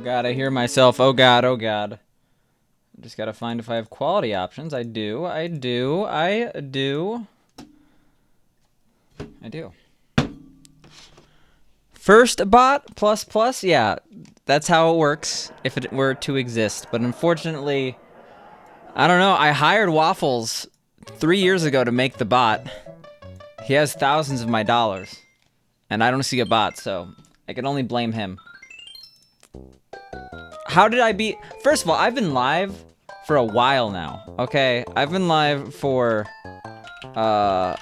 god, I hear myself. Oh god, oh god. Just gotta find if I have quality options. I do. First bot plus plus, yeah, that's how it works if it were to exist. But unfortunately, I don't know. I hired Waffles 3 years ago to make the bot. He has thousands of my dollars, and I don't see a bot, so I can only blame him. How did I beat? First of all, I've been live for a while now. Okay, I've been live for a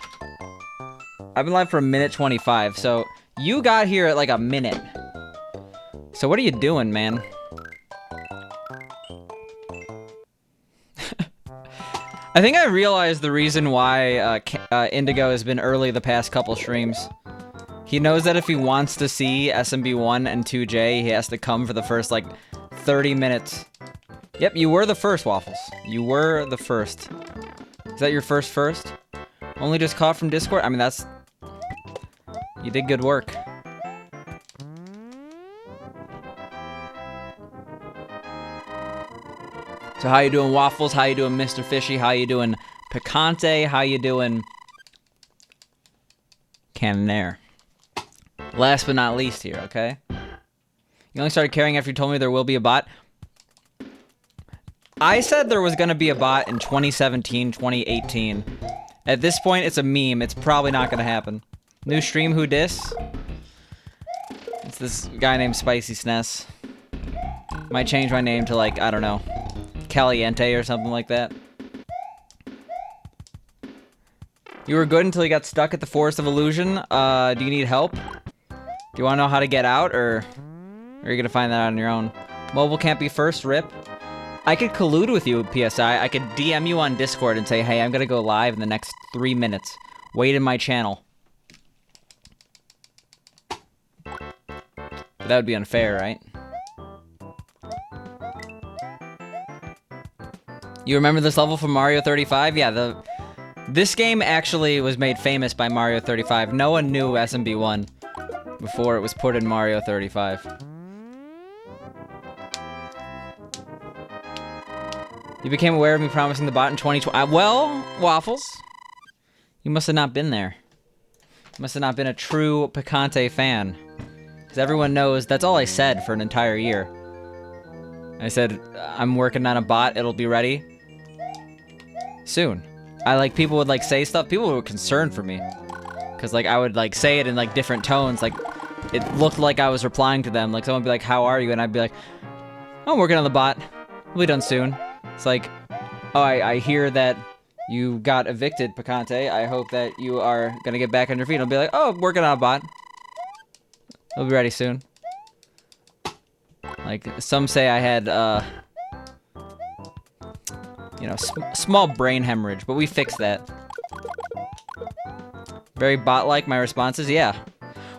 minute 25. So you got here at like a minute. So what are you doing, man? I think I realized the reason why Indigo has been early the past couple streams. He knows that if he wants to see SMB1 and 2J, he has to come for the first, like, 30 minutes. Yep, you were the first, Waffles. You were the first. Is that your first? Only just caught from Discord? I mean, that's... You did good work. So how you doing, Waffles? How you doing, Mr. Fishy? How you doing, Picante? How you doing, Canonair? Last but not least here, okay? You only started caring after you told me there will be a bot. I said there was going to be a bot in 2017, 2018. At this point, it's a meme. It's probably not going to happen. New stream, who dis? It's this guy named Spicy SNES. Might change my name to, like, I don't know, Caliente or something like that. You were good until you got stuck at the Forest of Illusion. Do you need help? Do you want to know how to get out, or are you going to find that out on your own? Mobile can't be first, rip. I could collude with you, PSI. I could DM you on Discord and say, hey, I'm going to go live in the next 3 minutes. Wait in my channel. But that would be unfair, right? You remember this level from Mario 35? Yeah, this game actually was made famous by Mario 35. No one knew SMB1 before it was put in Mario 35. You became aware of me promising the bot in 2020. Well, Waffles, you must have not been there. You must have not been a true Picante fan. Because everyone knows that's all I said for an entire year. I said, I'm working on a bot, it'll be ready soon. People would, like, say stuff. People were concerned for me. Because, like, I would, like, say it in, like, different tones. Like, it looked like I was replying to them. Like, someone would be like, how are you? And I'd be like, I'm working on the bot. We'll be done soon. It's like, oh, I hear that you got evicted, Picante. I hope that you are going to get back on your feet. I'll be like, oh, I'm working on a bot. It'll be ready soon. Like, some say I had, you know, small brain hemorrhage, but we fixed that. Very bot-like, my responses, yeah.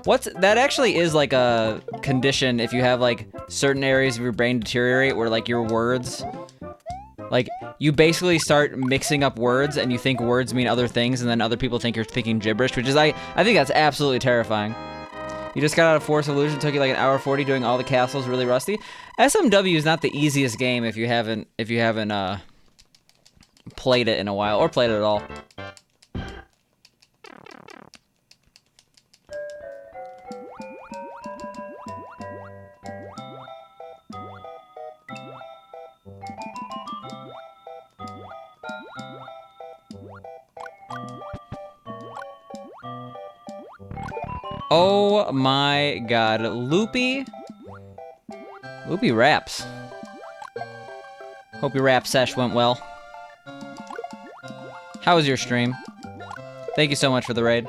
That actually is like a condition if you have like certain areas of your brain deteriorate where like your words, like you basically start mixing up words and you think words mean other things and then other people think you're thinking gibberish, which is, I think that's absolutely terrifying. You just got out of Forest Illusion, took you like an hour 40 doing all the castles really rusty. SMW is not the easiest game if you haven't played it in a while, or played it at all. Oh my god, Loopy raps. Hope your rap sesh went well. How was your stream? Thank you so much for the raid.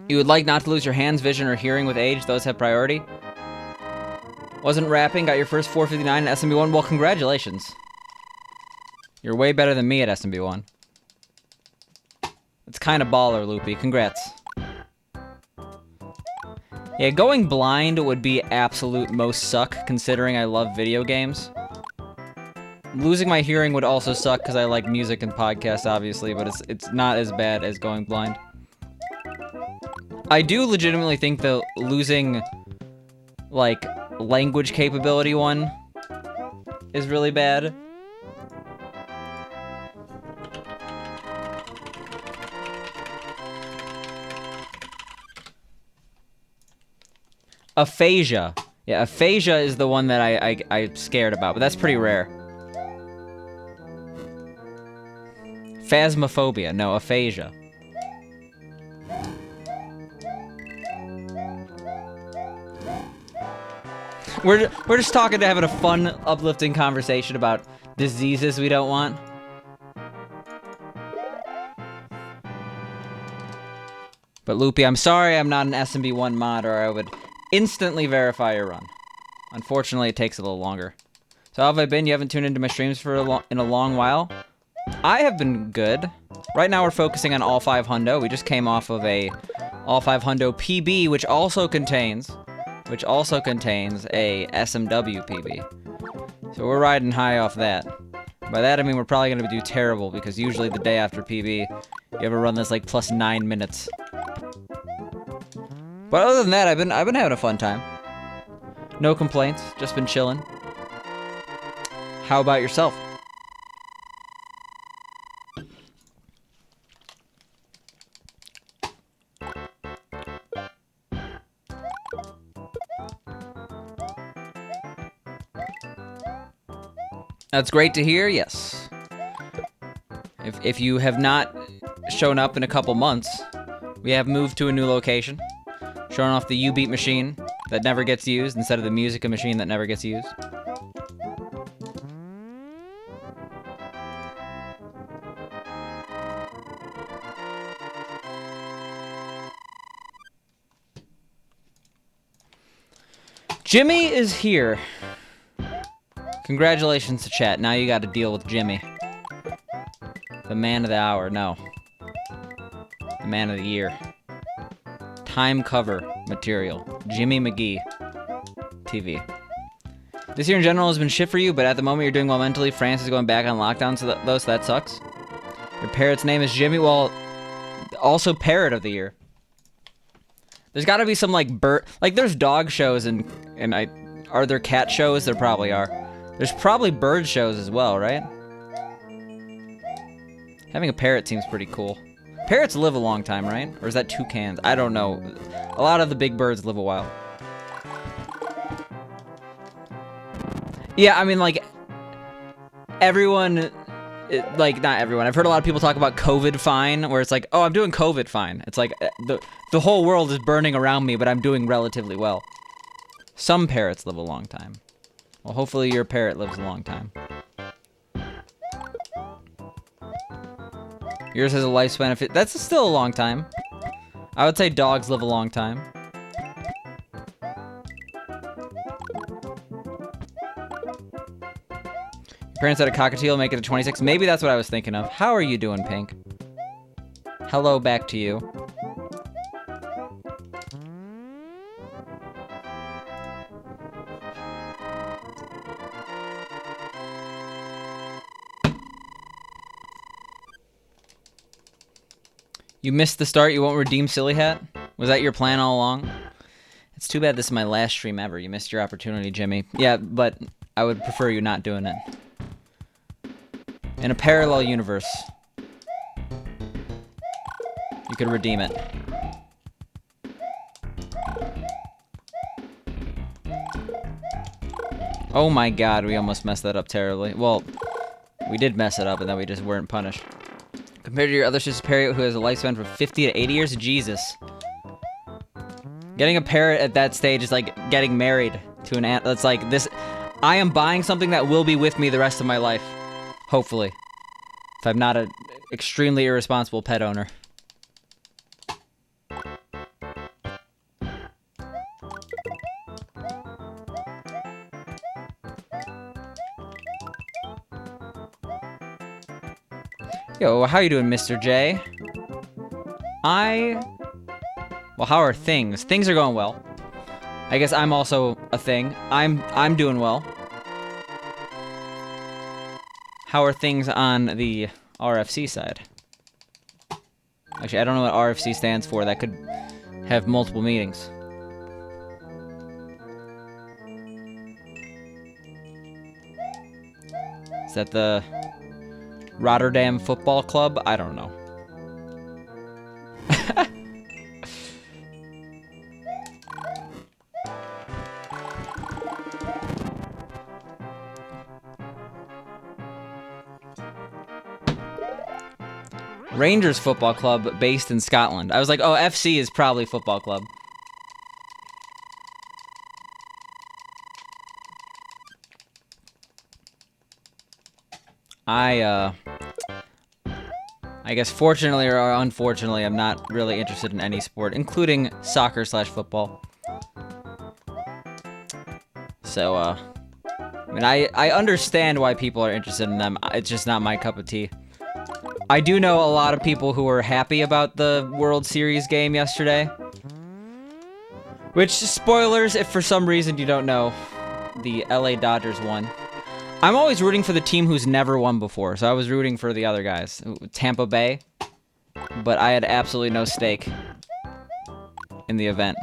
You would like not to lose your hands, vision, or hearing with age. Those have priority. Wasn't rapping, got your first 459 in SMB1. Well, congratulations. You're way better than me at SMB1. It's kind of baller, Loopy. Congrats. Yeah, going blind would be absolute most suck, considering I love video games. losing my hearing would also suck because I like music and podcasts, obviously, but it's not as bad as going blind. I do legitimately think the losing, like, language capability one is really bad. Aphasia. Yeah, aphasia is the one that I'm scared about, but that's pretty rare. Phasmophobia. No, aphasia. We're just talking to having a fun, uplifting conversation about diseases we don't want. But Loopy, I'm sorry I'm not an SMB1 mod, or I would instantly verify your run. Unfortunately, it takes a little longer. So how have I been? You haven't tuned into my streams for in a long while? I have been good. Right now we're focusing on all 5 hundo. We just came off of a all 5 hundo PB, which also contains a SMW PB. So we're riding high off that. By that I mean we're probably gonna do terrible, because usually the day after PB, you ever run this like plus 9 minutes. But other than that, I've been having a fun time. No complaints, just been chilling. How about yourself? That's great to hear, yes. If you have not shown up in a couple months, we have moved to a new location. Showing off the U-Beat machine that never gets used instead of the Musica machine that never gets used. Jimmy is here. Congratulations to chat. Now you got to deal with Jimmy. The man of the hour. No. The man of the year. Time cover material. Jimmy McGee. TV. This year in general has been shit for you, but at the moment you're doing well mentally. France is going back on lockdown, so that sucks. Your parrot's name is Jimmy. Well, also parrot of the year. There's got to be some, like, bird... Like, there's dog shows and are there cat shows? There probably are. There's probably bird shows as well, right? Having a parrot seems pretty cool. Parrots live a long time, right? Or is that toucans? I don't know. A lot of the big birds live a while. Yeah, I mean, like, everyone... Like, not everyone. I've heard a lot of people talk about COVID fine, where it's like, oh, I'm doing COVID fine. It's like, the whole world is burning around me, but I'm doing relatively well. Some parrots live a long time. Well, hopefully your parrot lives a long time. Yours has a lifespan of... That's still a long time. I would say dogs live a long time. Your parents had a cockatiel, make it a 26. Maybe that's what I was thinking of. How are you doing, Pink? Hello back to you. You missed the start, you won't redeem Silly Hat? Was that your plan all along? It's too bad this is my last stream ever. You missed your opportunity, Jimmy. Yeah, but I would prefer you not doing it. In a parallel universe, you could redeem it. Oh my god, we almost messed that up terribly. Well, we did mess it up and then we just weren't punished. Compared to your other sister parrot who has a lifespan from 50 to 80 years? Jesus. Getting a parrot at that stage is like getting married to an ant. That's like this. I am buying something that will be with me the rest of my life. Hopefully. If I'm not an extremely irresponsible pet owner. Yo, how you doing, Mr. J? Well, how are things? Things are going well. I guess I'm also a thing. I'm doing well. How are things on the RFC side? Actually, I don't know what RFC stands for. That could have multiple meanings. Is that the Rotterdam Football Club? I don't know. Rangers Football Club, based in Scotland. I was like, oh, FC is probably football club. I guess fortunately or unfortunately, I'm not really interested in any sport, including soccer/football. So, I mean, I understand why people are interested in them. It's just not my cup of tea. I do know a lot of people who were happy about the World Series game yesterday. Which, spoilers, if for some reason you don't know, the LA Dodgers won. I'm always rooting for the team who's never won before, so I was rooting for the other guys. Tampa Bay, but I had absolutely no stake in the event.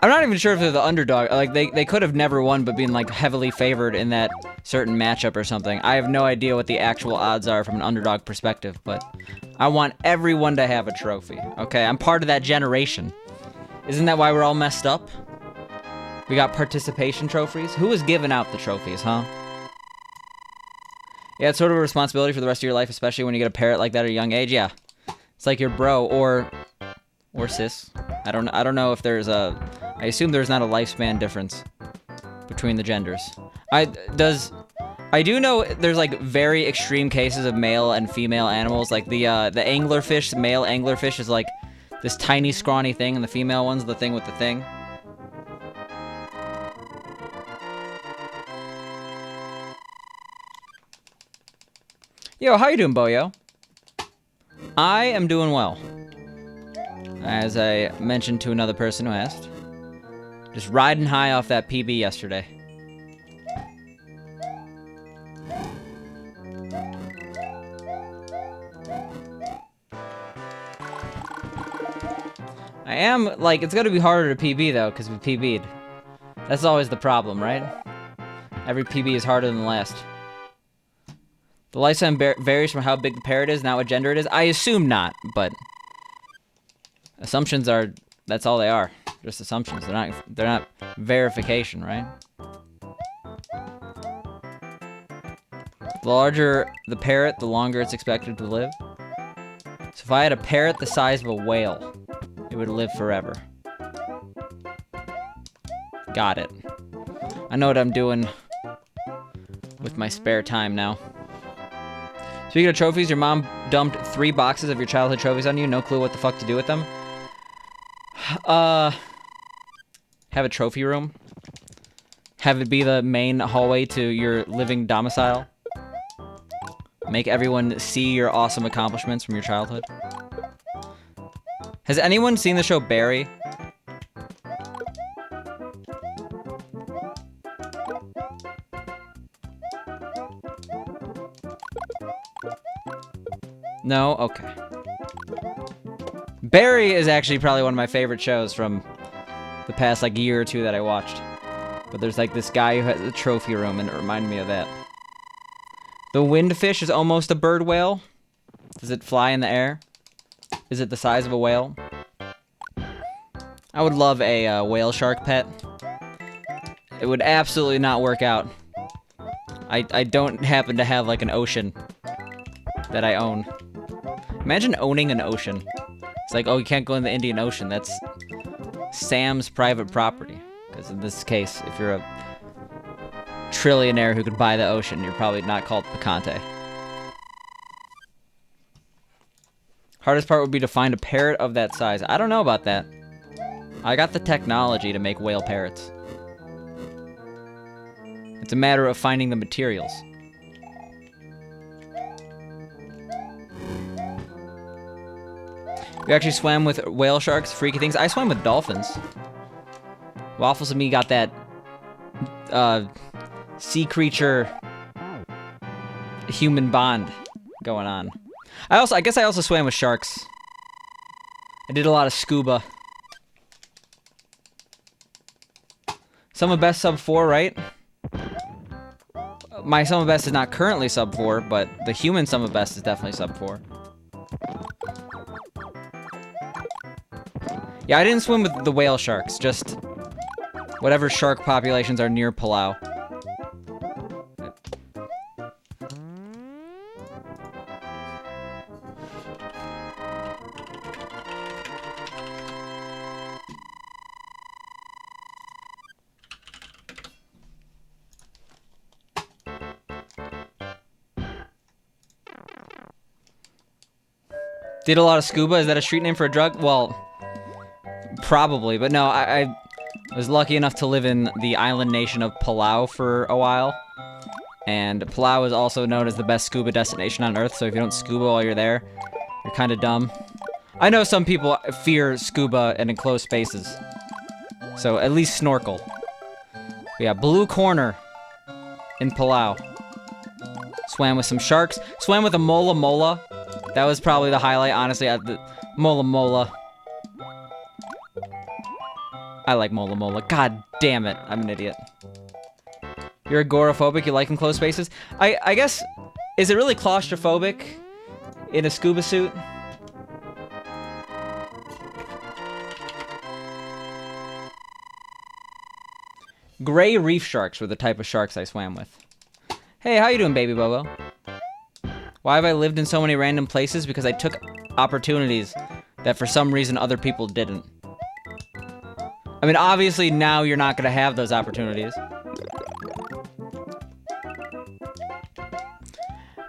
I'm not even sure if they're the underdog. Like, they could have never won, but been, like, heavily favored in that certain matchup or something. I have no idea what the actual odds are from an underdog perspective, but I want everyone to have a trophy. Okay, I'm part of that generation. Isn't that why we're all messed up? We got participation trophies? Who was giving out the trophies, huh? Yeah, it's sort of a responsibility for the rest of your life, especially when you get a parrot like that at a young age. Yeah, it's like your bro or sis. I don't know if there's a. I assume there's not a lifespan difference between the genders. I do know there's like very extreme cases of male and female animals. Like the anglerfish, male anglerfish is like this tiny scrawny thing, and the female one's the thing with the thing. Yo, how you doing, Boyo? I am doing well. As I mentioned to another person who asked. Just riding high off that PB yesterday. I am, like, it's gonna be harder to PB, though, because we PB'd. That's always the problem, right? Every PB is harder than the last. The lifespan varies from how big the parrot is, not what gender it is. I assume not, but assumptions are, that's all they are. Just assumptions. They're not verification, right? The larger the parrot, the longer it's expected to live. So if I had a parrot the size of a whale, it would live forever. Got it. I know what I'm doing with my spare time now. Speaking of trophies, your mom dumped 3 boxes of your childhood trophies on you. No clue what the fuck to do with them. Have a trophy room. Have it be the main hallway to your living domicile. Make everyone see your awesome accomplishments from your childhood. Has anyone seen the show Barry? No? Okay. Barry is actually probably one of my favorite shows from the past, like, year or two that I watched. But there's, like, this guy who has a trophy room, and it reminded me of that. The windfish is almost a bird whale. Does it fly in the air? Is it the size of a whale? I would love a whale shark pet. It would absolutely not work out. I don't happen to have, like, an ocean that I own. Imagine owning an ocean. It's like, oh, you can't go in the Indian Ocean. That's Sam's private property. Because in this case, if you're a trillionaire who could buy the ocean, you're probably not called Picante. Hardest part would be to find a parrot of that size. I don't know about that. I got the technology to make whale parrots. It's a matter of finding the materials. You actually swam with whale sharks, freaky things. I swam with dolphins. Waffles and me got that sea creature human bond going on. I guess I also swam with sharks. I did a lot of scuba. Sum of best sub 4, right? My sum of best is not currently sub 4, but the human sum of best is definitely sub 4. Yeah, I didn't swim with the whale sharks, just whatever shark populations are near Palau. Did a lot of scuba. Is that a street name for a drug? Well, probably, but no, I was lucky enough to live in the island nation of Palau for a while. And Palau is also known as the best scuba destination on Earth, so if you don't scuba while you're there, you're kind of dumb. I know some people fear scuba and enclosed spaces, so at least snorkel. But yeah, Blue Corner in Palau. Swam with some sharks. Swam with a mola mola. That was probably the highlight, honestly. The mola mola. I like mola mola. God damn it, I'm an idiot. You're agoraphobic, you like enclosed spaces? I guess, is it really claustrophobic in a scuba suit? Gray reef sharks were the type of sharks I swam with. Hey, how you doing, baby Bobo? Why have I lived in so many random places? Because I took opportunities that for some reason other people didn't. I mean, obviously now you're not going to have those opportunities.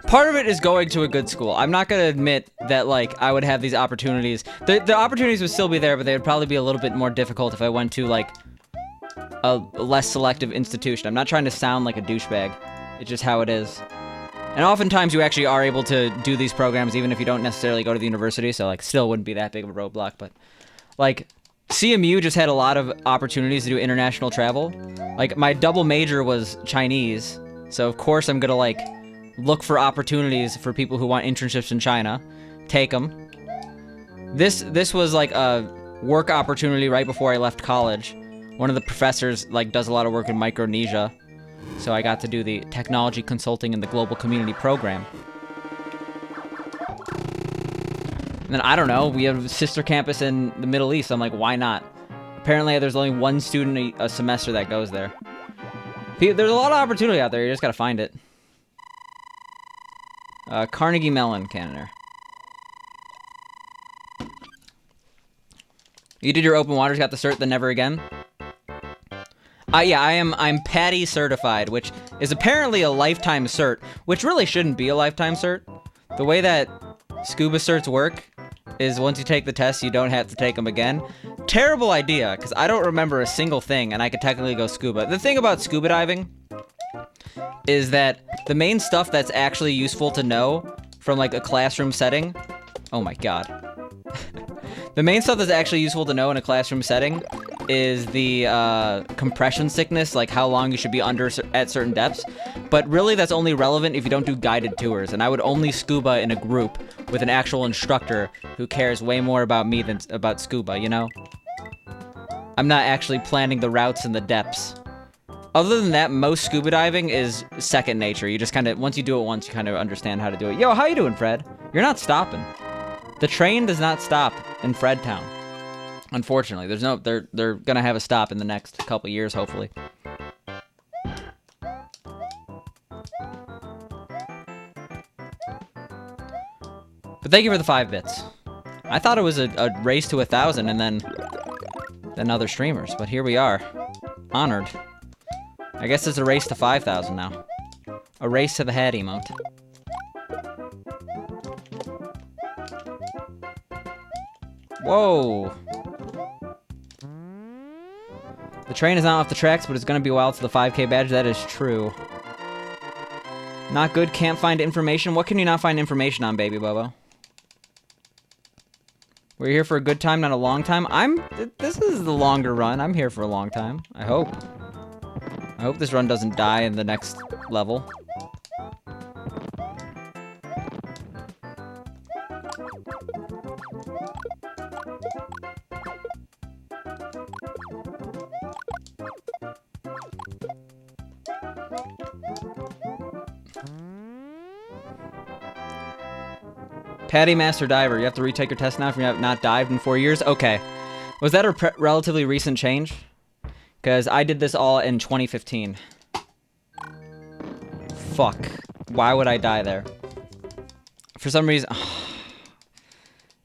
Part of it is going to a good school. I'm not going to admit that, like, I would have these opportunities. The opportunities would still be there, but they would probably be a little bit more difficult if I went to, like, a less selective institution. I'm not trying to sound like a douchebag. It's just how it is. And oftentimes you actually are able to do these programs even if you don't necessarily go to the university, so, like, still wouldn't be that big of a roadblock, but, like, CMU just had a lot of opportunities to do international travel. Like, my double major was Chinese, so of course I'm gonna, like, look for opportunities for people who want internships in China. Take them. This was, like, a work opportunity right before I left college. One of the professors, like, does a lot of work in Micronesia, so I got to do the technology consulting in the global community program. And then, I don't know, we have a sister campus in the Middle East. I'm like, why not? Apparently, there's only one student a semester that goes there. There's a lot of opportunity out there. You just gotta find it. Carnegie Mellon, Canada. You did your open waters, got the cert, then never again? Yeah, I'm PADI certified, which is apparently a lifetime cert, which really shouldn't be a lifetime cert. The way that scuba certs work is once you take the test, you don't have to take them again. Terrible idea, because I don't remember a single thing, and I could technically go scuba. The thing about scuba diving is that the main stuff that's actually useful to know from, like, a classroom setting... Oh my god. The main stuff that's actually useful to know in a classroom setting is the compression sickness, like how long you should be under at certain depths. But really, that's only relevant if you don't do guided tours. And I would only scuba in a group with an actual instructor who cares way more about me than about scuba, you know? I'm not actually planning the routes and the depths. Other than that, most scuba diving is second nature. You just kind of, once you do it once, you kind of understand how to do it. Yo, how you doing, Fred? You're not stopping. The train does not stop in Fredtown. Unfortunately, there's no, they're gonna have a stop in the next couple years, hopefully. But thank you for the 5 bits. I thought it was a race to 1,000 and then other streamers, but here we are. Honored. I guess it's a race to 5,000 now. A race to the head emote. Whoa. The train is not off the tracks, but it's gonna be a while to the 5K badge. That is true. Not good, can't find information. What can you not find information on, baby Bobo? We're here for a good time, not a long time. This is the longer run. I'm here for a long time. I hope. I hope this run doesn't die in the next level. Patty Master Diver. You have to retake your test now if you have not dived in 4 years. Okay. Was that a relatively recent change? Because I did this all in 2015. Fuck. Why would I die there? For some reason...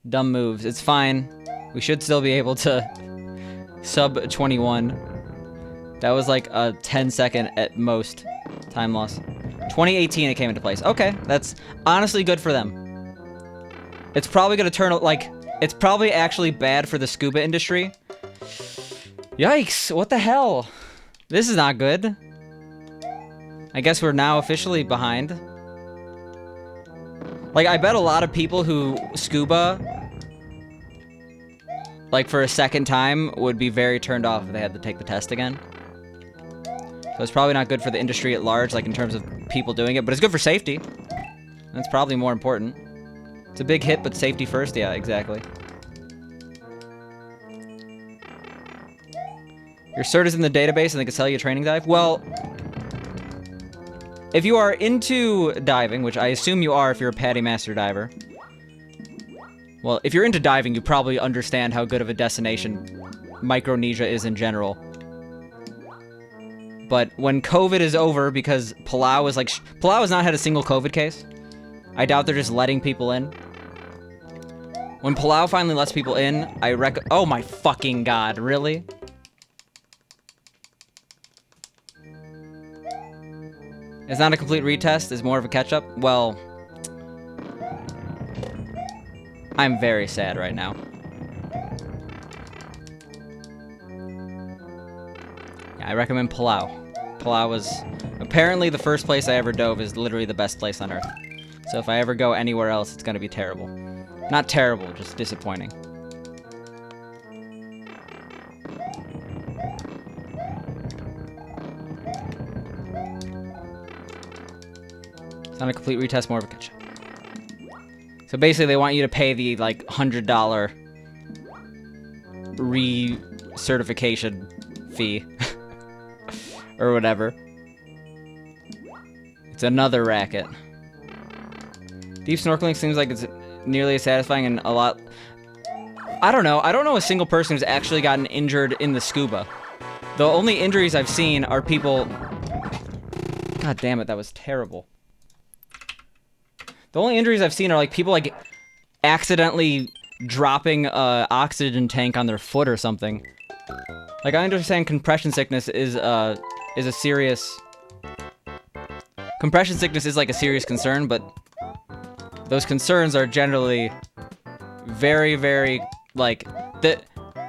Dumb moves. It's fine. We should still be able to sub 21. That was like a 10-second at most time loss. 2018 it came into place. Okay, that's honestly good for them. It's probably gonna turn, like, it's probably actually bad for the scuba industry. Yikes, what the hell? This is not good. I guess we're now officially behind. Like, I bet a lot of people who scuba, like, for a second time would be very turned off if they had to take the test again. So it's probably not good for the industry at large, like, in terms of people doing it, but it's good for safety. That's probably more important. It's a big hit, but safety first? Yeah, exactly. Your cert is in the database and they can sell you a training dive? Well, if you are into diving, which I assume you are if you're a Patty Master Diver. Well, if you're into diving, you probably understand how good of a destination Micronesia is in general. But when COVID is over, because Palau is like... Palau has not had a single COVID case. I doubt they're just letting people in. When Palau finally lets people in, oh my fucking god, really? It's not a complete retest, it's more of a catch-up? Well... I'm very sad right now. Yeah, I recommend Palau. Palau was... Apparently the first place I ever dove is literally the best place on Earth. So if I ever go anywhere else, it's gonna be terrible. Not terrible, just disappointing. It's not a complete retest, more of a catch-up. So basically, they want you to pay the, like, $100 re-certification fee. Or whatever. It's another racket. Deep snorkeling seems like it's nearly as satisfying and a lot... I don't know. I don't know a single person who's actually gotten injured in the scuba. The only injuries I've seen are people... God damn it, that was terrible. The only injuries I've seen are like people like accidentally dropping a oxygen tank on their foot or something. Like, I understand compression sickness is a serious... Compression sickness is like a serious concern, but those concerns are generally very, very, like,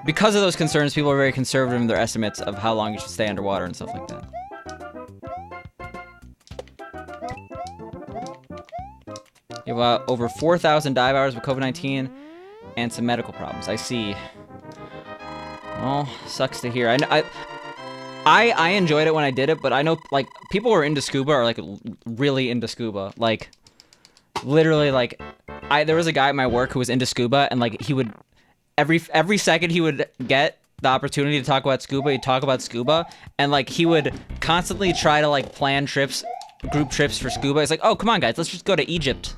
because of those concerns, people are very conservative in their estimates of how long you should stay underwater and stuff like that. You have over 4,000 dive hours with COVID-19 and some medical problems. I see. Well, sucks to hear. I enjoyed it when I did it, but I know, like, people who are into scuba are, like, really into scuba. Like, literally, like, there was a guy at my work who was into scuba, and, like, he would, every second he would get the opportunity to talk about scuba, he'd talk about scuba, and, like, he would constantly try to, like, plan trips, group trips for scuba. He's like, oh, come on, guys, let's just go to Egypt.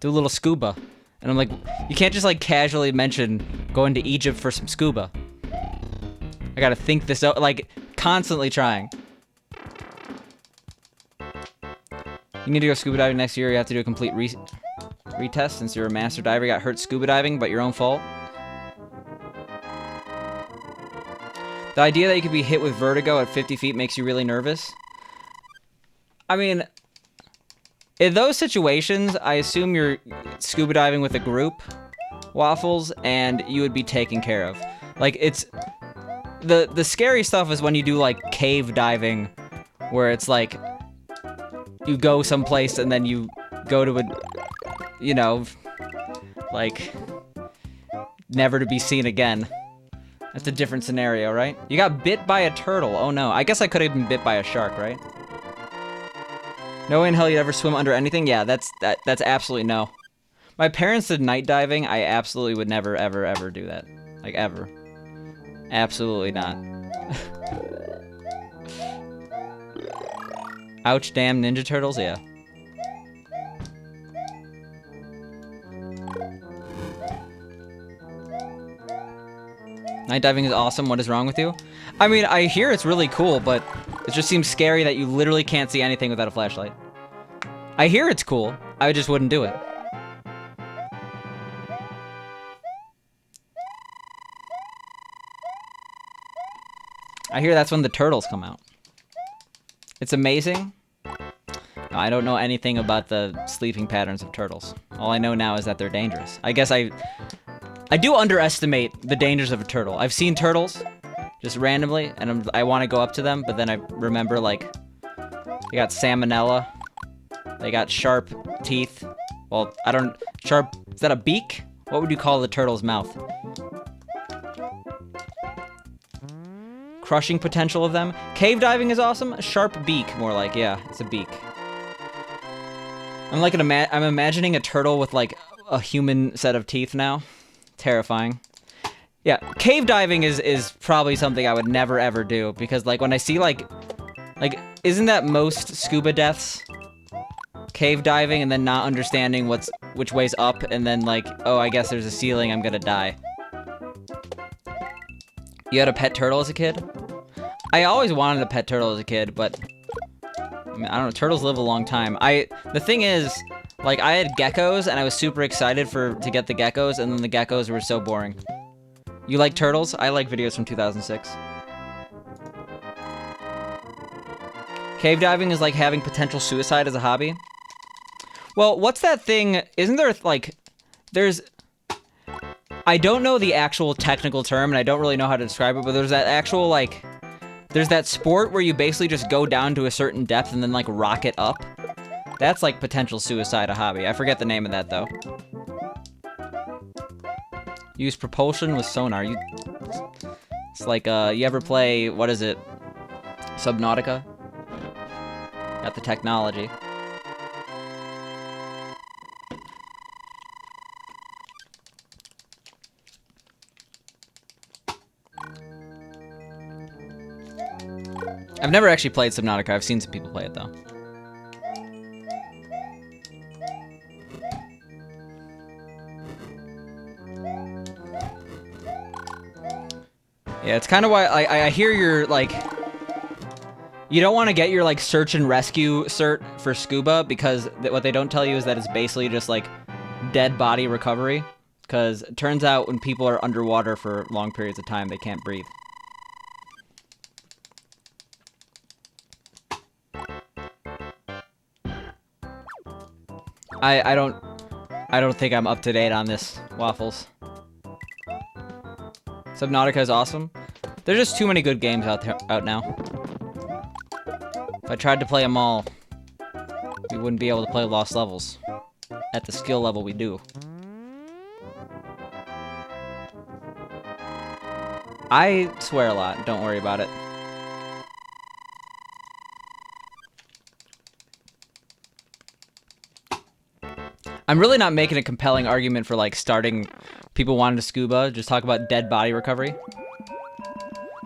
Do a little scuba. And I'm like, you can't just, like, casually mention going to Egypt for some scuba. I gotta think this out, like, constantly trying. You need to go scuba diving next year. You have to do a complete retest since you're a master diver. You got hurt scuba diving, but your own fault. The idea that you could be hit with vertigo at 50 feet makes you really nervous. I mean, in those situations, I assume you're scuba diving with a group, Waffles, and you would be taken care of. Like, it's... The scary stuff is when you do, like, cave diving, where it's, like, you go someplace and then you go to a, you know, like, never to be seen again. That's a different scenario, right? You got bit by a turtle. Oh no. I guess I could have been bit by a shark, right? No way in hell you'd ever swim under anything? Yeah, that's absolutely no. My parents did night diving. I absolutely would never, ever, ever do that. Like, ever. Absolutely not. Ouch, damn Ninja Turtles? Yeah. Night diving is awesome. What is wrong with you? I mean, I hear it's really cool, but it just seems scary that you literally can't see anything without a flashlight. I hear it's cool. I just wouldn't do it. I hear that's when the turtles come out. It's amazing. No, I don't know anything about the sleeping patterns of turtles. All I know now is that they're dangerous. I guess I do underestimate the dangers of a turtle. I've seen turtles just randomly, and I want to go up to them, but then I remember, like, they got salmonella. They got sharp teeth. Well, I don't... Sharp... Is that a beak? What would you call the turtle's mouth? Crushing potential of them. Cave diving is awesome. A sharp beak, more like. Yeah, it's a beak. I'm like I'm imagining a turtle with, like, a human set of teeth now. Terrifying. Yeah, cave diving is probably something I would never ever do, because, like, when I see, like, isn't that most scuba deaths? Cave diving and then not understanding which way's up, and then, like, oh, I guess there's a ceiling, I'm gonna die. You had a pet turtle as a kid? I always wanted a pet turtle as a kid, but I mean, I don't know, turtles live a long time. The thing is, like, I had geckos, and I was super excited to get the geckos, and then the geckos were so boring. You like turtles? I like videos from 2006. Cave diving is like having potential suicide as a hobby. Well, what's that thing? Isn't there, like, I don't know the actual technical term, and I don't really know how to describe it, but there's that actual, like, there's that sport where you basically just go down to a certain depth and then, like, rocket up. That's, like, potential suicide a hobby. I forget the name of that, though. Use propulsion with sonar. It's like, you ever play, what is it? Subnautica? Got the technology. I've never actually played Subnautica. I've seen some people play it, though. Yeah, it's kind of why I hear you're, like... You don't want to get your, like, search and rescue cert for scuba, because what they don't tell you is that it's basically just, like, dead body recovery. Because it turns out when people are underwater for long periods of time, they can't breathe. I don't think I'm up to date on this, Waffles. Subnautica is awesome. There's just too many good games out now. If I tried to play them all, we wouldn't be able to play Lost Levels at the skill level we do. I swear a lot, don't worry about it. I'm really not making a compelling argument for, like, starting people wanting to scuba. Just talk about dead body recovery.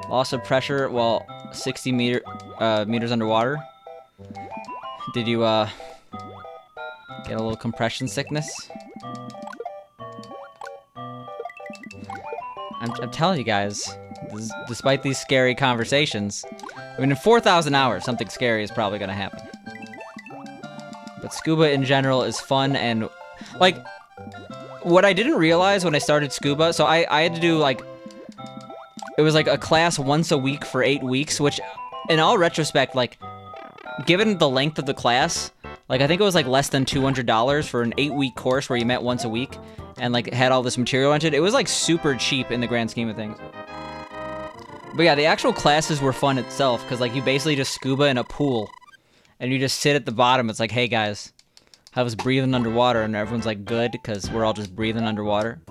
Loss of pressure while 60 meters underwater. Did you, get a little compression sickness? I'm telling you guys, despite these scary conversations, I mean, in 4,000 hours, something scary is probably gonna happen. But scuba in general is fun, and, like, what I didn't realize when I started scuba, so I had to do, like, it was like a class once a week for 8 weeks, which, in all retrospect, like, given the length of the class, like, I think it was, like, less than $200 for an 8-week course where you met once a week, and, like, had all this material into it. It was, like, super cheap in the grand scheme of things. But yeah, the actual classes were fun itself, because, like, you basically just scuba in a pool. And you just sit at the bottom. It's like, hey guys, I was breathing underwater, and everyone's like, good, because we're all just breathing underwater.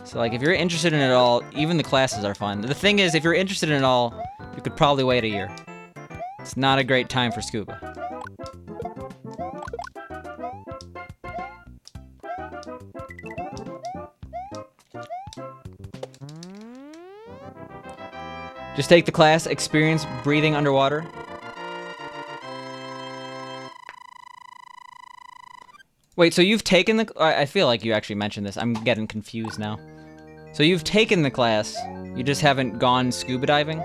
So, like, if you're interested in it all, even the classes are fun. The thing is, if you're interested in it all, you could probably wait a year. It's not a great time for scuba. Just take the class, experience breathing underwater. Wait, so you've taken the... I feel like you actually mentioned this. I'm getting confused now. So you've taken the class, you just haven't gone scuba diving?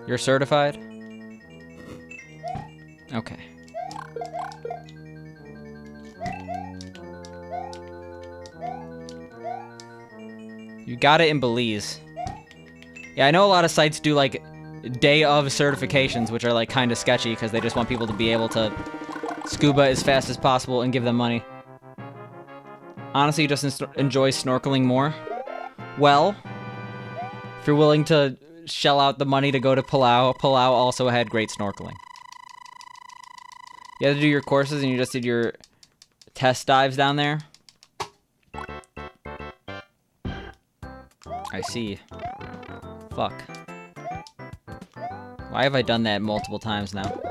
You're certified? Okay. You got it in Belize. Yeah, I know a lot of sites do, like, day of certifications, which are, like, kind of sketchy because they just want people to be able to scuba as fast as possible and give them money. Honestly, you just enjoy snorkeling more? Well, if you're willing to shell out the money to go to Palau, Palau also had great snorkeling. You had to do your courses and you just did your test dives down there? I see. Fuck. Why have I done that multiple times now?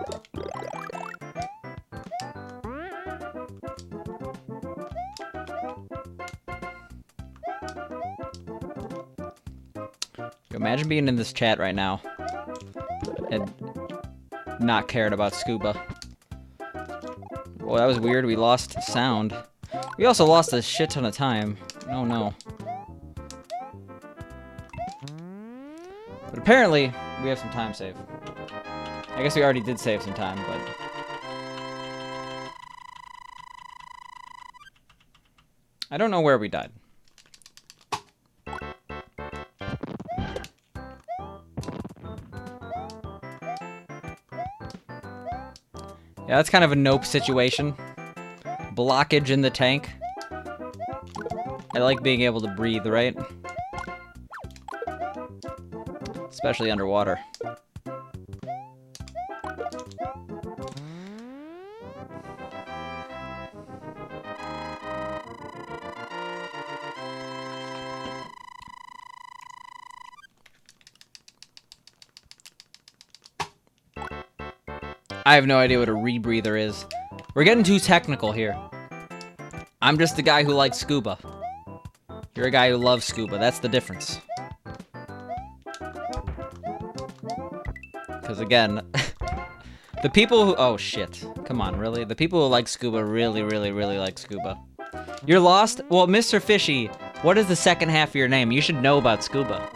Imagine being in this chat right now and not caring about scuba. Well, that was weird. We lost sound. We also lost a shit ton of time. Oh no. But apparently, we have some time saved. I guess we already did save some time, but... I don't know where we died. Yeah, that's kind of a nope situation. Blockage in the tank. I like being able to breathe, right? Especially underwater. I have no idea what a rebreather is. We're getting too technical here. I'm just the guy who likes scuba. You're a guy who loves scuba. That's the difference. Because again, the people who... Oh, shit. Come on, really? The people who like scuba really, really, really like scuba. You're lost? Well, Mr. Fishy, what is the second half of your name? You should know about scuba.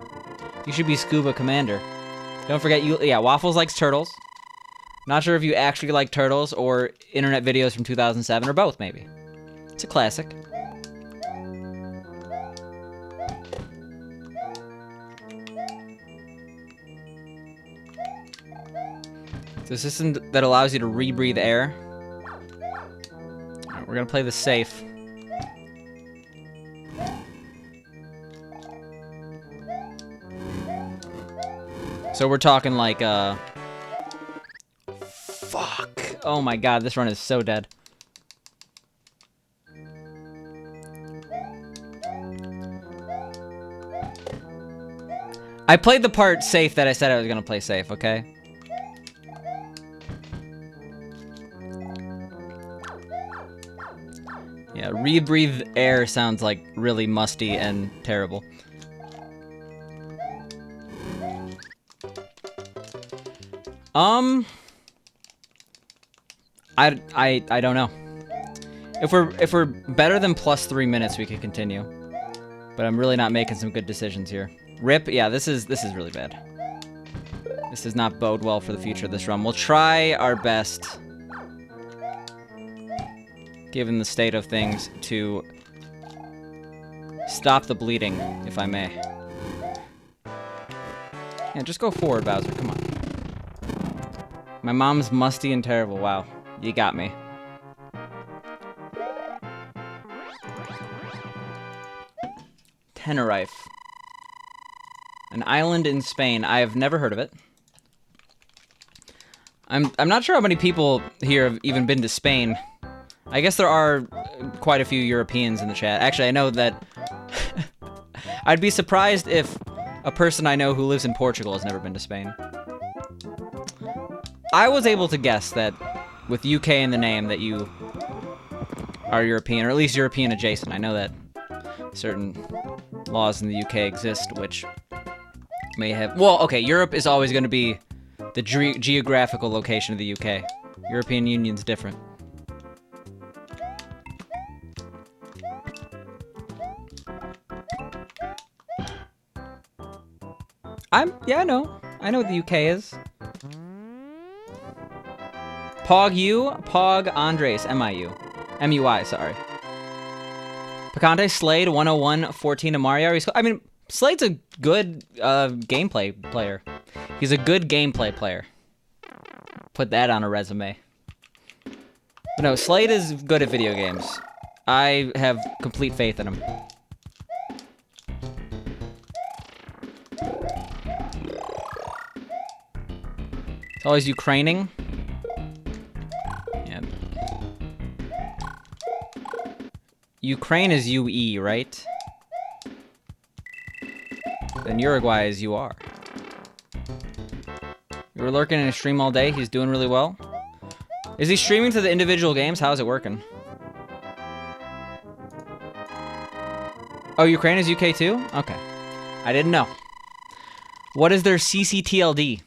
You should be Scuba Commander. Don't forget, yeah, Waffles likes turtles. Not sure if you actually like turtles or internet videos from 2007 or both, maybe. It's a classic. It's a system that allows you to rebreathe air. Alright, we're gonna play this safe. So we're talking like, fuck. Oh my god, this run is so dead. I played the part safe that I said I was gonna play safe, okay? Yeah, rebreathe air sounds like really musty and terrible. I don't know. If we're better than plus 3 minutes, we could continue. But I'm really not making some good decisions here. Rip, yeah, this is really bad. This does not bode well for the future of this run. We'll try our best, given the state of things, to stop the bleeding, if I may. Yeah, just go forward, Bowser, come on. My mom's musty and terrible, wow. You got me. Tenerife. An island in Spain. I have never heard of it. I'm not sure how many people here have even been to Spain. I guess there are quite a few Europeans in the chat. Actually, I know that I'd be surprised if a person I know who lives in Portugal has never been to Spain. I was able to guess that with UK in the name that you are European, or at least European adjacent. I know that certain laws in the UK exist which may have... Well, okay, Europe is always going to be the geographical location of the UK. European Union's different. Yeah, I know. I know what the UK is. Pog U, Pog Andres, M-I-U. M-U-I, sorry. Picante, Slade, 101, 14 to Mario. I mean, Slade's a good gameplay player. He's a good gameplay player. Put that on a resume. But no, Slade is good at video games. I have complete faith in him. It's always Ukraining. Yeah. Ukraine is UE, right? Then Uruguay is UR. You were lurking in a stream all day. He's doing really well. Is he streaming to the individual games? How's it working? Oh, Ukraine is UK too? Okay. I didn't know. What is their CCTLD?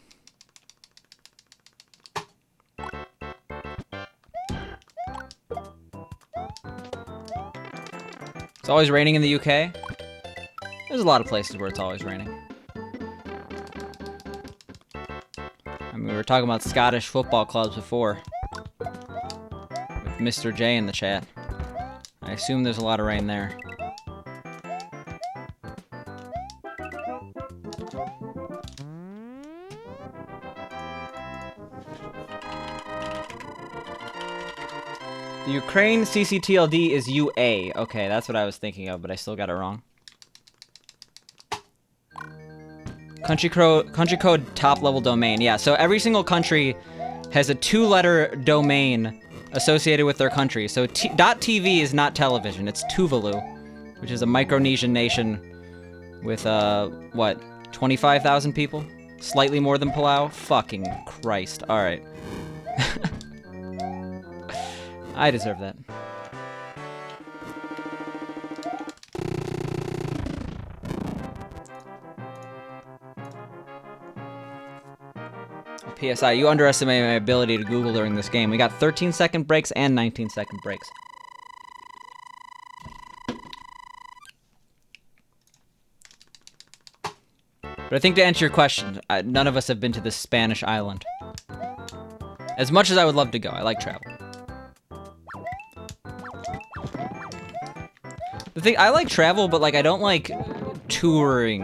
It's always raining in the UK. There's a lot of places where it's always raining. I mean, we were talking about Scottish football clubs before. With Mr. J in the chat. I assume there's a lot of rain there. The Ukraine CCTLD is UA. Okay, that's what I was thinking of, but I still got it wrong. Country code top level domain. Yeah, so every single country has a 2-letter domain associated with their country. So .tv is not television, it's Tuvalu, which is a Micronesian nation with, what, 25,000 people? Slightly more than Palau? Fucking Christ. Alright. I deserve that. PSI, you underestimate my ability to Google during this game. We got 13-second breaks and 19-second breaks. But I think to answer your question, none of us have been to this Spanish island. As much as I would love to go, I like travel. The thing, I like travel, but like I don't like touring.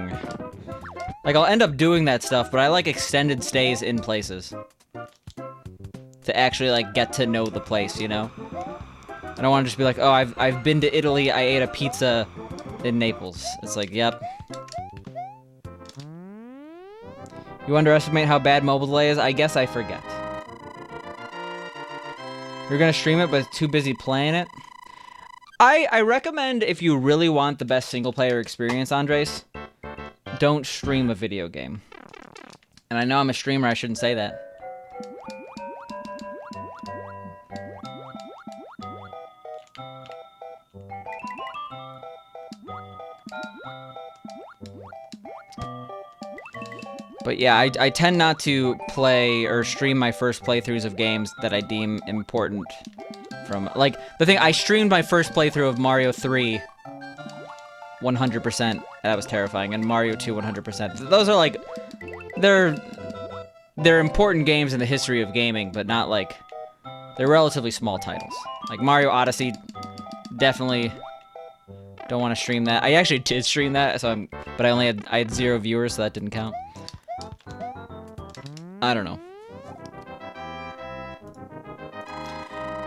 Like, I'll end up doing that stuff, but I like extended stays in places. To actually, like, get to know the place, you know? I don't want to just be like, oh, I've been to Italy, I ate a pizza in Naples. It's like, yep. You underestimate how bad mobile delay is? I guess I forget. You're gonna stream it, but too busy playing it? I recommend, if you really want the best single-player experience, Andres, don't stream a video game. And I know I'm a streamer, I shouldn't say that. But yeah, I tend not to play or stream my first playthroughs of games that I deem important from... Like, the thing, I streamed my first playthrough of Mario 3 100%. That was terrifying. And Mario 2 100%. Those are like... They're important games in the history of gaming, but not like... They're relatively small titles. Like Mario Odyssey, definitely don't want to stream that. I actually did stream that, so but I had 0 viewers, so that didn't count. I don't know.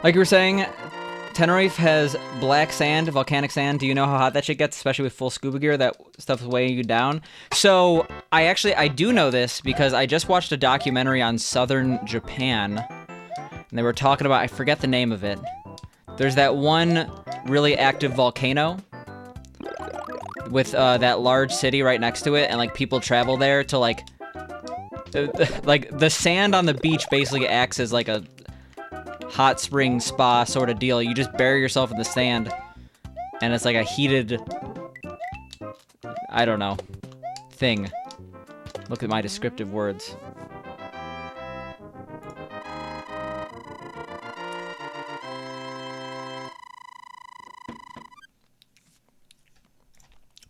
Like you were saying, Tenerife has black sand, volcanic sand. Do you know how hot that shit gets, especially with full scuba gear? That stuff is weighing you down. So, I do know this because I just watched a documentary on southern Japan. And they were talking about, I forget the name of it. There's that one really active volcano. with that large city right next to it, and like people travel there to like the sand on the beach basically acts as like a hot spring spa sort of deal. You just bury yourself in the sand, and it's like a heated, I don't know, thing. Look at my descriptive words.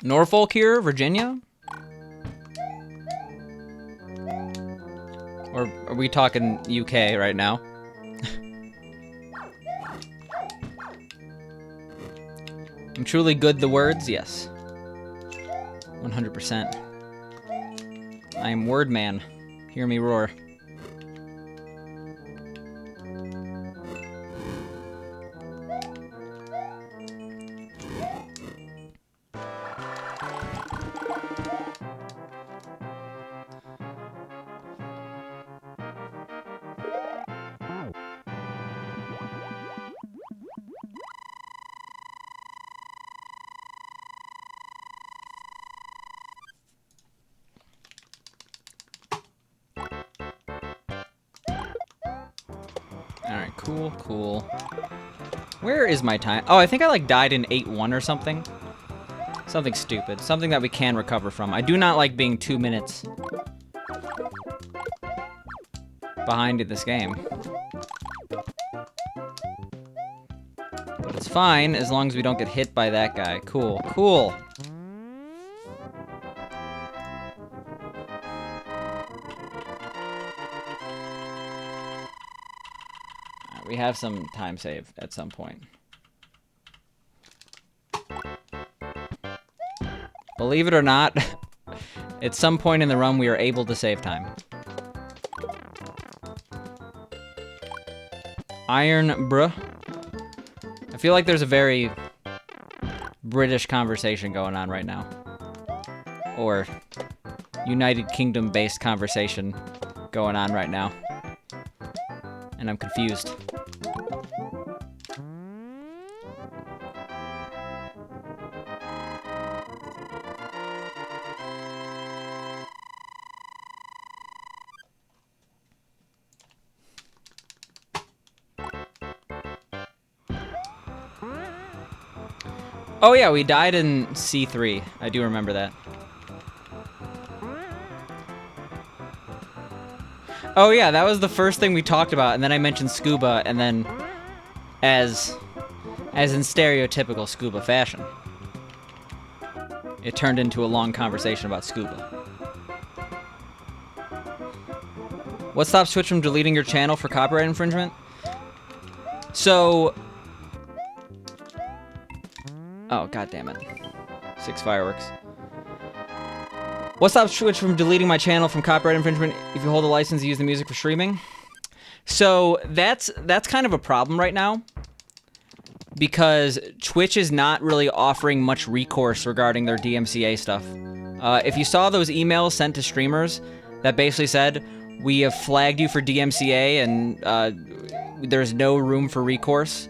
Norfolk here, Virginia? Or are we talking UK right now? I'm truly good the words? Yes. 100%. I am word man. Hear me roar. Alright, cool, cool. Where is my time? Oh, I think I like died in 8-1 or something. Something stupid. Something that we can recover from. I do not like being 2 minutes behind in this game. But it's fine as long as we don't get hit by that guy. Cool, cool. We have some time save at some point. Believe it or not, at some point in the run we are able to save time. Iron bruh. I feel like there's a very British conversation going on right now. Or United Kingdom based conversation going on right now. And I'm confused. Oh yeah, we died in C3. I do remember that. Oh yeah, that was the first thing we talked about, and then I mentioned scuba, and then as in stereotypical scuba fashion, it turned into a long conversation about scuba. What stops Twitch from deleting your channel for copyright infringement? So... Oh, god damn it. 6 fireworks. What stops Twitch from deleting my channel from copyright infringement if you hold a license to use the music for streaming? So that's kind of a problem right now, because Twitch is not really offering much recourse regarding their DMCA stuff. If you saw those emails sent to streamers that basically said, we have flagged you for DMCA and there's no room for recourse,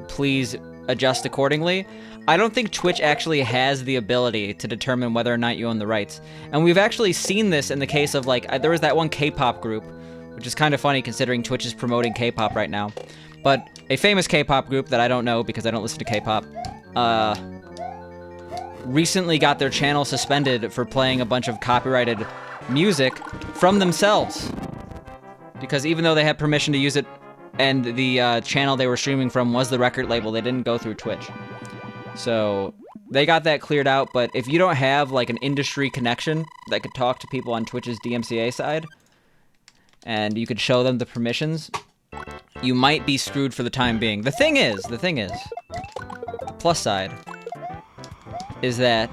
please adjust accordingly. I don't think Twitch actually has the ability to determine whether or not you own the rights. And we've actually seen this in the case of, like, there was that one K-pop group, which is kind of funny considering Twitch is promoting K-pop right now. But a famous K-pop group that I don't know because I don't listen to K-pop, recently got their channel suspended for playing a bunch of copyrighted music from themselves. Because even though they had permission to use it, and the channel they were streaming from was the record label, they didn't go through Twitch. So they got that cleared out, but if you don't have like an industry connection that could talk to people on Twitch's DMCA side, and you could show them the permissions, you might be screwed for the time being. The thing is, the plus side is that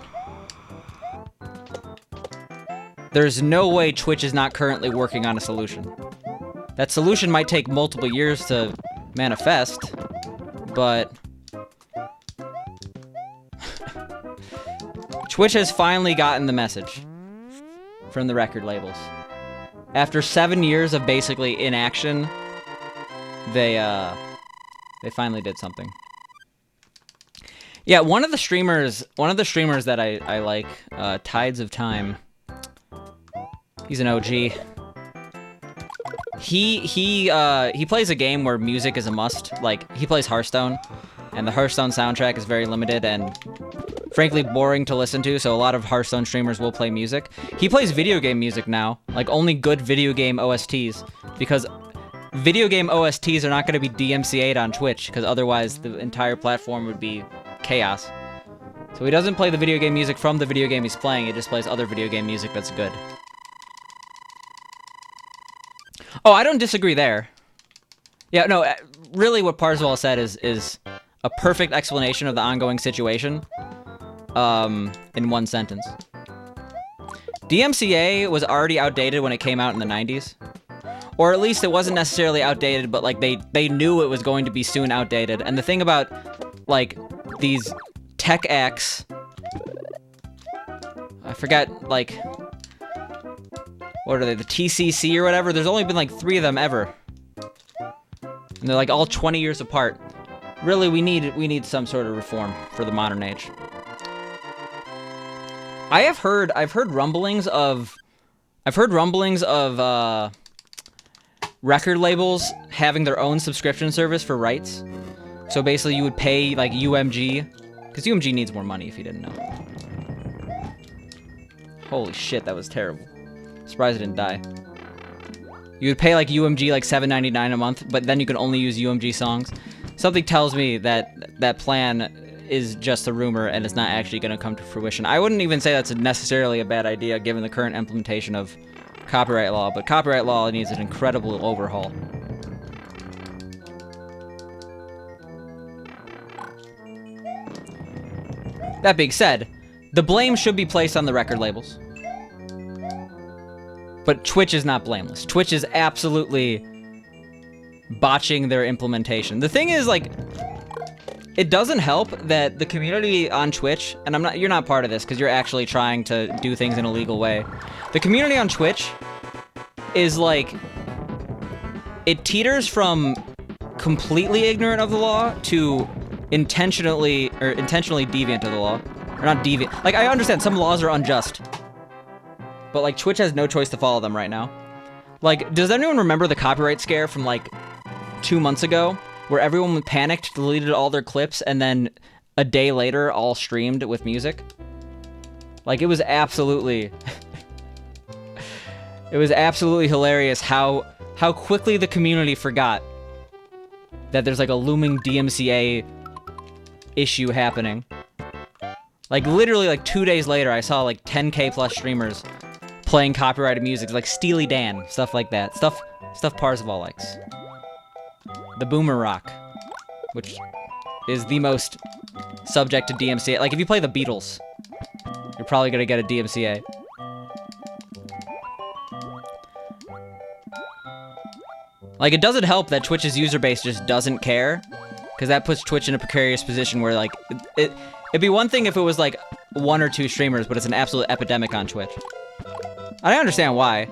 there's no way Twitch is not currently working on a solution. That solution might take multiple years to manifest, but Twitch has finally gotten the message from the record labels. After 7 years of basically inaction, they finally did something. Yeah, one of the streamers that I like, Tides of Time. He's an OG. He plays a game where music is a must. Like, he plays Hearthstone, and the Hearthstone soundtrack is very limited and frankly boring to listen to, so a lot of Hearthstone streamers will play music. He plays video game music now, like only good video game OSTs, because video game OSTs are not going to be DMCA'd on Twitch, because otherwise the entire platform would be chaos. So he doesn't play the video game music from the video game he's playing, he just plays other video game music that's good. Oh, I don't disagree there. Yeah, no, really what Parzival said is a perfect explanation of the ongoing situation. In one sentence. DMCA was already outdated when it came out in the 90s. Or at least it wasn't necessarily outdated, but like they knew it was going to be soon outdated. And the thing about like these tech acts, I forgot, like, what are they, the TCC or whatever? There's only been like 3 of them ever. And they're like all 20 years apart. Really, we need some sort of reform for the modern age. I've heard rumblings of record labels having their own subscription service for rights. So basically you would pay like UMG, because UMG needs more money if you didn't know. Holy shit, that was terrible. Surprised it didn't die. You would pay like UMG like $7.99 a month, but then you can only use UMG songs. Something tells me that that plan is just a rumor and it's not actually going to come to fruition. I wouldn't even say that's necessarily a bad idea given the current implementation of copyright law, but copyright law needs an incredible overhaul. That being said, the blame should be placed on the record labels. But Twitch is not blameless. Twitch is absolutely botching their implementation. The thing is, like, it doesn't help that the community on Twitch, and you're not part of this because you're actually trying to do things in a legal way. The community on Twitch is like, it teeters from completely ignorant of the law to intentionally deviant of the law. Or not deviant. Like, I understand some laws are unjust, but like Twitch has no choice to follow them right now. Like, does anyone remember the copyright scare from like 2 months ago? Where everyone panicked, deleted all their clips, and then a day later, all streamed with music. Like, it was absolutely... it was absolutely hilarious how quickly the community forgot that there's, like, a looming DMCA issue happening. Like, literally, like, 2 days later, I saw, like, 10K plus streamers playing copyrighted music, like Steely Dan, stuff like that. Stuff Parzival likes. The Boomer Rock, which is the most subject to DMCA. Like, if you play the Beatles, you're probably gonna get a DMCA. Like, it doesn't help that Twitch's user base just doesn't care, because that puts Twitch in a precarious position where, like, it'd be one thing if it was, like, 1 or 2 streamers, but it's an absolute epidemic on Twitch. I understand why,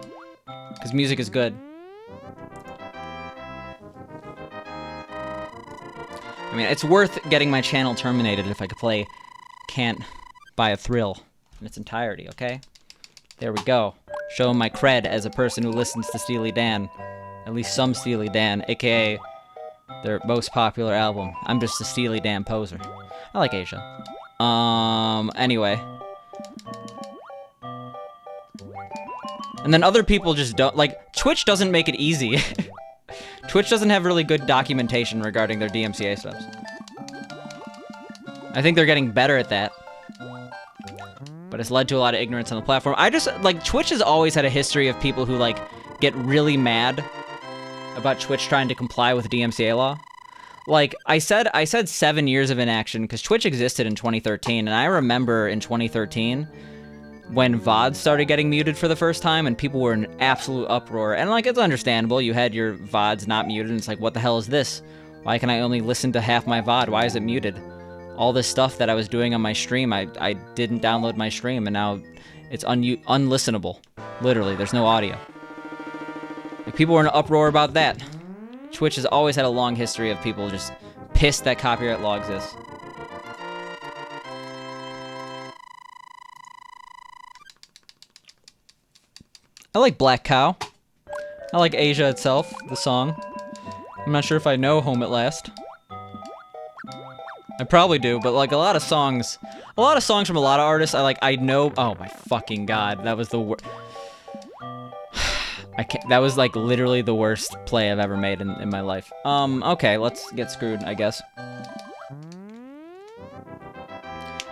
because music is good. I mean, it's worth getting my channel terminated if I could play Can't Buy a Thrill in its entirety, okay? There we go. Showing my cred as a person who listens to Steely Dan. At least some Steely Dan, aka their most popular album. I'm just a Steely Dan poser. I like Asia. Anyway. And then other people just don't, like, Twitch doesn't make it easy. Twitch doesn't have really good documentation regarding their DMCA steps. I think they're getting better at that. But it's led to a lot of ignorance on the platform. Like, Twitch has always had a history of people who, like, get really mad about Twitch trying to comply with DMCA law. Like, I said 7 years of inaction, because Twitch existed in 2013, and I remember in 2013, when VODs started getting muted for the first time, and people were in absolute uproar. And, like, it's understandable. You had your VODs not muted, and it's like, what the hell is this? Why can I only listen to half my VOD? Why is it muted? All this stuff that I was doing on my stream, I didn't download my stream, and now it's unlistenable. Literally, there's no audio. Like, people were in an uproar about that. Twitch has always had a long history of people just pissed that copyright law exists. I like Black Cow. I like Asia itself, the song. I'm not sure if I know Home at Last. I probably do, but like a lot of songs from a lot of artists, I know. Oh my fucking god, that was the worst. That was like literally the worst play I've ever made in my life. Okay, let's get screwed, I guess.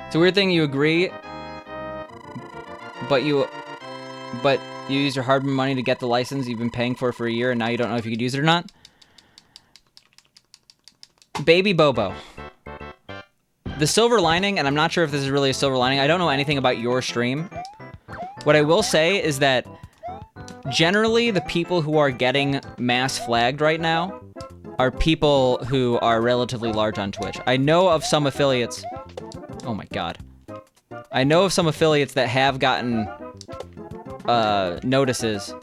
It's a weird thing, you agree, but you use your hard-earned money to get the license you've been paying for a year, and now you don't know if you could use it or not? Baby Bobo. The silver lining, and I'm not sure if this is really a silver lining, I don't know anything about your stream. What I will say is that generally the people who are getting mass flagged right now are people who are relatively large on Twitch. I know of some affiliates... Oh my god. I know of some affiliates that have gotten notices,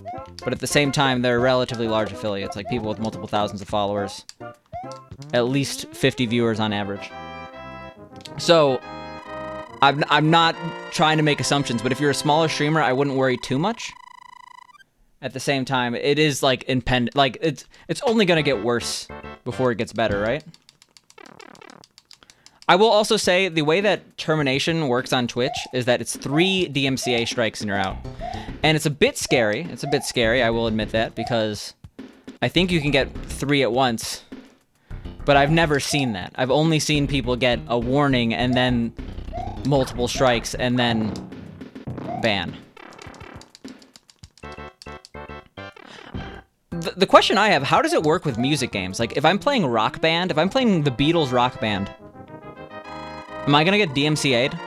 but at the same time, they're relatively large affiliates, like people with multiple thousands of followers. At least 50 viewers on average. So, I'm not trying to make assumptions, but if you're a smaller streamer, I wouldn't worry too much. At the same time, it is like it's only gonna get worse before it gets better, right? I will also say the way that termination works on Twitch is that it's 3 DMCA strikes and you're out. And it's a bit scary. It's a bit scary, I will admit that, because I think you can get 3 at once. But I've never seen that. I've only seen people get a warning and then multiple strikes and then ban. The question I have, how does it work with music games? Like, if I'm playing Rock Band, if I'm playing the Beatles Rock Band, am I gonna get DMCA'd?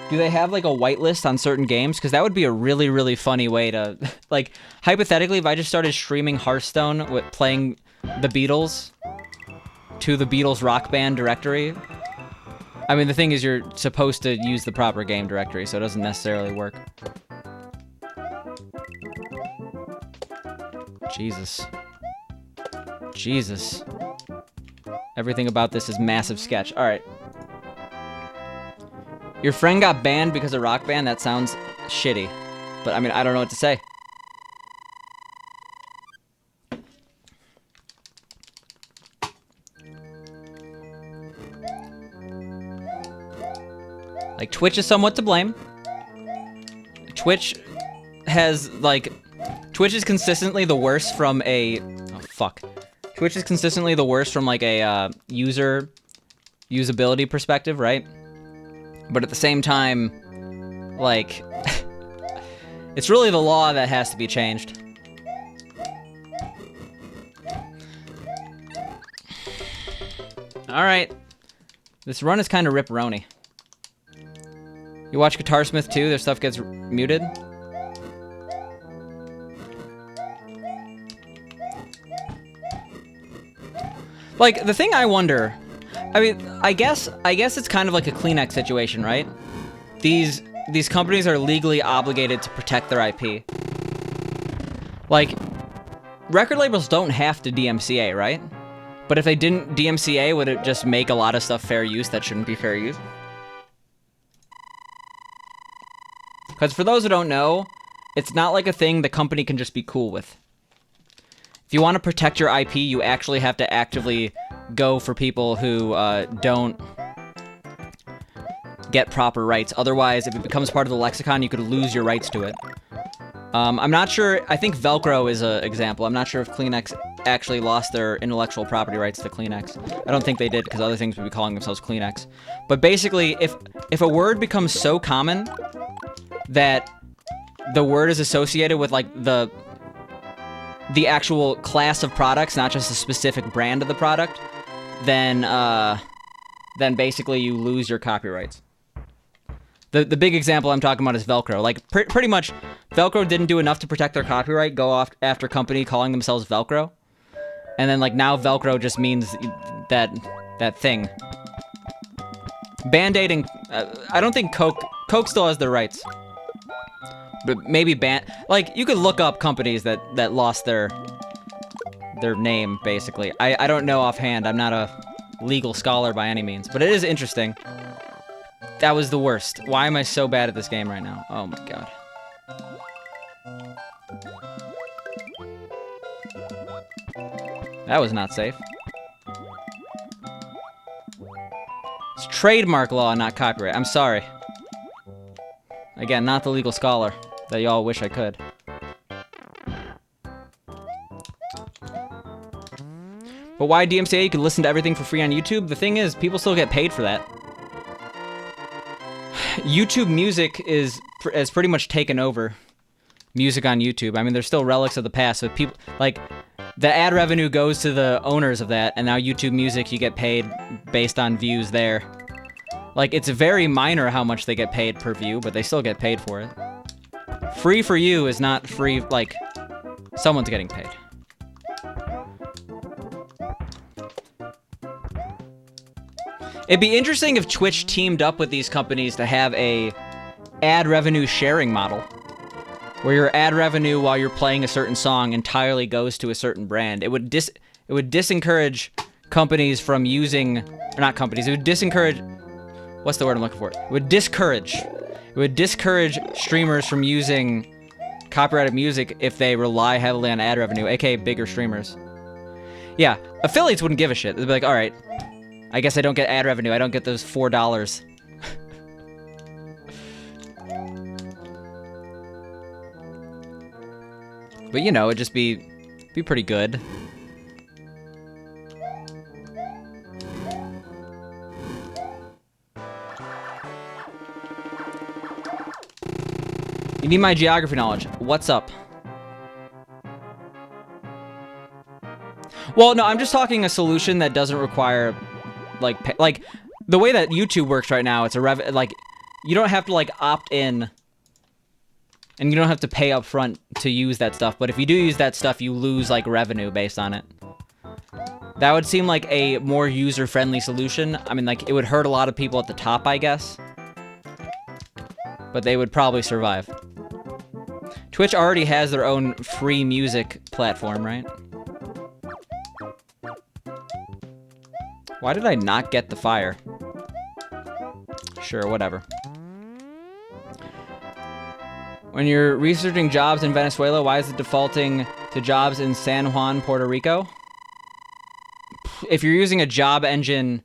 Do they have, like, a whitelist on certain games? Because that would be a really, really funny way to... Like, hypothetically, if I just started streaming Hearthstone with playing the Beatles to the Beatles Rock Band directory... I mean, the thing is, you're supposed to use the proper game directory, so it doesn't necessarily work. Jesus. Jesus. Everything about this is massive sketch. Alright. Your friend got banned because of Rock Band? That sounds shitty. But, I mean, I don't know what to say. Like, Twitch is somewhat to blame. Twitch has, like... Twitch is consistently the worst from a... Oh, fuck. Twitch is consistently the worst from, like, a usability perspective, right? But at the same time, like... it's really the law that has to be changed. Alright. This run is kind of rip-rony. You watch Guitarsmith too? Their stuff gets muted? Like, the thing I wonder... I mean, I guess it's kind of like a Kleenex situation, right? These companies are legally obligated to protect their IP. Like, record labels don't have to DMCA, right? But if they didn't DMCA, would it just make a lot of stuff fair use that shouldn't be fair use? Because for those who don't know, it's not like a thing the company can just be cool with. If you want to protect your IP, you actually have to actively go for people who don't get proper rights. Otherwise, if it becomes part of the lexicon, you could lose your rights to it. I'm not sure. I think Velcro is an example. I'm not sure if Kleenex actually lost their intellectual property rights to Kleenex. I don't think they did, because other things would be calling themselves Kleenex. But basically, if a word becomes so common that the word is associated with, like, the actual class of products, not just a specific brand of the product, then basically you lose your copyrights. The big example I'm talking about is Velcro. Like, pretty much, Velcro didn't do enough to protect their copyright, go off after company calling themselves Velcro. And then, like, now Velcro just means that thing. Band-Aid and... I don't think Coke still has their rights. But maybe like, you could look up companies that lost their name, basically. I don't know offhand. I'm not a legal scholar by any means, but it is interesting. That was the worst. Why am I so bad at this game right now? Oh my god. That was not safe. It's trademark law, not copyright. I'm sorry. Again, not the legal scholar that y'all wish I could. But why DMCA? You can listen to everything for free on YouTube. The thing is, people still get paid for that. YouTube Music has pretty much taken over music on YouTube. I mean, there's still relics of the past, but people, like, the ad revenue goes to the owners of that, and now YouTube Music, you get paid based on views there. Like, it's very minor how much they get paid per view, but they still get paid for it. Free for you is not free, like, someone's getting paid. It'd be interesting if Twitch teamed up with these companies to have a ad revenue sharing model, where your ad revenue while you're playing a certain song entirely goes to a certain brand. It would disencourage companies from using, or not companies, it would disencourage, what's the word I'm looking for? It would discourage streamers from using copyrighted music if they rely heavily on ad revenue, aka bigger streamers. Yeah, affiliates wouldn't give a shit. They'd be like, all right, I guess I don't get ad revenue. I don't get those $4. But you know, it'd just be pretty good. You need my geography knowledge. What's up? Well, no, I'm just talking a solution that doesn't require like the way that YouTube works right now. It's like you don't have to like opt in, and you don't have to pay up front to use that stuff. But if you do use that stuff, you lose like revenue based on it. That would seem like a more user-friendly solution. I mean, like it would hurt a lot of people at the top, I guess, but they would probably survive. Twitch already has their own free music platform, right? Why did I not get the fire? Sure, whatever. When you're researching jobs in Venezuela, why is it defaulting to jobs in San Juan, Puerto Rico? If you're using a job engine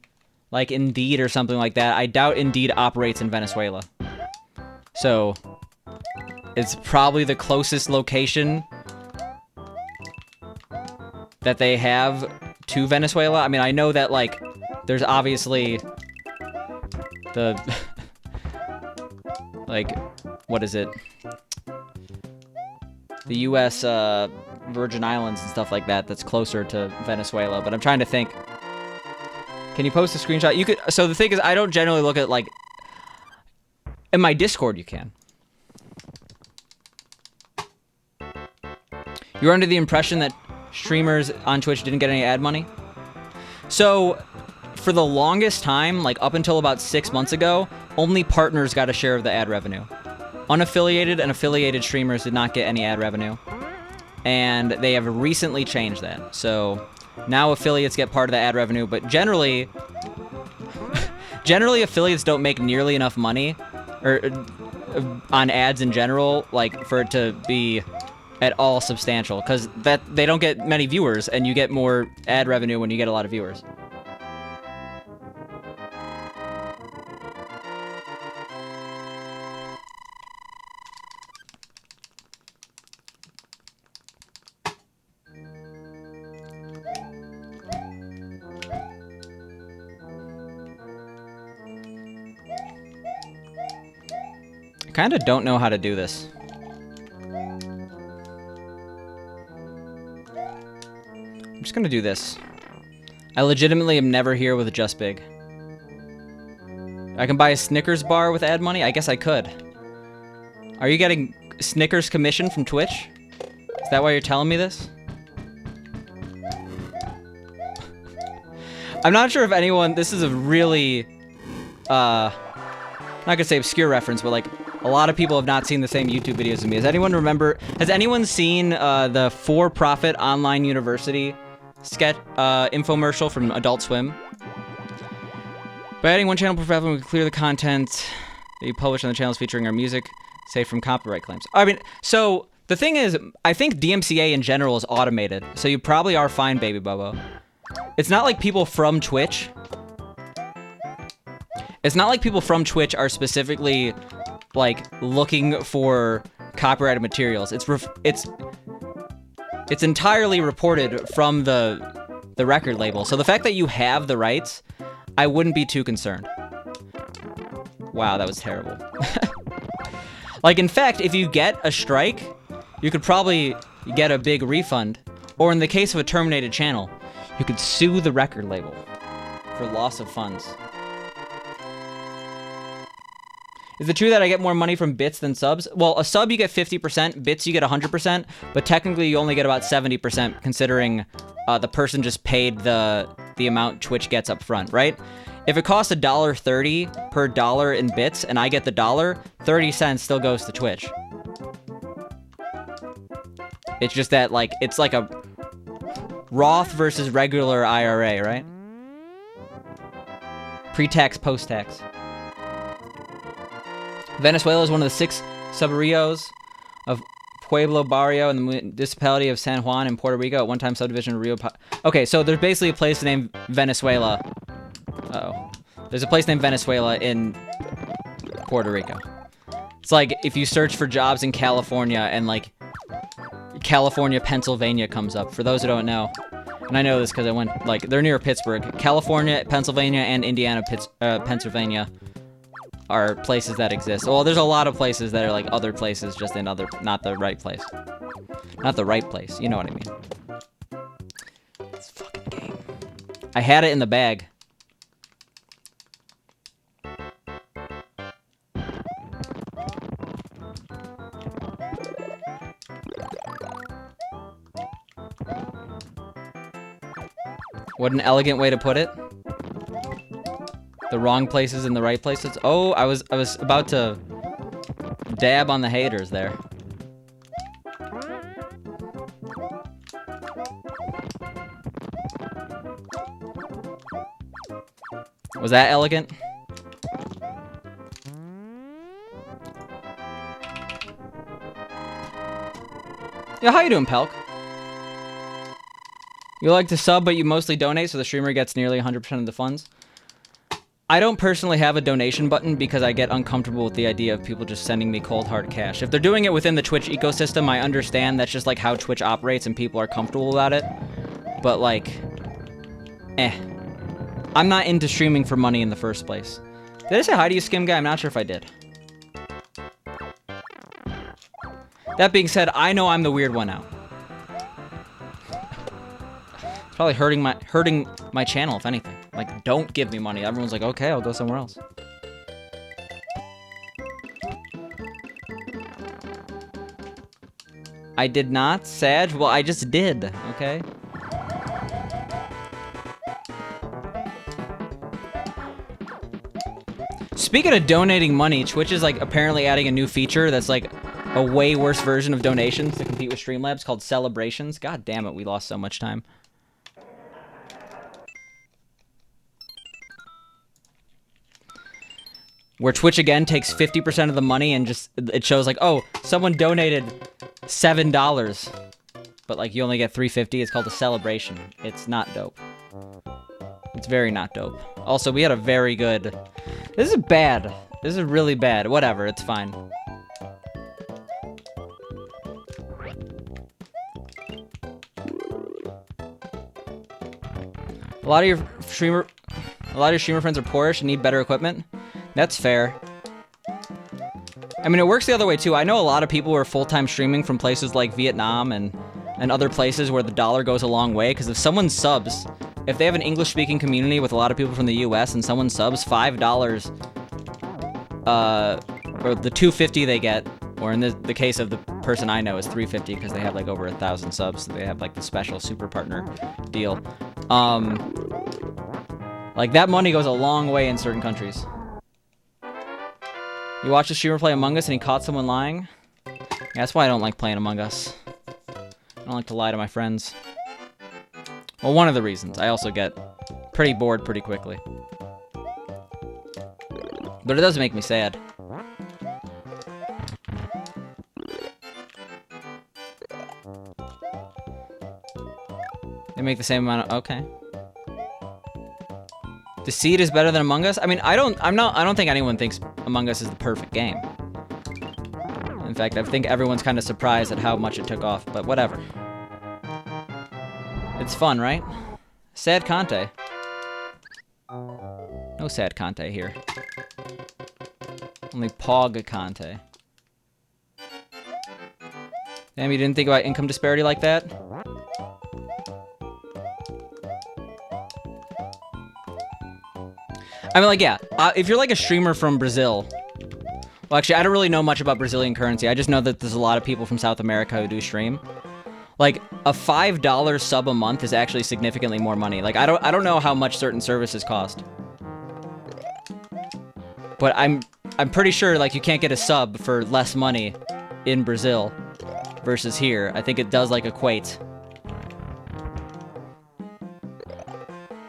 like Indeed or something like that, I doubt Indeed operates in Venezuela. So, it's probably the closest location that they have to Venezuela. I mean, I know that, like, there's obviously the, like, what is it? The U.S. Virgin Islands and stuff like that that's closer to Venezuela, but I'm trying to think. Can you post a screenshot? You could. So the thing is, I don't generally look at, like, in my Discord you can. You're under the impression that streamers on Twitch didn't get any ad money? So, for the longest time, like up until about 6 months ago, only partners got a share of the ad revenue. Unaffiliated and affiliated streamers did not get any ad revenue. And they have recently changed that. So, now affiliates get part of the ad revenue, but generally affiliates don't make nearly enough money, or on ads in general, like for it to be at all substantial, because that they don't get many viewers, and you get more ad revenue when you get a lot of viewers. I kind of don't know how to do this. I'm just gonna do this. I legitimately am never here with Just Big. I can buy a Snickers bar with ad money? I guess I could. Are you getting Snickers commission from Twitch? Is that why you're telling me this? I'm not sure if anyone... This is a really... I'm not gonna say obscure reference, but like... A lot of people have not seen the same YouTube videos as me. Has anyone has anyone seen the for-profit online university sketch infomercial from Adult Swim? By adding one channel per platform, we can clear the content that you publish on the channels featuring our music, safe from copyright claims. I mean, so The thing is, I think DMCA in general is automated, so you probably are fine, Baby Bobo. It's not like people from Twitch. It's not like people from Twitch are specifically, like, looking for copyrighted materials. It's entirely reported from the record label. So the fact that you have the rights, I wouldn't be too concerned. Wow, that was terrible. Like, in fact, if you get a strike, you could probably get a big refund. Or in the case of a terminated channel, you could sue the record label for loss of funds. Is it true that I get more money from bits than subs? Well, a sub you get 50%, bits you get 100%, but technically you only get about 70% considering the person just paid the amount Twitch gets up front, right? If it costs $1.30 per dollar in bits and I get the dollar, 30 cents still goes to Twitch. It's just that, like, it's like a Roth versus regular IRA, right? Pre-tax, post-tax. Venezuela is one of the 6 suburbios of Pueblo Barrio in the municipality of San Juan in Puerto Rico, at one time subdivision of Rio. Okay, so there's basically a place named Venezuela. Uh-oh. There's a place named Venezuela in Puerto Rico. It's like if you search for jobs in California and, like, California, Pennsylvania comes up. For those who don't know, and I know this because I went, like, they're near Pittsburgh. California, Pennsylvania, and Indiana, Pennsylvania are places that exist. Well, there's a lot of places that are like other places, just in other, not the right place. Not the right place, you know what I mean. This fucking game. I had it in the bag. What an elegant way to put it. The wrong places in the right places. Oh, I was about to dab on the haters there. Was that elegant? Yeah, how you doing, Pelk? You like to sub, but you mostly donate, so the streamer gets nearly 100% of the funds. I don't personally have a donation button because I get uncomfortable with the idea of people just sending me cold hard cash. If they're doing it within the Twitch ecosystem, I understand that's just like how Twitch operates and people are comfortable about it. But like, I'm not into streaming for money in the first place. Did I say hi to you, Skim Guy? I'm not sure if I did. That being said, I know I'm the weird one out. It's probably hurting my channel, if anything. Like, don't give me money. Everyone's like, okay, I'll go somewhere else. I did not, Sag? Well, I just did, okay? Speaking of donating money, Twitch is, like, apparently adding a new feature that's, like, a way worse version of donations to compete with Streamlabs called Celebrations. God damn it, we lost so much time. Where Twitch, again, takes 50% of the money and just, it shows, like, oh, someone donated $7. But, like, you only get $3.50. It's called a celebration. It's not dope. It's very not dope. Also, we had a very good... This is bad. This is really bad. Whatever, it's fine. A lot of your streamer friends are poorish and need better equipment. That's fair. I mean, it works the other way, too. I know a lot of people who are full-time streaming from places like Vietnam and other places where the dollar goes a long way, because if someone subs, if they have an English-speaking community with a lot of people from the US and someone subs $5, or the $2.50 they get, or in the case of the person I know is $3.50 because they have like over 1,000 subs, so they have like the special super partner deal. Like that money goes a long way in certain countries. You watched a streamer play Among Us and he caught someone lying? Yeah, that's why I don't like playing Among Us. I don't like to lie to my friends. Well, one of the reasons. I also get pretty bored pretty quickly. But it does make me sad. They make the same amount of... Okay. The Seed is better than Among Us? I mean, I don't think anyone thinks Among Us is the perfect game. In fact, I think everyone's kind of surprised at how much it took off, but whatever. It's fun, right? Sad Conte. No sad Conte here. Only Pog Conte. Damn, you didn't think about income disparity like that? I mean, like, yeah, if you're like a streamer from Brazil... Well, actually, I don't really know much about Brazilian currency. I just know that there's a lot of people from South America who do stream. Like, a $5 sub a month is actually significantly more money. Like, I don't know how much certain services cost. But I'm pretty sure, like, you can't get a sub for less money in Brazil versus here. I think it does, like, equate.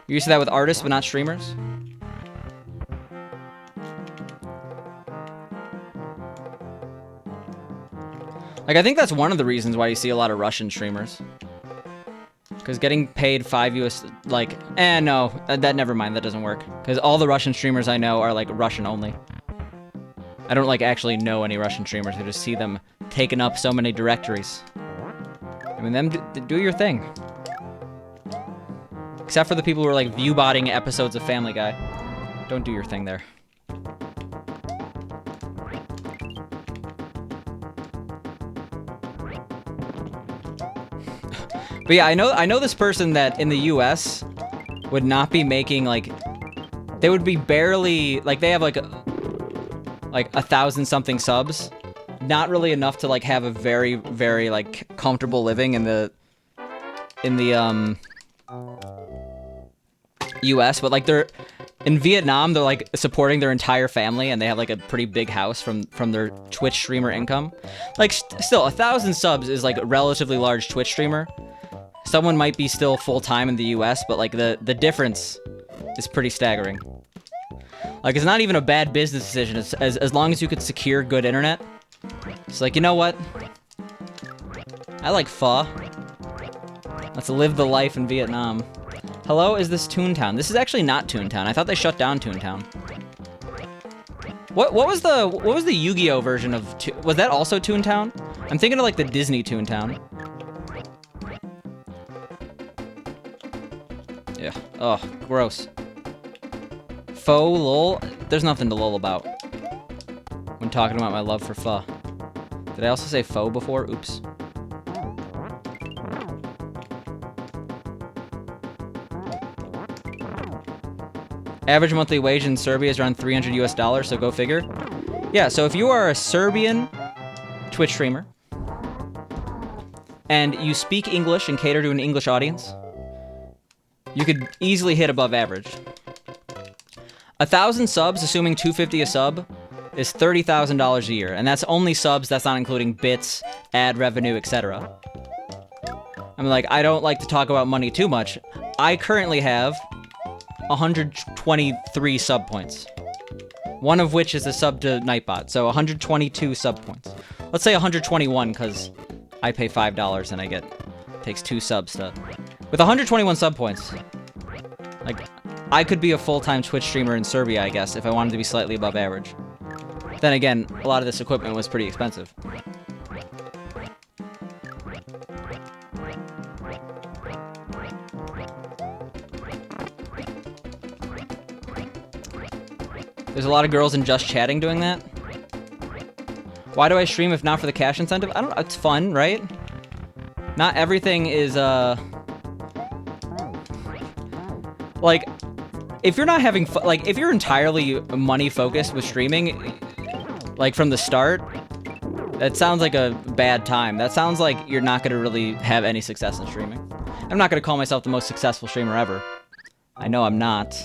You're used to that with artists, but not streamers? Like, I think that's one of the reasons why you see a lot of Russian streamers. Because getting paid 5 US, like, no, that never mind, that doesn't work. Because all the Russian streamers I know are, like, Russian only. I don't, like, actually know any Russian streamers. I just see them taking up so many directories. I mean, them do your thing. Except for the people who are, like, view-botting episodes of Family Guy. Don't do your thing there. But yeah, I know this person that in the US would not be making, like, they would be barely, like, they have like 1,000 something subs, not really enough to like have a very, very like comfortable living in the US, but like they're in Vietnam, they're like supporting their entire family and they have like a pretty big house from their Twitch streamer income. Like still 1,000 subs is like a relatively large Twitch streamer. Someone might be still full-time in the US, but like the difference is pretty staggering. Like, it's not even a bad business decision. It's, as long as you could secure good internet. It's like, you know what? I like pho. Let's live the life in Vietnam. Hello, is this Toontown? This is actually not Toontown. I thought they shut down Toontown. What was the Yu-Gi-Oh version of was that also Toontown? I'm thinking of like the Disney Toontown. Yeah. Oh, gross. Pho lol? There's nothing to lol about when talking about my love for pho. Did I also say pho before? Oops. Average monthly wage in Serbia is around $300 US, so go figure. Yeah, so if you are a Serbian Twitch streamer and you speak English and cater to an English audience, you could easily hit above average. 1,000 subs, assuming $250 a sub, is $30,000 a year, and that's only subs. That's not including bits, ad revenue, etc. I mean, like, I don't like to talk about money too much. I currently have 123 sub points, one of which is a sub to Nightbot, so 122 sub points. Let's say 121 because I pay $5 and it takes 2 subs to. With 121 sub points, like, I could be a full-time Twitch streamer in Serbia, I guess, if I wanted to be slightly above average. Then again, a lot of this equipment was pretty expensive. There's a lot of girls in Just Chatting doing that. Why do I stream if not for the cash incentive? I don't know, it's fun, right? Not everything is, like, if you're not having fun, like, if you're entirely money-focused with streaming, like, from the start, that sounds like a bad time. That sounds like you're not gonna really have any success in streaming. I'm not gonna call myself the most successful streamer ever. I know I'm not.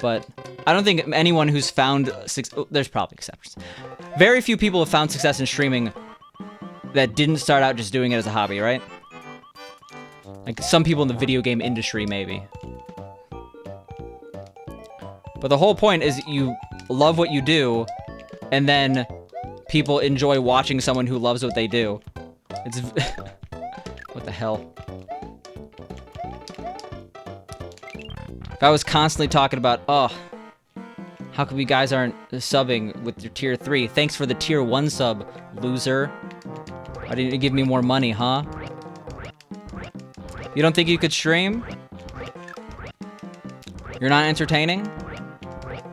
But I don't think anyone who's found there's probably exceptions. Very few people have found success in streaming that didn't start out just doing it as a hobby, right? Like, some people in the video game industry, maybe. But the whole point is you love what you do, and then people enjoy watching someone who loves what they do. It's... What the hell? If I was constantly talking about, oh, how come you guys aren't subbing with your tier 3? Thanks for the tier 1 sub, loser. Why didn't you give me more money, huh? You don't think you could stream? You're not entertaining?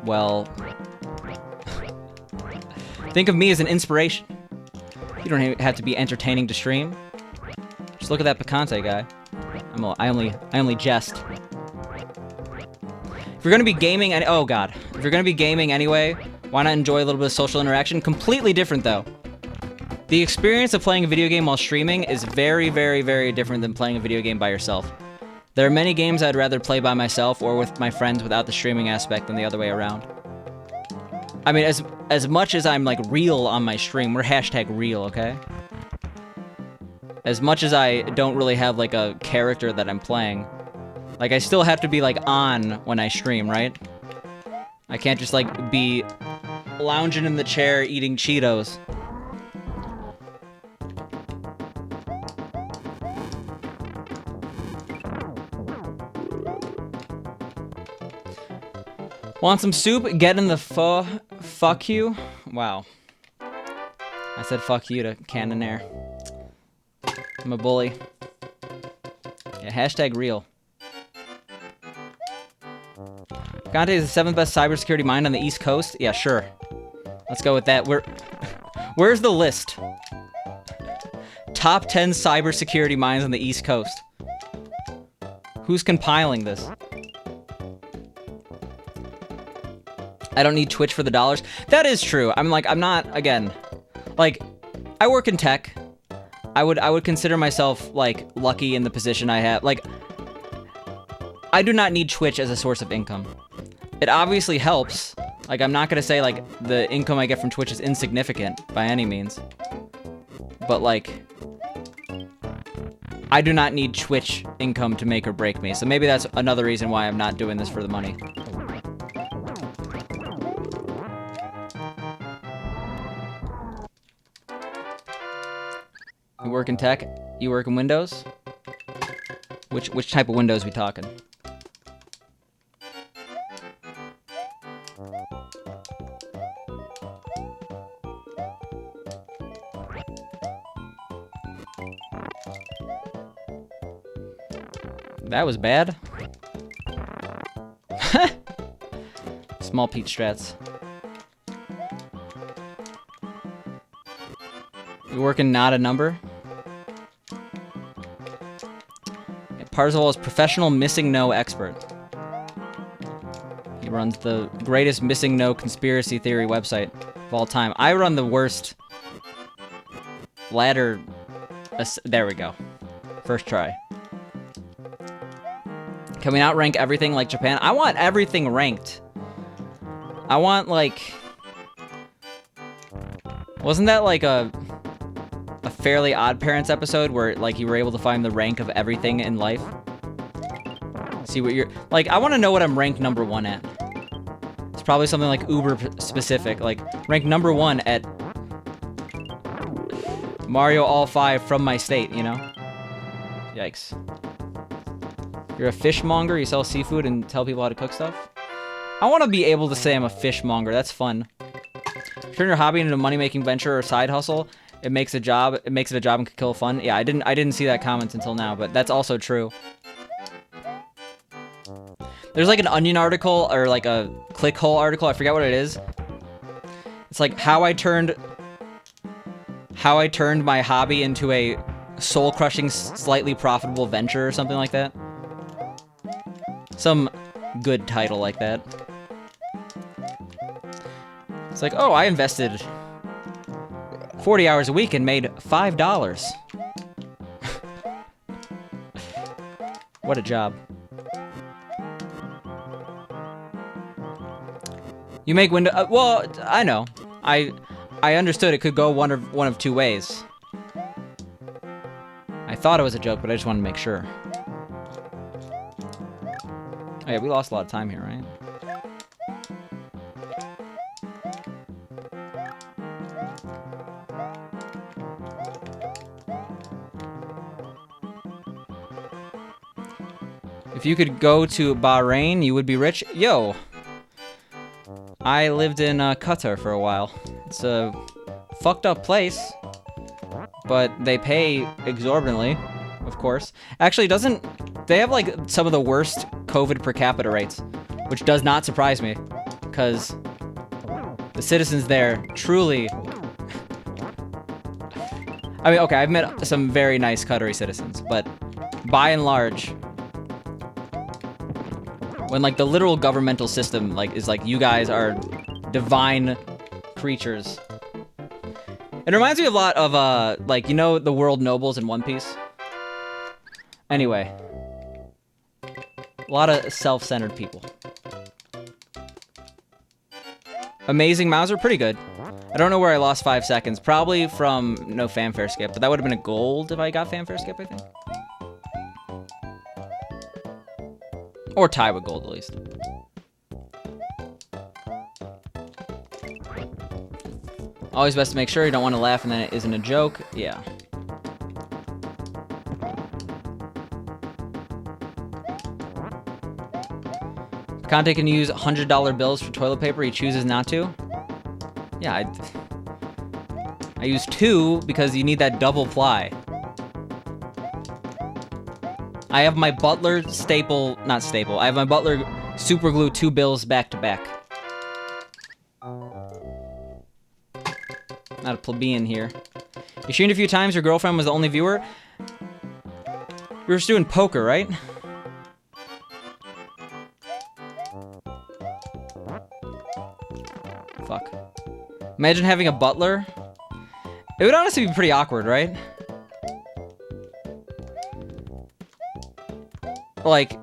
Well, think of me as an inspiration. You don't have to be entertaining to stream. Just look at that Picante guy. I only jest. If you're gonna be gaming, oh god, if you're gonna be gaming anyway, why not enjoy a little bit of social interaction? Completely different though. The experience of playing a video game while streaming is very, very, very different than playing a video game by yourself. There are many games I'd rather play by myself or with my friends without the streaming aspect than the other way around. I mean, as much as I'm like real on my stream, we're hashtag real, okay? As much as I don't really have like a character that I'm playing, like I still have to be like on when I stream, right? I can't just like be lounging in the chair eating Cheetos. Want some soup? Get in the fuck you? Wow. I said fuck you to Cannonair. I'm a bully. Yeah, hashtag real. Conte is the 7th best cybersecurity mind on the East Coast? Yeah, sure. Let's go with that. Where's the list? Top 10 cybersecurity minds on the East Coast. Who's compiling this? I don't need Twitch for the dollars. That is true. I'm not, again, like, I work in tech. I would consider myself, like, lucky in the position I have. Like, I do not need Twitch as a source of income. It obviously helps. Like, I'm not gonna say, like, the income I get from Twitch is insignificant by any means. But, like, I do not need Twitch income to make or break me. So maybe that's another reason why I'm not doing this for the money. You work in tech? You work in Windows? Which type of Windows we talking? That was bad. Small Pete strats. You working not a number? Parzival is professional missing no expert. He runs the greatest missing no conspiracy theory website of all time. I run the worst ladder. There we go. First try. Can we not rank everything like Japan? I want everything ranked. I want, like... Wasn't that like a Fairly Odd Parents episode where, like, you were able to find the rank of everything in life? See what you're... Like, I want to know what I'm ranked number 1 at. It's probably something, like, uber specific. Like, ranked number 1 at Mario All 5 from my state, you know? Yikes. You're a fishmonger? You sell seafood and tell people how to cook stuff? I want to be able to say I'm a fishmonger. That's fun. Turn your hobby into a money-making venture or side hustle. It makes it a job and can kill fun. Yeah, I didn't see that comment until now, but that's also true. There's like an Onion article or like a ClickHole article. I forget what it is. It's like how I turned my hobby into a soul-crushing, slightly profitable venture or something like that. Some good title like that. It's like, oh, I invested 40 hours a week and made $5. What a job. You make window... well, I know. I understood it could go one of two ways. I thought it was a joke, but I just wanted to make sure. Oh yeah, we lost a lot of time here, right? If you could go to Bahrain, you would be rich. Yo, I lived in Qatar for a while. It's a fucked up place, but they pay exorbitantly, of course. Actually, they have like some of the worst COVID per capita rates, which does not surprise me, because the citizens there truly... I mean, okay, I've met some very nice Qatari citizens, but by and large, when like the literal governmental system like is like, you guys are divine creatures. It reminds me a lot of like, you know, the world nobles in One Piece. Anyway, a lot of self-centered people. Amazing Mauser, pretty good. I don't know where I lost 5 seconds. Probably from no fanfare skip, but that would have been a gold if I got fanfare skip, I think. Or tie with gold, at least. Always best to make sure you don't want to laugh and then it isn't a joke. Yeah. Conte can use $100 bills for toilet paper. He chooses not to. Yeah, I use 2 because you need that double ply. I have my Butler I have my Butler super glue 2 bills back to back. Not a plebeian here. You streamed a few times, your girlfriend was the only viewer? We were just doing poker, right? Fuck. Imagine having a butler. It would honestly be pretty awkward, right? Like,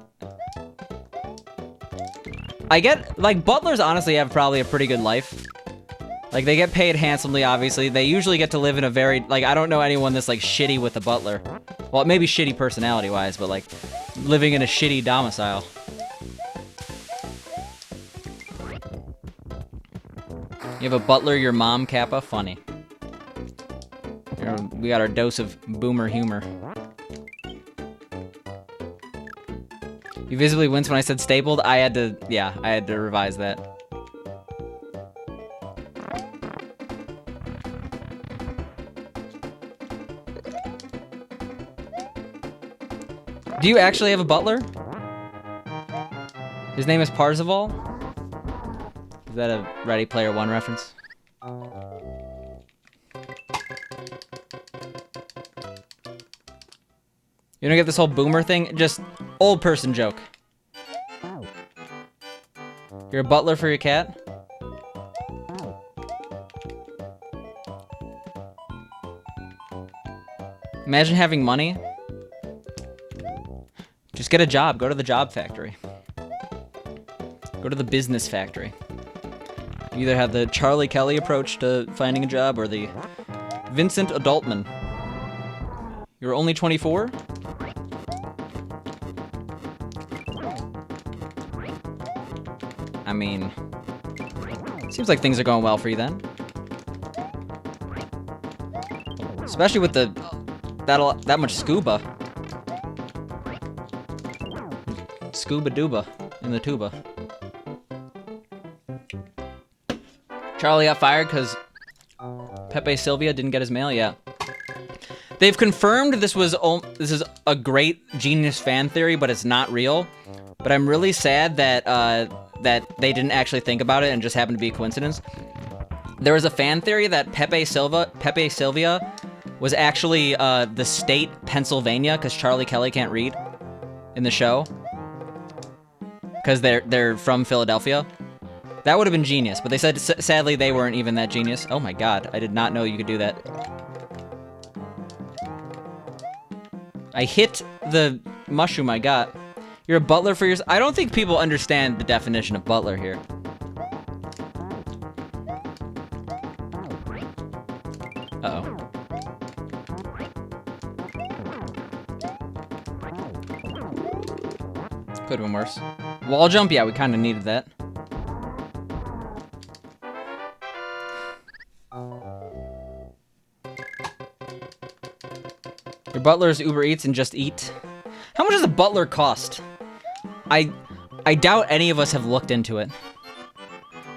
I get, like, butlers honestly have probably a pretty good life. Like, they get paid handsomely, obviously. They usually get to live in a very, like, I don't know anyone that's, like, shitty with a butler. Well, maybe shitty personality-wise, but, like, living in a shitty domicile. You have a butler, your mom, Kappa? Funny. Here, we got our dose of boomer humor. You visibly winced when I said stapled. I had to revise that. Do you actually have a butler? His name is Parzival? Is that a Ready Player One reference? You don't get this whole boomer thing? Just old person joke. You're a butler for your cat? Imagine having money. Just get a job. Go to the job factory. Go to the business factory. You either have the Charlie Kelly approach to finding a job or the Vincent Adultman. You're only 24? I mean, seems like things are going well for you then. Especially with the that much scuba. Scuba dooba in the tuba. Charlie got fired because Pepe Silvia didn't get his mail yet. They've confirmed this is a great genius fan theory, but it's not real. But I'm really sad that that they didn't actually think about it and just happened to be a coincidence. There was a fan theory that Pepe Silvia was actually the state Pennsylvania because Charlie Kelly can't read in the show because they're from Philadelphia. That would have been genius, but they said sadly they weren't even that genius. Oh my god, I did not know you could do that. I hit the mushroom I got. You're a butler for yours. I don't think people understand the definition of butler here. Uh-oh. Could have been worse. Wall jump? Yeah, we kind of needed that. Your butler's Uber Eats and Just Eat. How much does a butler cost? I doubt any of us have looked into it.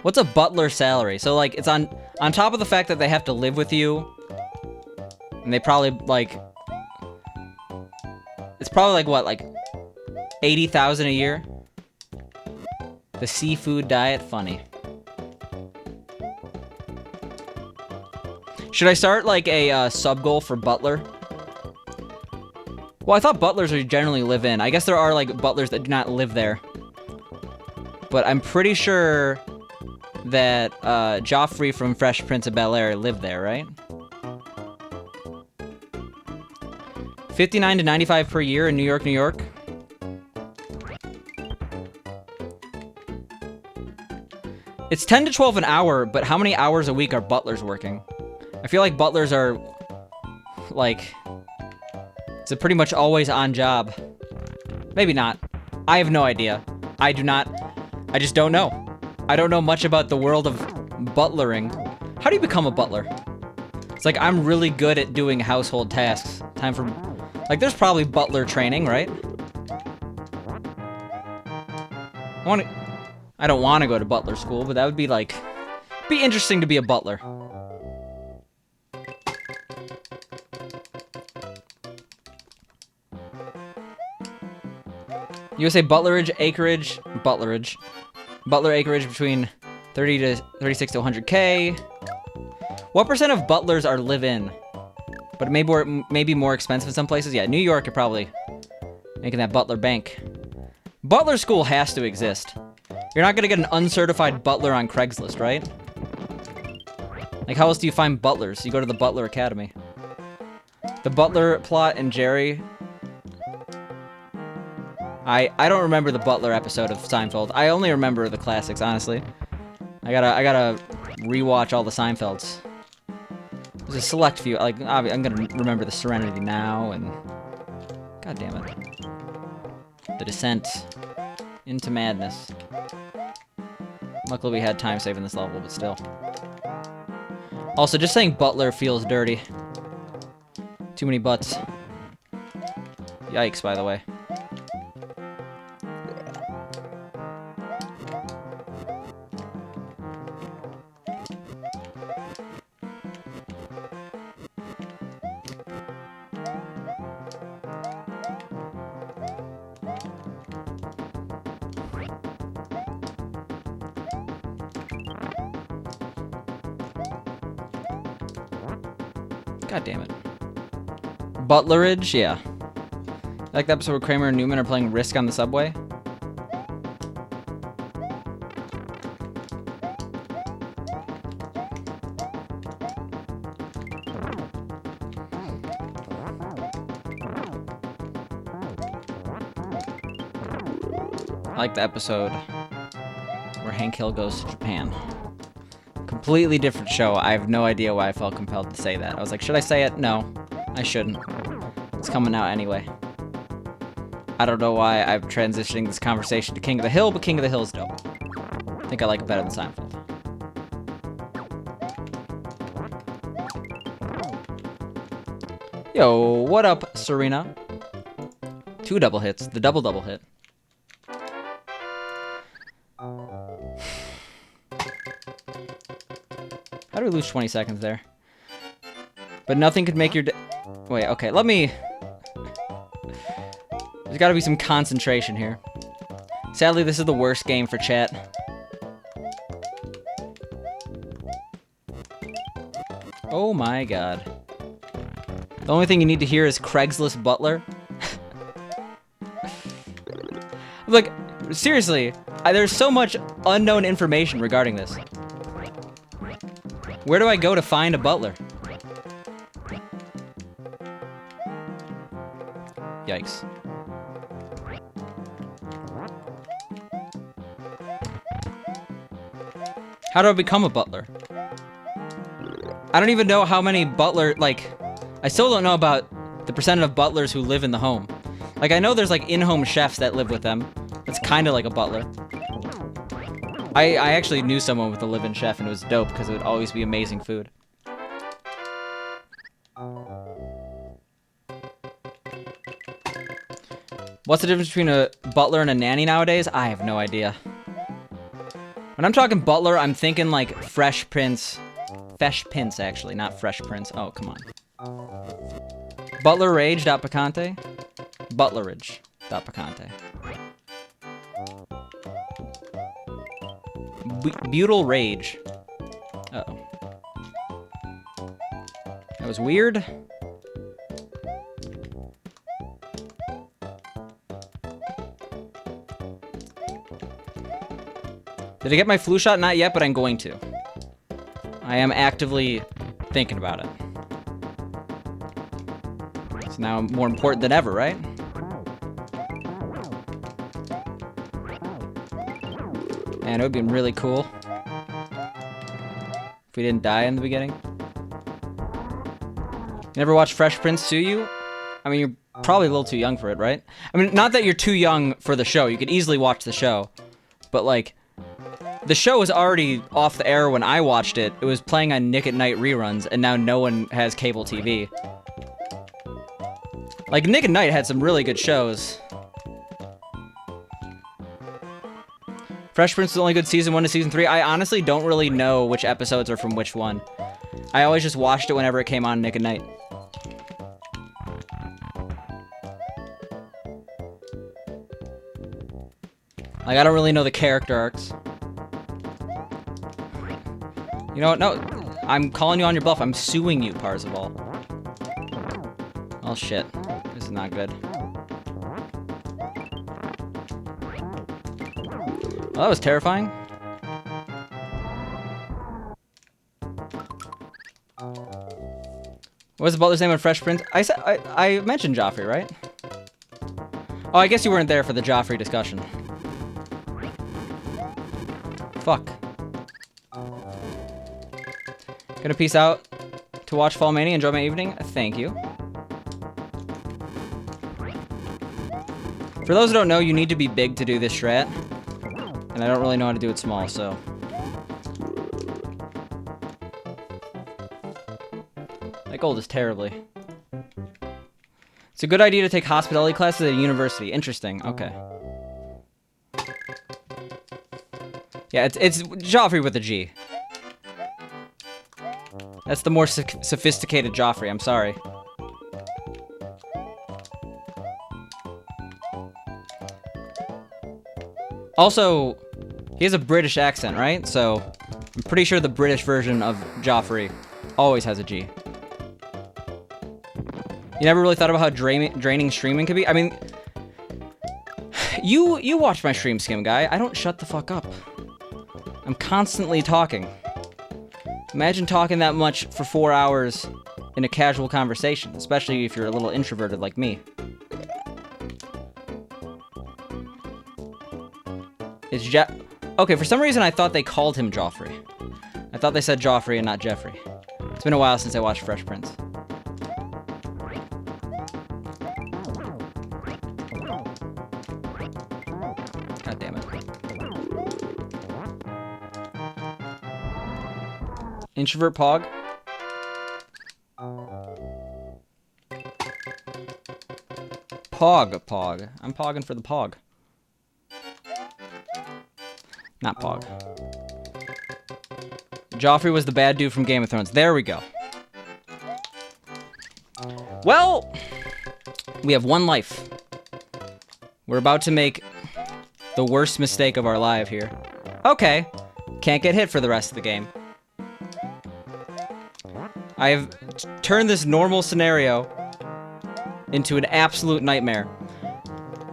What's a butler salary? So like it's on top of the fact that they have to live with you, and they probably like it's probably like what, like 80,000 a year? The seafood diet, funny. Should I start like a sub goal for butler? Well, I thought butlers are generally live in. I guess there are like butlers that do not live there. But I'm pretty sure that Joffrey from Fresh Prince of Bel-Air lived there, right? 59 to 95 per year in New York, New York. It's 10 to 12 an hour, but how many hours a week are butlers working? I feel like butlers are, like, it's a pretty much always on job. Maybe not. I have no idea. I just don't know. I don't know much about the world of butlering. How do you become a butler? It's like, I'm really good at doing household tasks. Time for, like, there's probably butler training, right? I don't want to go to butler school, but that would be like, be interesting to be a butler. USA butlerage acreage, butler acreage between 30 to 36 to 100K. What percent of butlers are live-in? But maybe more expensive in some places. Yeah, New York are probably making that butler bank. Butler school has to exist. You're not gonna get an uncertified butler on Craigslist, right? Like, how else do you find butlers? You go to the Butler Academy. The Butler plot and Jerry. I don't remember the Butler episode of Seinfeld. I only remember the classics, honestly. I gotta rewatch all the Seinfelds. There's a select few. Like, I'm gonna remember the Serenity Now and God damn it, the Descent into Madness. Luckily, we had time saving this level, but still. Also, just saying Butler feels dirty. Too many butts. Yikes, by the way. God damn it. Butlerage? Yeah. Like the episode where Kramer and Newman are playing Risk on the subway? I like the episode where Hank Hill goes to Japan. Completely different show. I have no idea why I felt compelled to say that. I was like, should I say it? No, I shouldn't. It's coming out anyway. I don't know why I'm transitioning this conversation to King of the Hill, but King of the Hill's dope. I think I like it better than Seinfeld. Yo, what up, Serena? 2 double hits. The double hit. How do we lose 20 seconds there? But nothing could make your day. Wait, okay, let me. There's gotta be some concentration here. Sadly, this is the worst game for chat. Oh my god. The only thing you need to hear is Craigslist Butler. Like, seriously, there's so much unknown information regarding this. Where do I go to find a butler? Yikes. How do I become a butler? I don't even know how many butler, like, I still don't know about the percent of butlers who live in the home. Like, I know there's, like, in-home chefs that live with them. That's kind of like a butler. I actually knew someone with a live-in chef, and it was dope, because it would always be amazing food. What's the difference between a butler and a nanny nowadays? I have no idea. When I'm talking butler, I'm thinking like Fresh Prince. Fresh Prince, actually, not Fresh Prince. Oh, come on. Butler Rage. Picante. Butlerage. Picante. Butyl Rage. Uh-oh. That was weird. Did I get my flu shot? Not yet, but I'm going to. I am actively thinking about it. It's now more important than ever, right? Man, it would be really cool if we didn't die in the beginning. You never watched Fresh Prince, do you? I mean, you're probably a little too young for it, right? I mean, not that you're too young for the show. You could easily watch the show. But, like, the show was already off the air when I watched it. It was playing on Nick at Night reruns, and now no one has cable TV. Like, Nick at Night had some really good shows. Fresh Prince is only good season 1 to season 3. I honestly don't really know which episodes are from which one. I always just watched it whenever it came on Nick at Night. Like, I don't really know the character arcs. You know what? No, I'm calling you on your bluff. I'm suing you, Parzival. Oh, shit. This is not good. Well, that was terrifying. What was the butler's name on Fresh Prince? I mentioned Joffrey, right? Oh, I guess you weren't there for the Joffrey discussion. Fuck. Gonna peace out to watch Fall Mania. Enjoy my evening. Thank you. For those who don't know, you need to be big to do this strat. And I don't really know how to do it small, so. That gold is terribly. It's a good idea to take hospitality classes at a university. Interesting. Okay. Yeah, it's Joffrey with a G. That's the more sophisticated Joffrey. I'm sorry. Also, he has a British accent, right? So, I'm pretty sure the British version of Joffrey always has a G. You never really thought about how draining streaming could be? I mean, you watch my stream, Skim Guy. I don't shut the fuck up. I'm constantly talking. Imagine talking that much for 4 hours in a casual conversation, especially if you're a little introverted like me. Okay, for some reason I thought they called him Joffrey. I thought they said Joffrey and not Jeffrey. It's been a while since I watched Fresh Prince. God damn it. Introvert Pog? Pog. I'm pogging for the Pog. Not Pog. Joffrey was the bad dude from Game of Thrones. There we go. Well, we have one life. We're about to make the worst mistake of our life here. Okay. Can't get hit for the rest of the game. I have turned this normal scenario into an absolute nightmare.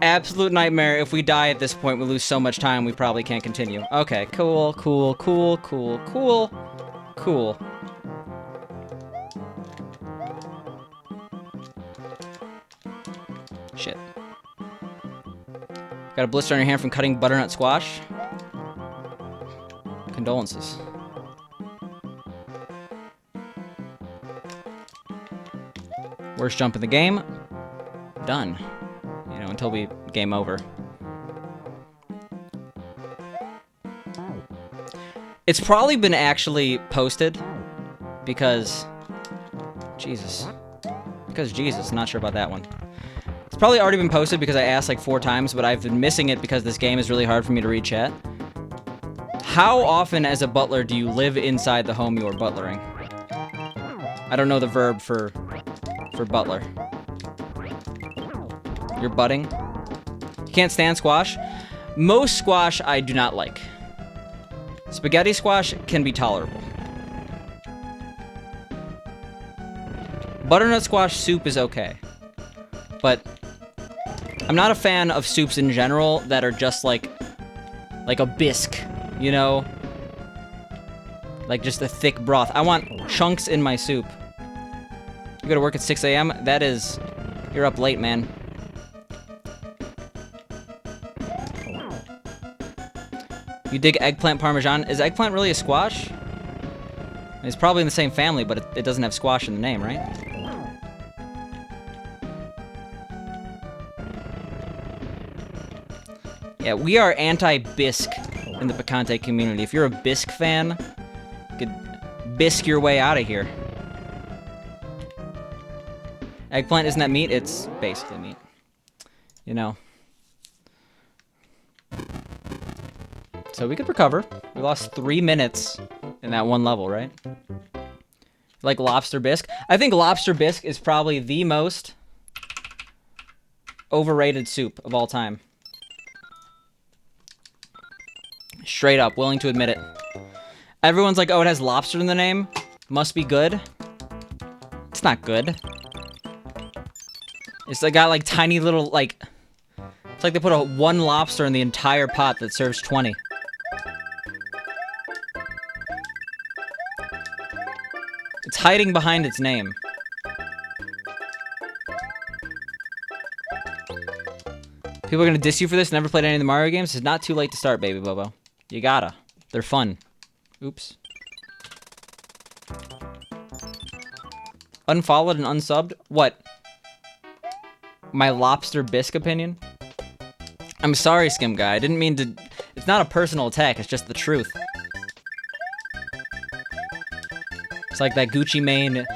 Absolute nightmare. If we die at this point, we lose so much time, we probably can't continue. Okay, cool. Shit. Got a blister on your hand from cutting butternut squash? Condolences. Worst jump in the game? Done. You know, until we game over. It's probably been actually posted because Jesus. Because Jesus, not sure about that one. It's probably already been posted because I asked like 4 times, but I've been missing it because this game is really hard for me to read chat. How often as a butler do you live inside the home you are butlering? I don't know the verb for butler. You're butting? You can't stand squash? Most squash I do not like. Spaghetti squash can be tolerable. Butternut squash soup is okay. But I'm not a fan of soups in general that are just like a bisque, you know? Like just a thick broth. I want chunks in my soup. You gotta work at 6 a.m.? That is... You're up late, man. You dig eggplant parmesan? Is eggplant really a squash? It's probably in the same family, but it doesn't have squash in the name, right? Yeah, we are anti-bisque in the Picante community. If you're a bisque fan, you could bisque your way out of here. Eggplant, isn't that meat? It's basically meat. You know. So we could recover. We lost 3 minutes in that one level, right? Like lobster bisque? I think lobster bisque is probably the most overrated soup of all time. Straight up, willing to admit it. Everyone's like, oh, it has lobster in the name. Must be good. It's not good. It's got like tiny little, like... It's like they put one lobster in the entire pot that serves 20. It's hiding behind its name. People are gonna diss you for this. Never played any of the Mario games. It's not too late to start, baby Bobo. You gotta. They're fun. Oops. Unfollowed and unsubbed? What? My lobster bisque opinion? I'm sorry, Skim Guy. I didn't mean to... It's not a personal attack. It's just the truth. It's like that Gucci Mane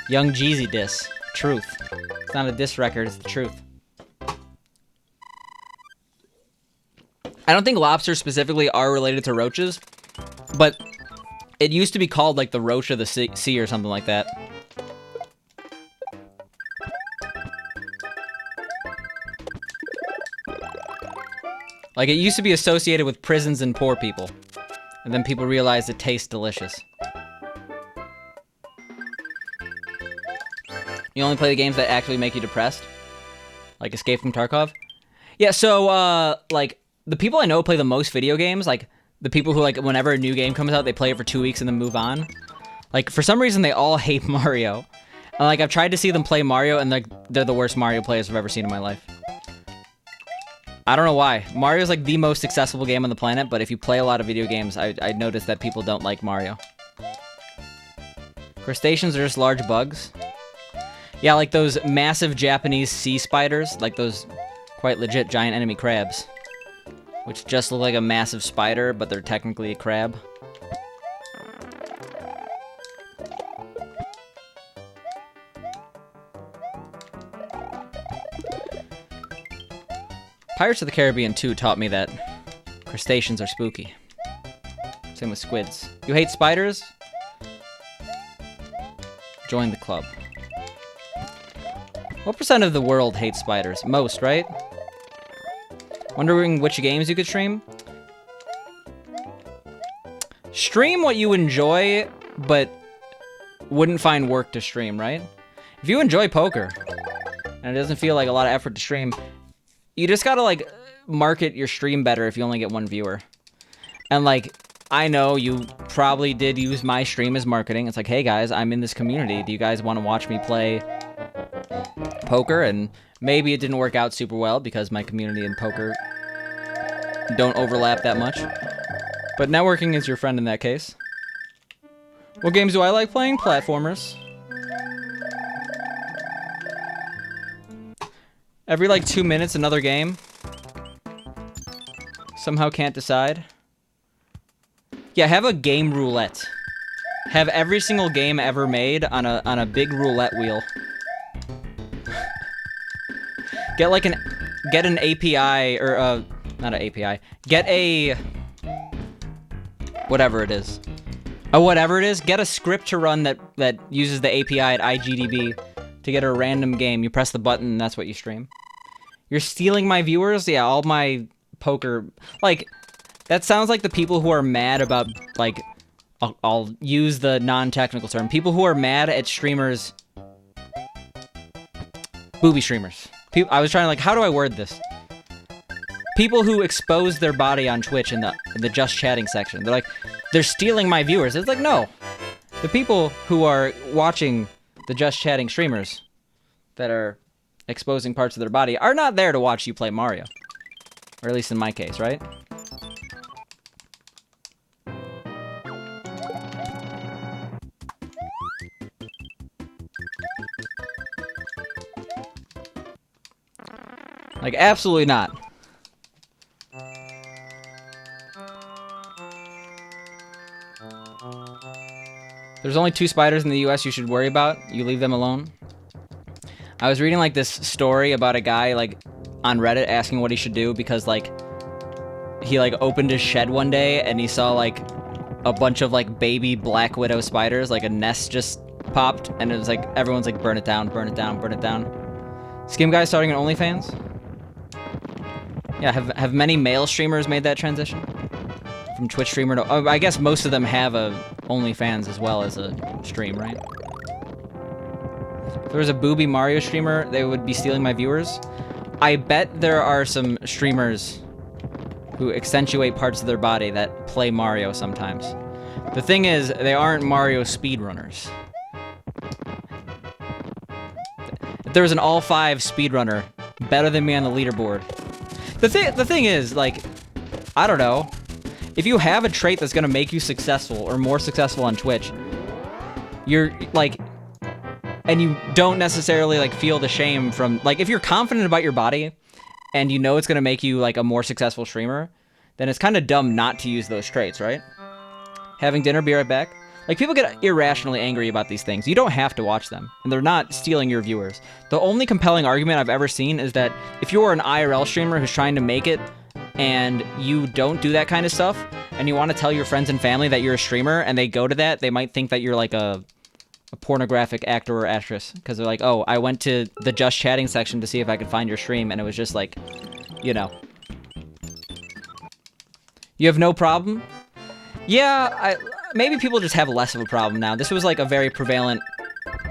Young Jeezy diss. Truth. It's not a diss record, it's the truth. I don't think lobsters specifically are related to roaches, but it used to be called like the roach of the sea or something like that. Like it used to be associated with prisons and poor people, and then people realized it tastes delicious. You only play the games that actually make you depressed? Like Escape from Tarkov? Yeah, so, like, the people I know play the most video games, like, the people who, like, whenever a new game comes out, they play it for 2 weeks and then move on. Like, for some reason, they all hate Mario. And, like, I've tried to see them play Mario, and they're the worst Mario players I've ever seen in my life. I don't know why. Mario's, like, the most accessible game on the planet, but if you play a lot of video games, I noticed that people don't like Mario. Crustaceans are just large bugs. Yeah, like those massive Japanese sea spiders, like those quite legit giant enemy crabs, which just look like a massive spider, but they're technically a crab. Pirates of the Caribbean 2 taught me that crustaceans are spooky. Same with squids. You hate spiders? Join the club. What percent of the world hates spiders? Most, right? Wondering which games you could stream? Stream what you enjoy, but wouldn't find work to stream, right? If you enjoy poker, and it doesn't feel like a lot of effort to stream, you just gotta, like, market your stream better if you only get 1 viewer. And, like, I know you probably did use my stream as marketing. It's like, hey, guys, I'm in this community. Do you guys want to watch me play poker? And maybe it didn't work out super well because my community and poker don't overlap that much. But networking is your friend in that case. What games do I like playing? Platformers. Every, like, 2 minutes, another game. Somehow can't decide. Yeah, have a game roulette. Have every single game ever made on a big roulette wheel. Get like get an API or not an API. Get a whatever it is. Whatever it is, get a script to run that uses the API at IGDB to get a random game. You press the button and that's what you stream. You're stealing my viewers? Yeah, all my poker, like, that sounds like the people who are mad about, like, I'll use the non-technical term. People who are mad at streamers, booby streamers. I was trying to, like, how do I word this? People who expose their body on Twitch in the just chatting section. They're like, they're stealing my viewers. It's like, no. The people who are watching the just chatting streamers that are exposing parts of their body are not there to watch you play Mario. Or at least in my case, right? Like, absolutely not. There's only 2 spiders in the US you should worry about. You leave them alone. I was reading, like, this story about a guy, like, on Reddit asking what he should do because, like, he, like, opened his shed one day and he saw, like, a bunch of, like, baby black widow spiders, like, a nest just popped, and it was like, everyone's like, burn it down, burn it down, burn it down. Skim Guy starting an OnlyFans? Yeah, have many male streamers made that transition? From Twitch streamer to... Oh, I guess most of them have a OnlyFans as well as a stream, right? If there was a booby Mario streamer, they would be stealing my viewers. I bet there are some streamers who accentuate parts of their body that play Mario sometimes. The thing is, they aren't Mario speedrunners. If there was an all-5 speedrunner, better than me on the leaderboard. The thing is, like, I don't know. If you have a trait that's gonna make you successful or more successful on Twitch, you're like, and you don't necessarily like feel the shame from, like, if you're confident about your body and you know it's gonna make you like a more successful streamer, then it's kind of dumb not to use those traits, right? Having dinner, be right back. Like, people get irrationally angry about these things. You don't have to watch them, and they're not stealing your viewers. The only compelling argument I've ever seen is that if you're an IRL streamer who's trying to make it and you don't do that kind of stuff, and you want to tell your friends and family that you're a streamer, and they go to that, they might think that you're like a pornographic actor or actress, because they're like, oh, I went to the just chatting section to see if I could find your stream, and it was just like, you know. You have no problem? Yeah, maybe people just have less of a problem now. This was like a very prevalent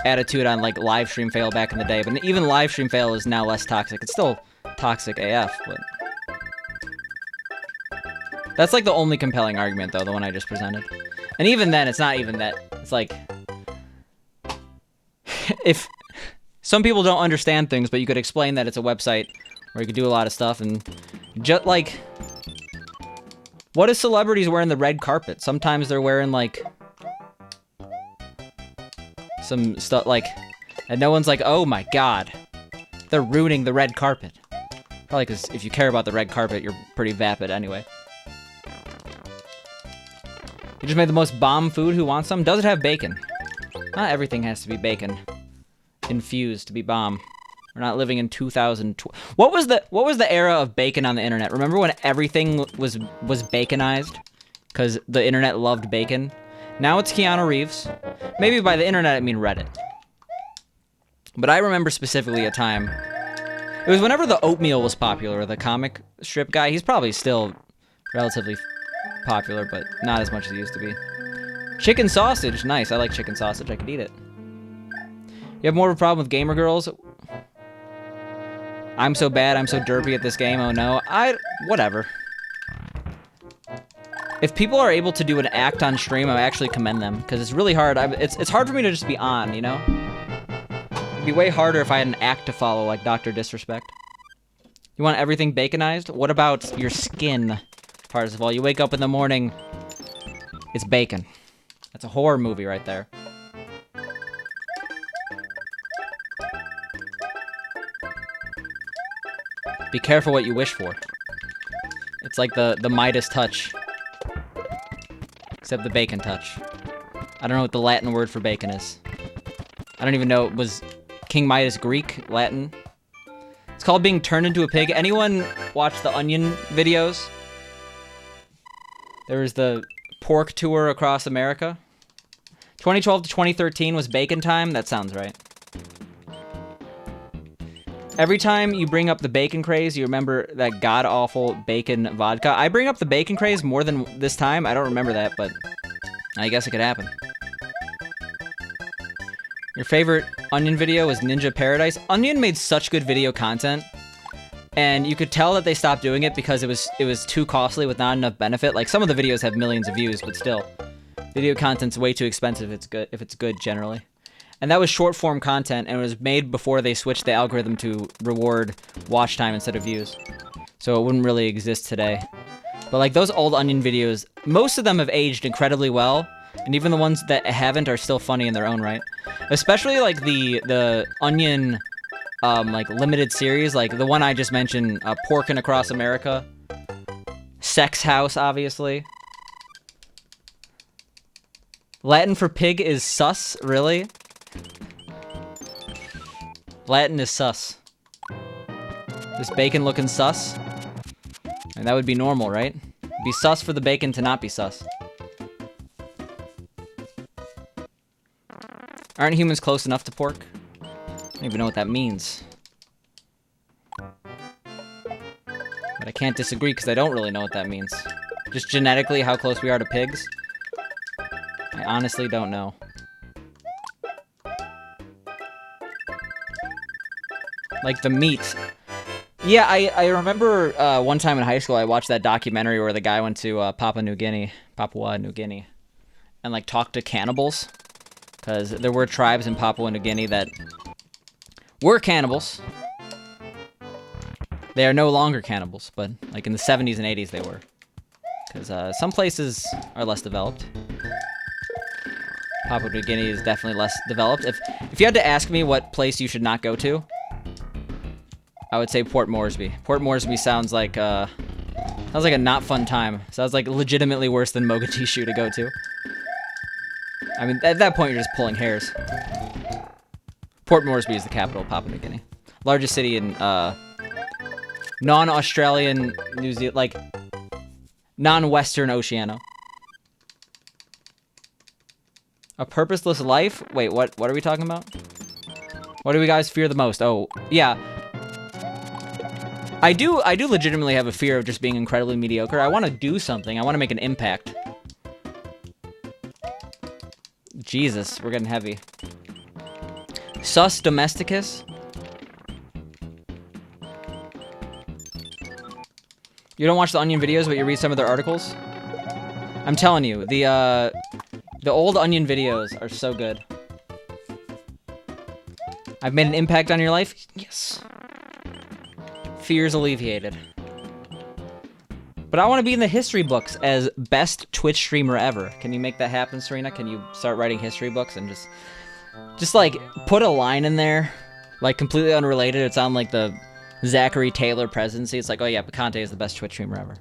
attitude on like live stream fail back in the day, but even live stream fail is now less toxic. It's still toxic AF, but... That's like the only compelling argument, though, the one I just presented. And even then, it's not even that. It's like... if... Some people don't understand things, but you could explain that it's a website where you could do a lot of stuff, and... just, like... What if celebrities wearing the red carpet? Sometimes they're wearing, like... some stuff, like... And no one's like, oh my god. They're ruining the red carpet. Probably because if you care about the red carpet, you're pretty vapid anyway. You just made the most bomb food. Who wants some? Does it have bacon? Not everything has to be bacon infused to be bomb. We're not living in 2012. What was the era of bacon on the internet? Remember when everything was baconized? Because the internet loved bacon. Now it's Keanu Reeves. Maybe by the internet I mean Reddit. But I remember specifically a time. It was whenever the oatmeal was popular, the comic strip guy. He's probably still relatively popular, but not as much as he used to be. Chicken sausage, nice. I like chicken sausage. I could eat it. You have more of a problem with gamer girls? I'm so bad. I'm so derpy at this game. Oh no. Whatever. If people are able to do an act on stream, I actually commend them, because it's really hard. It's hard for me to just be on, you know? It'd be way harder if I had an act to follow, like Dr. Disrespect. You want everything baconized? What about your skin? Parzival, you wake up in the morning, it's bacon. That's a horror movie right there. Be careful what you wish for. It's like the Midas touch. Except the bacon touch. I don't know what the Latin word for bacon is. I don't even know, was King Midas Greek, Latin? It's called being turned into a pig. Anyone watch the Onion videos? There was the pork tour across America. 2012 to 2013 was bacon time. That sounds right. Every time you bring up the bacon craze, you remember that god-awful bacon vodka. I bring up the bacon craze more than this time. I don't remember that, but I guess it could happen. Your favorite Onion video is Ninja Paradise. Onion made such good video content, and you could tell that they stopped doing it because it was too costly with not enough benefit. Like, some of the videos have millions of views, but still, video content's way too expensive if it's good generally. And that was short form content, and it was made before they switched the algorithm to reward watch time instead of views. So it wouldn't really exist today. But like those old Onion videos, most of them have aged incredibly well, and even the ones that haven't are still funny in their own right. Especially like the Onion like limited series, like the one I just mentioned, Porkin' Across America. Sex House, obviously. Latin for pig is sus, really? Latin is sus. This bacon looking sus? And that would be normal, right? It'd be sus for the bacon to not be sus. Aren't humans close enough to pork? I don't even know what that means. But I can't disagree because I don't really know what that means. Just genetically how close we are to pigs? I honestly don't know. Like the meat. Yeah, I remember one time in high school I watched that documentary where the guy went to Papua New Guinea, and like talked to cannibals. Because there were tribes in Papua New Guinea that were cannibals. They are no longer cannibals, but like in the 70s and 80s they were. Because some places are less developed. Papua New Guinea is definitely less developed. If you had to ask me what place you should not go to, I would say Port Moresby. Port Moresby sounds like a not fun time. Sounds like legitimately worse than Mogadishu to go to. I mean, at that point, you're just pulling hairs. Port Moresby is the capital of Papua New Guinea. Largest city in non-Australian New Zealand, like non-Western Oceania. A purposeless life? Wait, what are we talking about? What do we guys fear the most? Oh, yeah. I do legitimately have a fear of just being incredibly mediocre. I want to do something. I want to make an impact. Jesus, we're getting heavy. Sus domesticus? You don't watch the Onion videos, but you read some of their articles? I'm telling you, the old Onion videos are so good. I've made an impact on your life? Yes. Fears alleviated. But I want to be in the history books as best Twitch streamer ever. Can you make that happen, Serena? Can you start writing history books and just like put a line in there, like completely unrelated? It's on like the Zachary Taylor presidency. It's like, oh yeah, Picante is the best Twitch streamer ever.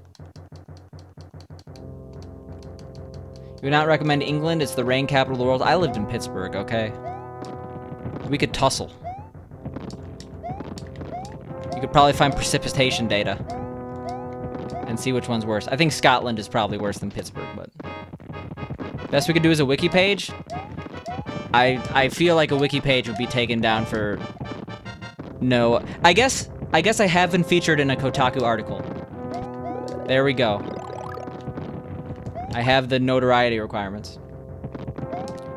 You would not recommend England? It's the rain capital of the world. I lived in Pittsburgh, okay? We could tussle. You could probably find precipitation data and see which one's worse. I think Scotland is probably worse than Pittsburgh, but best we could do is a wiki page. I feel like a wiki page would be taken down for no. I guess I have been featured in a Kotaku article. There we go. I have the notoriety requirements.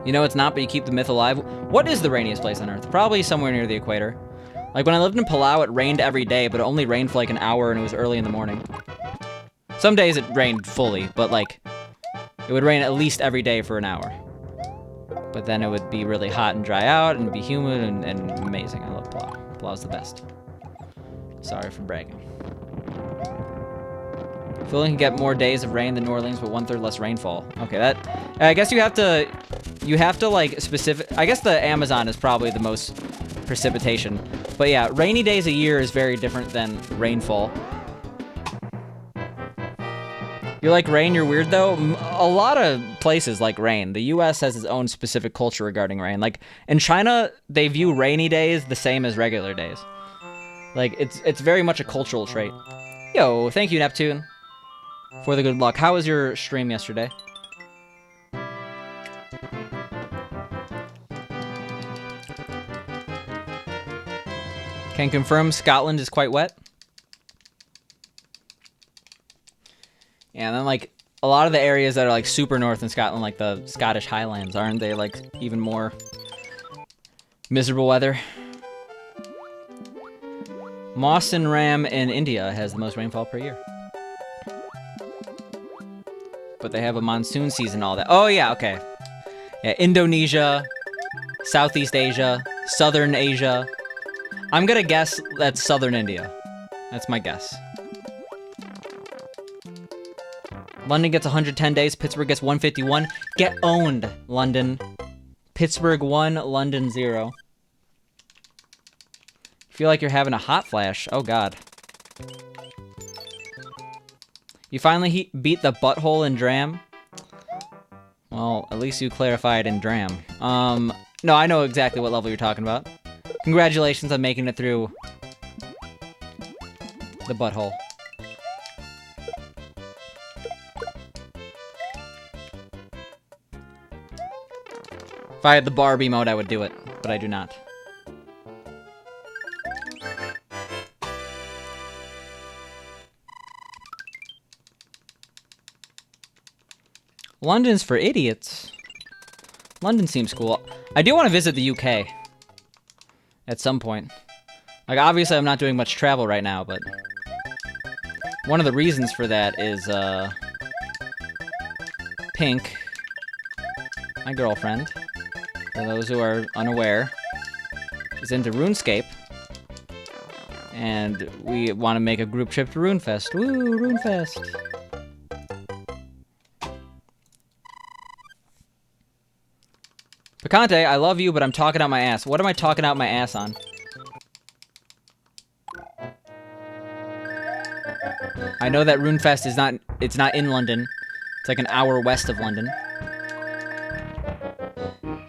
You know it's not, but you keep the myth alive. What is the rainiest place on Earth? Probably somewhere near the equator. Like, when I lived in Palau, it rained every day, but it only rained for like an hour, and it was early in the morning. Some days it rained fully, but like, it would rain at least every day for an hour. But then it would be really hot and dry out, and be humid and amazing. I love Palau. Palau's the best. Sorry for bragging. Philly can get more days of rain than New Orleans, but 1/3 less rainfall. Okay, that... I guess you have to, like, specific... I guess the Amazon is probably the most precipitation. But yeah, rainy days a year is very different than rainfall. You like rain? You're weird, though? A lot of places like rain. The U.S. has its own specific culture regarding rain. Like, in China, they view rainy days the same as regular days. Like, it's very much a cultural trait. Yo, thank you, Neptune, for the good luck. How was your stream yesterday? Can confirm Scotland is quite wet. Yeah, and then, like, a lot of the areas that are, like, super north in Scotland, like the Scottish Highlands, aren't they, like, even more miserable weather? Mawson Ram in India has the most rainfall per year. But they have a monsoon season and all that. Oh, yeah, okay. Yeah, Indonesia, Southeast Asia, Southern Asia. I'm gonna guess that's Southern India. That's my guess. London gets 110 days. Pittsburgh gets 151. Get owned, London. Pittsburgh 1, London 0. Feel like you're having a hot flash. Oh, God. You finally beat the butthole in Dram? Well, at least you clarified in Dram. No, I know exactly what level you're talking about. Congratulations on making it through the butthole. If I had the Barbie mode, I would do it, but I do not. London's for idiots. London seems cool. I do want to visit the UK at some point. Like, obviously I'm not doing much travel right now, but one of the reasons for that is, Pink, my girlfriend, for those who are unaware, is into RuneScape, and we want to make a group trip to RuneFest. Woo, RuneFest! Picante, I love you, but I'm talking out my ass. What am I talking out my ass on? I know that RuneFest is not, it's not in London. It's like an hour west of London.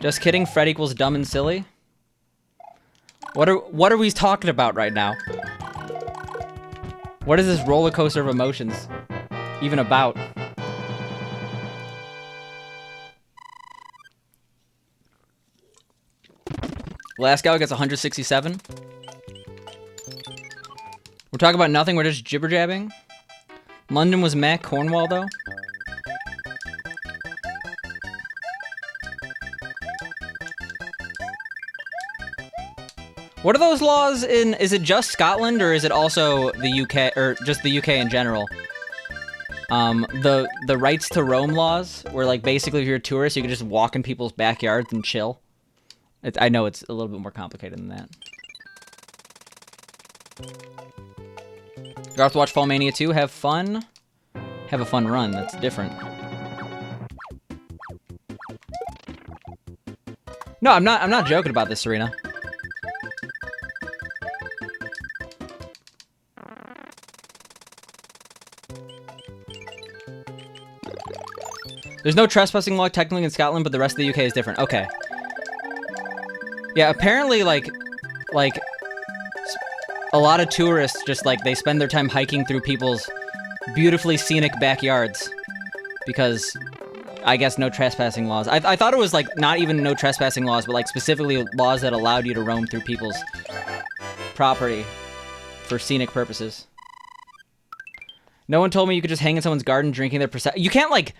Just kidding, Fred equals dumb and silly. What are we talking about right now? What is this roller coaster of emotions even about? Glasgow gets 167. We're talking about nothing, we're just jibber-jabbing. London was meh, Cornwall, though. What are those laws in... Is it just Scotland, or is it also the UK, or just the UK in general? The rights to roam laws, where, like, basically if you're a tourist, you can just walk in people's backyards and chill. I know it's a little bit more complicated than that. You have to watch Fall Mania 2. Have fun. Have a fun run. That's different. No, I'm not joking about this, Serena. There's no trespassing law technically in Scotland, but the rest of the UK is different. Okay. Yeah, apparently, like, a lot of tourists just, like, they spend their time hiking through people's beautifully scenic backyards because, I guess, no trespassing laws. I thought it was, like, not even no trespassing laws, but, like, specifically laws that allowed you to roam through people's property for scenic purposes. No one told me you could just hang in someone's garden drinking their You can't, like,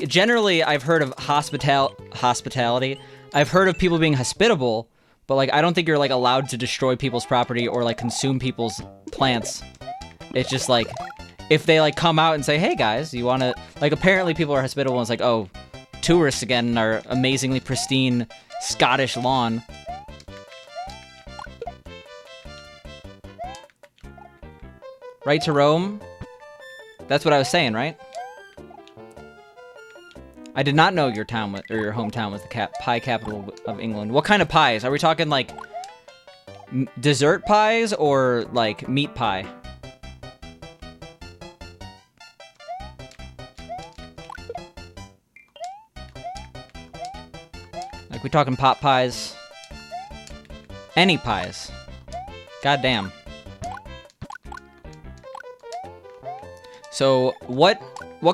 generally, I've heard of hospitality. I've heard of people being hospitable, but, like, I don't think you're, like, allowed to destroy people's property or, like, consume people's plants. It's just, like, if they, like, come out and say, hey, guys, you want to... Like, apparently people are hospitable, and it's like, oh, tourists again in our amazingly pristine Scottish lawn. Right to roam? That's what I was saying, right? I did not know your town or your hometown was the pie capital of England. What kind of pies? Are we talking, like, dessert pies or, like, meat pie? Like, we talking pot pies? Any pies? God damn. So, what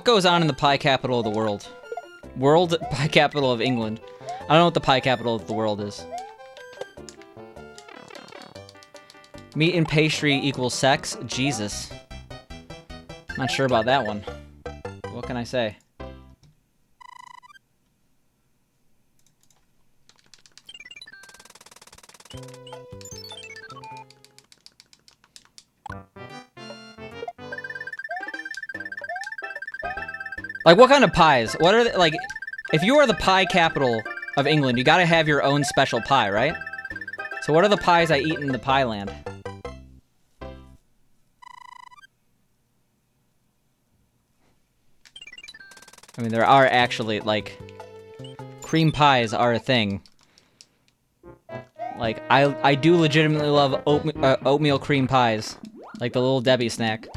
goes on in the pie capital of the world? World pie capital of England. I don't know what the pie capital of the world is. Meat and pastry equals sex? Jesus. Not sure about that one. What can I say? Like, what kind of pies? What are they, like, if you are the pie capital of England, you gotta have your own special pie, right? So what are the pies I eat in the pie land? I mean, there are actually, like, cream pies are a thing. Like, I do legitimately love oatmeal cream pies. Like the Little Debbie snack.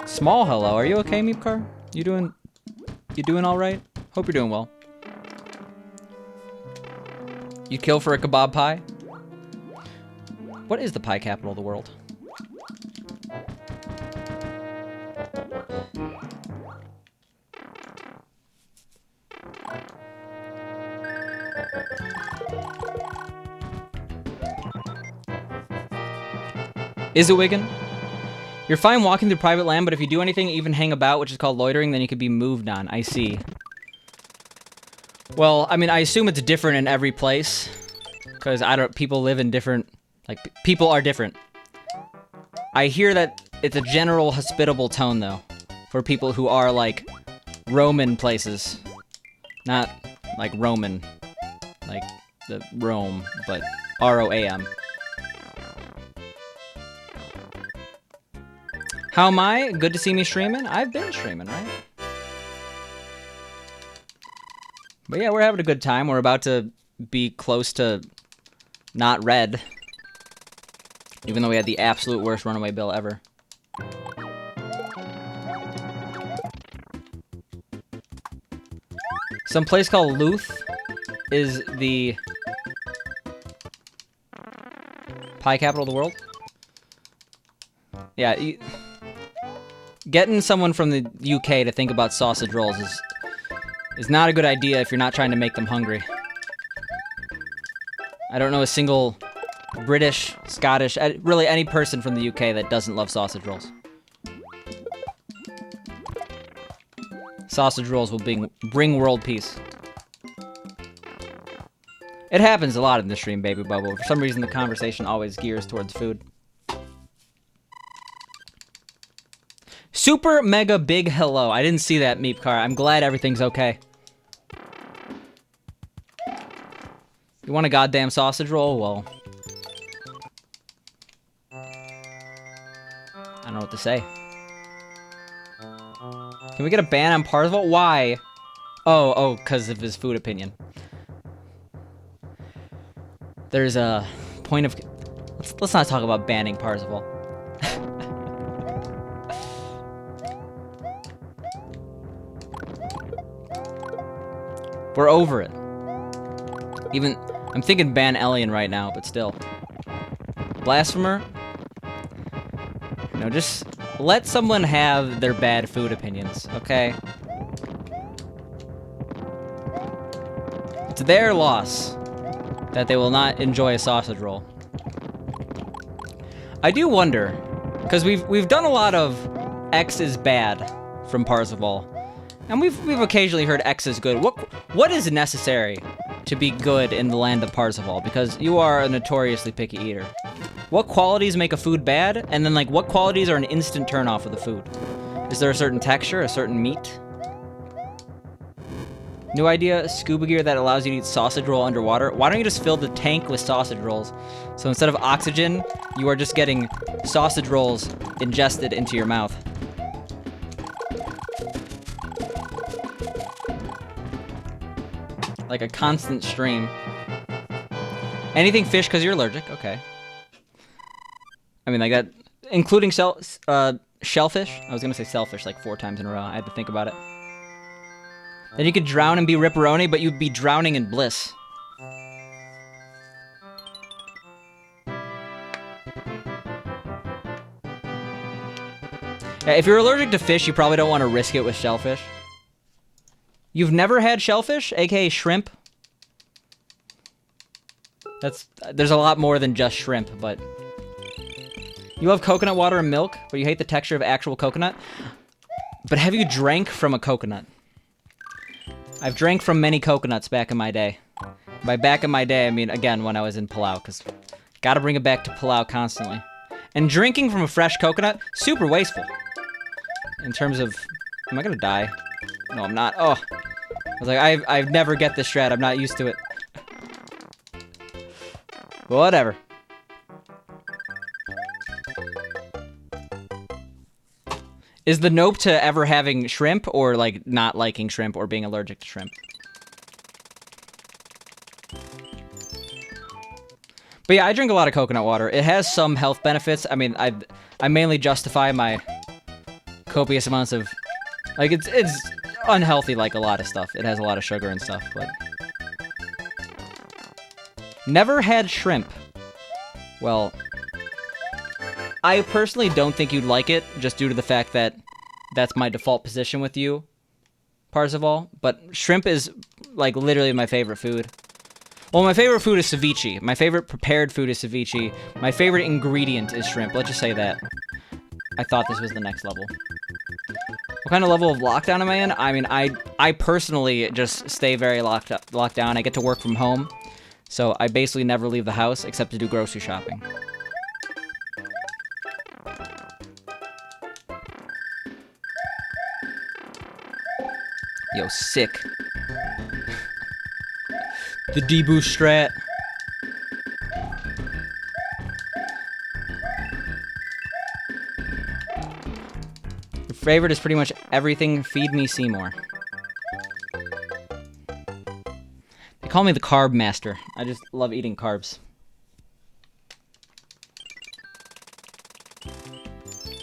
Small hello, are you okay, Meepcar? You doing alright? Hope you're doing well. You'd kill for a kebab pie? What is the pie capital of the world? Is it Wigan? You're fine walking through private land, but if you do anything, even hang about, which is called loitering, then you could be moved on. I see. Well, I mean, I assume it's different in every place, because people live in different, like, people are different. I hear that it's a general hospitable tone, though, for people who are, like, Roman places. Not, like, Roman, like, the Rome, but R-O-A-M. How am I? Good to see me streaming? I've been streaming, right? But yeah, we're having a good time. We're about to be close to not red. Even though we had the absolute worst runaway bill ever. Some place called Louth is the pie capital of the world. Yeah, getting someone from the UK to think about sausage rolls is not a good idea if you're not trying to make them hungry. I don't know a single British, Scottish, really any person from the UK that doesn't love sausage rolls. Sausage rolls will bring world peace. It happens a lot in the stream, Baby Bubble. For some reason, the conversation always gears towards food. Super mega big hello. I didn't see that, Meepcar. I'm glad everything's okay. You want a goddamn sausage roll? Well, I don't know what to say. Can we get a ban on Parzival? Why? Oh, because of his food opinion. There's a point of... Let's not talk about banning Parzival. We're over it. Even... I'm thinking ban Elian right now, but still. Blasphemer? No, just let someone have their bad food opinions, okay? It's their loss that they will not enjoy a sausage roll. I do wonder, because we've done a lot of X is bad from Parzival, and we've occasionally heard X is good. What is necessary to be good in the land of Parzival? Because you are a notoriously picky eater. What qualities make a food bad? And then, like, what qualities are an instant turn-off of the food? Is there a certain texture, a certain meat? New idea, scuba gear that allows you to eat sausage roll underwater. Why don't you just fill the tank with sausage rolls? So instead of oxygen, you are just getting sausage rolls ingested into your mouth. Like a constant stream. Anything fish because you're allergic, okay. I mean, like that, including shellfish. I was gonna say shellfish like 4 times in a row. I had to think about it. Then you could drown and be ripperoni, but you'd be drowning in bliss. Yeah, if you're allergic to fish, you probably don't want to risk it with shellfish. You've never had shellfish, aka shrimp? There's a lot more than just shrimp, but... You love coconut water and milk, but you hate the texture of actual coconut? But have you drank from a coconut? I've drank from many coconuts back in my day. By back in my day, I mean, again, when I was in Palau, because gotta bring it back to Palau constantly. And drinking from a fresh coconut, super wasteful. In terms of... Am I gonna die? No, I'm not. Oh. I was like, I never get this strat. I'm not used to it. Whatever. Is the nope to ever having shrimp, or like not liking shrimp or being allergic to shrimp? But yeah, I drink a lot of coconut water. It has some health benefits. I mean, I mainly justify my copious amounts of... Like, it's unhealthy like a lot of stuff. It has a lot of sugar and stuff, but... Never had shrimp. Well... I personally don't think you'd like it, just due to the fact that that's my default position with you, Parzival. But shrimp is, like, literally my favorite food. Well, my favorite food is ceviche. My favorite prepared food is ceviche. My favorite ingredient is shrimp. Let's just say that. I thought this was the next level. What kind of level of lockdown am I in? I mean, I personally just stay very locked down. I get to work from home, so I basically never leave the house except to do grocery shopping. Yo, sick. The D-boost strat. Your favorite is pretty much everything Feed Me Seymour. They call me the carb master. I just love eating carbs.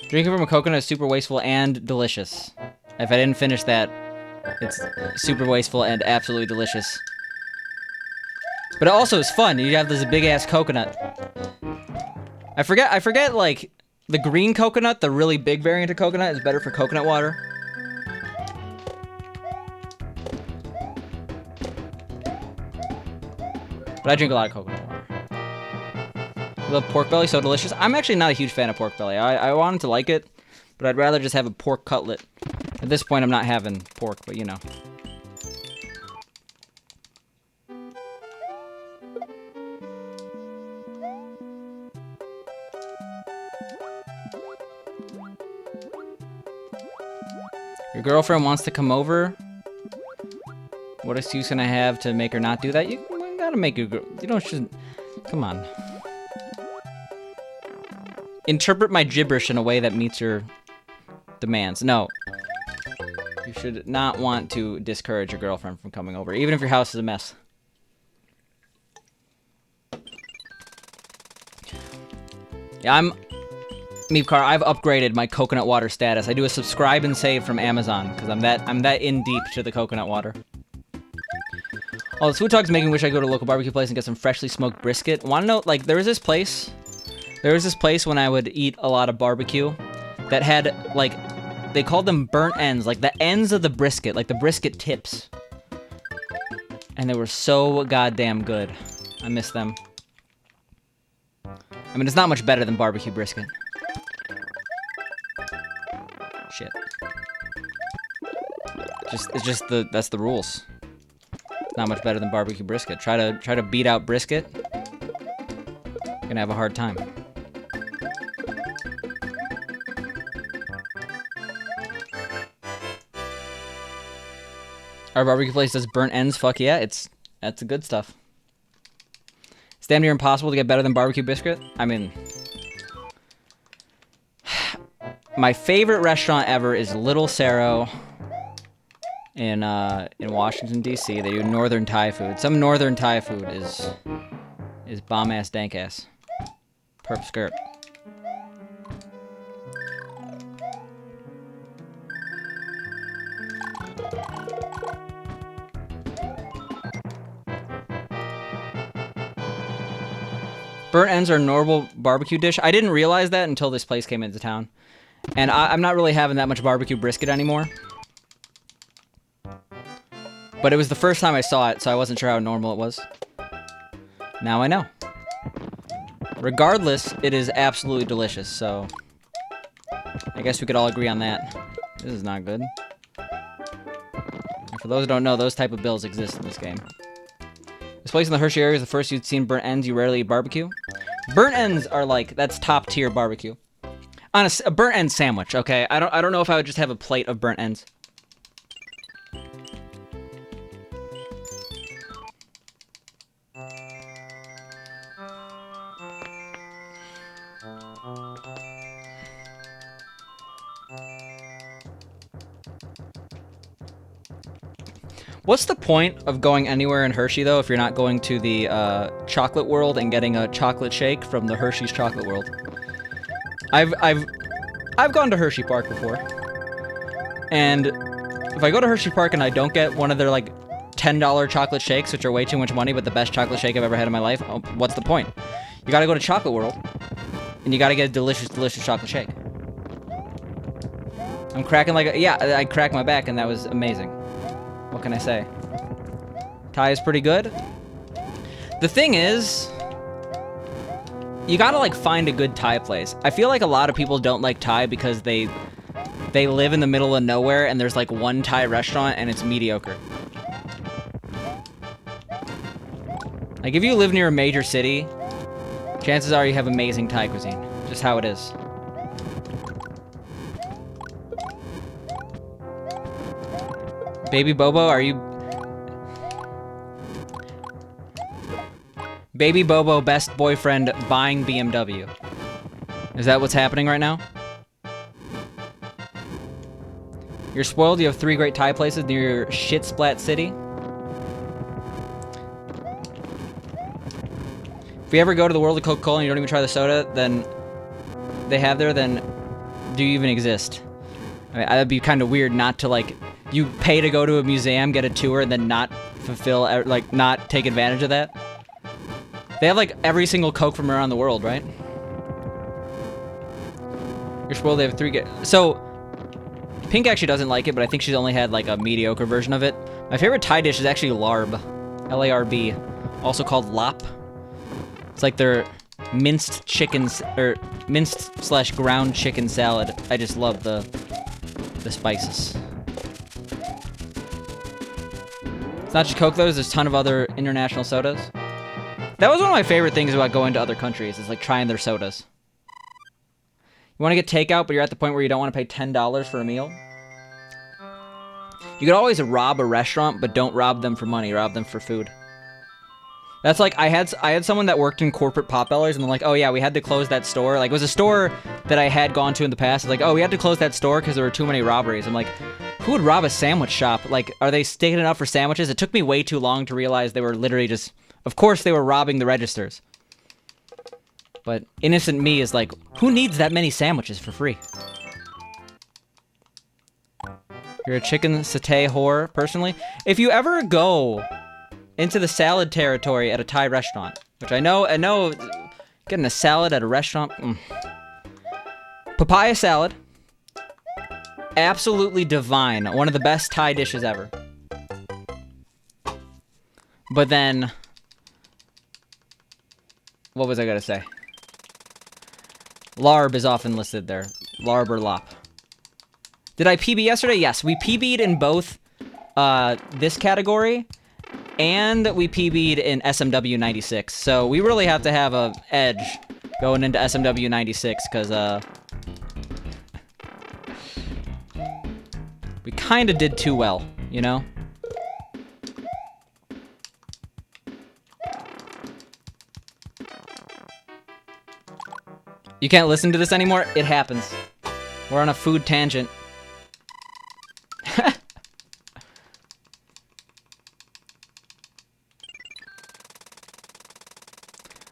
Drinking from a coconut is super wasteful and delicious. If I didn't finish that, it's super wasteful and absolutely delicious. But it also is fun. You have this big-ass coconut. I forget, like, the green coconut, the really big variant of coconut, is better for coconut water. But I drink a lot of coconut water. I love pork belly, so delicious. I'm actually not a huge fan of pork belly. I wanted to like it, but I'd rather just have a pork cutlet. At this point, I'm not having pork, but you know. Your girlfriend wants to come over. What excuse can I have to make her not do that? You gotta make your girl. You don't just. Come on. Interpret my gibberish in a way that meets your demands. No. You should not want to discourage your girlfriend from coming over, even if your house is a mess. Yeah, Meepcar, I've upgraded my coconut water status. I do a subscribe and save from Amazon, because I'm that in deep to the coconut water. Oh, this food talk is making me wish I go to a local barbecue place and get some freshly smoked brisket. Want to know, like, there was this place when I would eat a lot of barbecue that had, like, they called them burnt ends, like the ends of the brisket, like the brisket tips. And they were so goddamn good. I miss them. I mean, it's not much better than barbecue brisket. Shit. That's the rules. It's not much better than barbecue brisket. Try to beat out brisket. You're gonna have a hard time. Our barbecue place does burnt ends. Fuck yeah, that's the good stuff. It's damn near impossible to get better than barbecue brisket. I mean, my favorite restaurant ever is Little Cerro in Washington D.C. They do northern Thai food. Some northern Thai food is bomb ass dank ass. Perp skirt. Burnt ends are a normal barbecue dish. I didn't realize that until this place came into town. And I'm not really having that much barbecue brisket anymore. But it was the first time I saw it, so I wasn't sure how normal it was. Now I know. Regardless, it is absolutely delicious, so... I guess we could all agree on that. This is not good. And for those who don't know, those type of bills exist in this game. This place in the Hershey area is the first you'd seen burnt ends. You rarely eat barbecue. Burnt ends are like, that's top tier barbecue. On a burnt end sandwich, okay? I don't know if I would just have a plate of burnt ends. What's the point of going anywhere in Hershey, though, if you're not going to the chocolate world and getting a chocolate shake from the Hershey's Chocolate World? I've gone to Hershey Park before, and if I go to Hershey Park and I don't get one of their like $10 chocolate shakes, which are way too much money, but the best chocolate shake I've ever had in my life, oh, what's the point? You gotta go to Chocolate World, and you gotta get a delicious, delicious chocolate shake. I'm cracking like a, yeah, I cracked my back, and that was amazing. What can I say? Thai is pretty good. The thing is, you gotta like find a good Thai place. I feel like a lot of people don't like Thai because they live in the middle of nowhere and there's like one Thai restaurant and it's mediocre. Like if you live near a major city, chances are you have amazing Thai cuisine. Just how it is. Baby Bobo, are you... Baby Bobo, best boyfriend, buying BMW. Is that what's happening right now? You're spoiled, you have 3 great Thai places near your shit-splat city. If you ever go to the world of Coca-Cola and you don't even try the soda, then... they have there, then... do you even exist? I mean, that'd be kind of weird not to, like... you pay to go to a museum, get a tour, and then not fulfill, like, not take advantage of that. They have, like, every single Coke from around the world, right? You're spoiled, they have 3 so, Pink actually doesn't like it, but I think she's only had, like, a mediocre version of it. My favorite Thai dish is actually larb. L-A-R-B. Also called lop. It's like their minced chickens, or minced/ground chicken salad. I just love the spices. It's not just Coke, though. There's a ton of other international sodas. That was one of my favorite things about going to other countries, is like trying their sodas. You want to get takeout, but you're at the point where you don't want to pay $10 for a meal? You could always rob a restaurant, but don't rob them for money. Rob them for food. That's like, I had someone that worked in corporate Potbellers, and they're like, oh yeah, we had to close that store. Like, it was a store that I had gone to in the past. It's like, oh, we had to close that store because there were too many robberies. I'm like, who would rob a sandwich shop? Like, are they sticking it up for sandwiches? It took me way too long to realize they were literally just... of course they were robbing the registers. But innocent me is like, who needs that many sandwiches for free? You're a chicken satay whore, personally. If you ever go into the salad territory at a Thai restaurant, which I know, getting a salad at a restaurant... Papaya salad. Absolutely divine. One of the best Thai dishes ever. But then... what was I gonna say? Larb is often listed there. Larb or lop. Did I PB yesterday? Yes, we PB'd in both this category, and we PB'd in SMW 96. So we really have to have a edge going into SMW 96, because we kind of did too well, you know? You can't listen to this anymore? It happens. We're on a food tangent.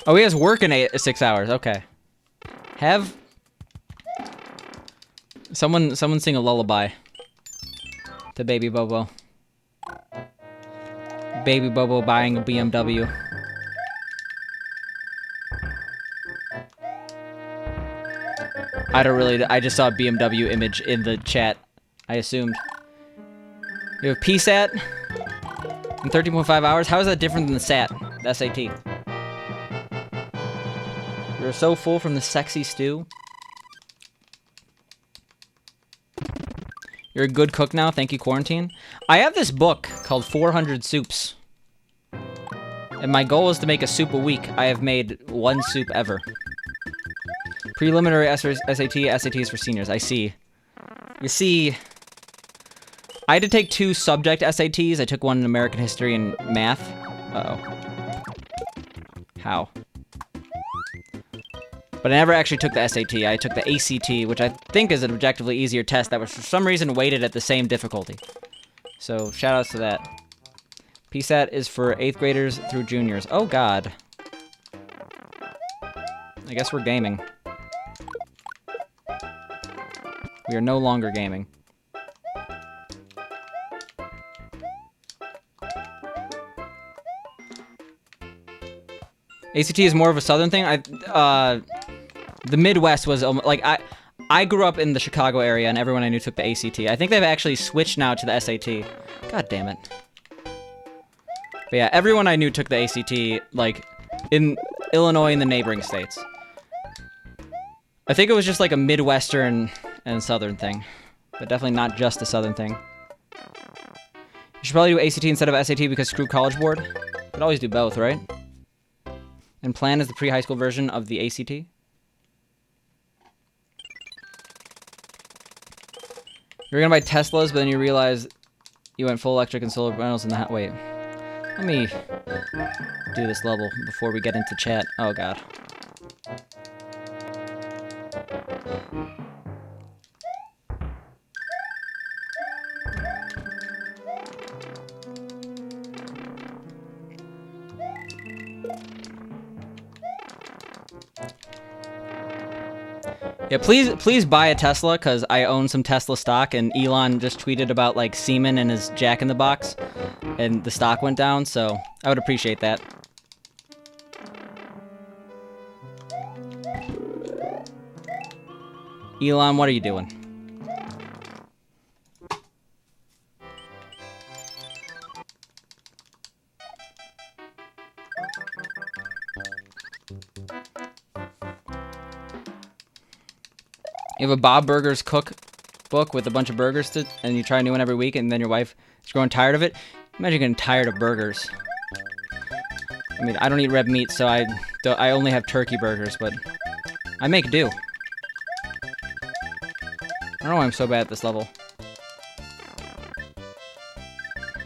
Oh, he has work in 6 hours. Okay. Have... someone sing a lullaby to Baby Bobo. Baby Bobo buying a BMW. I don't really... I just saw a BMW image in the chat. I assumed. You have PSAT in 13.5 hours? How is that different than the SAT? The SAT? You're so full from the sexy stew. You're a good cook now. Thank you, Quarantine. I have this book called 400 Soups. And my goal is to make a soup a week. I have made 1 soup ever. Preliminary SAT, SATs for seniors. I see. You see, I had to take 2 subject SATs. I took one in American history and math. Uh-oh. How? But I never actually took the SAT. I took the ACT, which I think is an objectively easier test that was for some reason weighted at the same difficulty. So, shoutouts to that. PSAT is for 8th graders through juniors. Oh, God. I guess we're gaming. We are no longer gaming. ACT is more of a southern thing. The Midwest was like I grew up in the Chicago area, and everyone I knew took the ACT. I think they've actually switched now to the SAT. God damn it. But yeah, everyone I knew took the ACT, like in Illinois and the neighboring states. I think it was just like a Midwestern and southern thing, but definitely not just a southern thing. You should probably do ACT instead of SAT because screw College Board. You could always do both, right? And plan is the pre-high school version of the ACT. You're gonna buy Teslas, but then you realize you went full electric and solar panels in the house. Wait. Let me do this level before we get into chat. Oh, God. Yeah, please buy a Tesla, because I own some Tesla stock, and Elon just tweeted about, like, semen in his Jack-in-the-Box, and the stock went down, so I would appreciate that. Elon, what are you doing? You have a Bob Burgers cookbook with a bunch of burgers and you try a new one every week, and then your wife is growing tired of it. Imagine getting tired of burgers. I mean, I don't eat red meat, so I only have turkey burgers, but I make do. I don't know why I'm so bad at this level.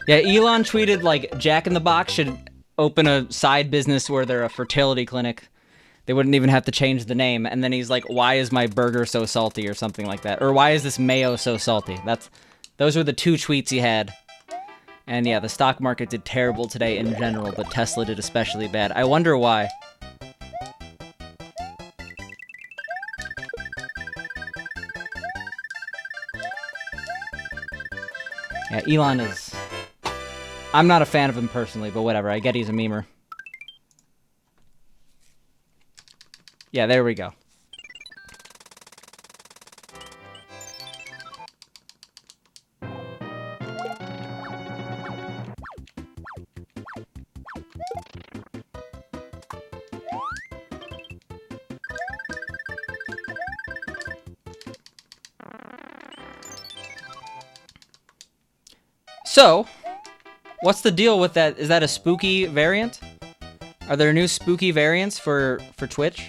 Yeah, Elon tweeted, like, Jack in the Box should open a side business where they're a fertility clinic. They wouldn't even have to change the name. And then he's like, why is my burger so salty, or something like that. Or why is this mayo so salty? Those were the 2 tweets he had. And yeah, the stock market did terrible today in general, but Tesla did especially bad. I wonder why. Yeah, Elon is... I'm not a fan of him personally, but whatever. I get he's a memer. Yeah, there we go. So, what's the deal with that? Is that a spooky variant? Are there new spooky variants for Twitch?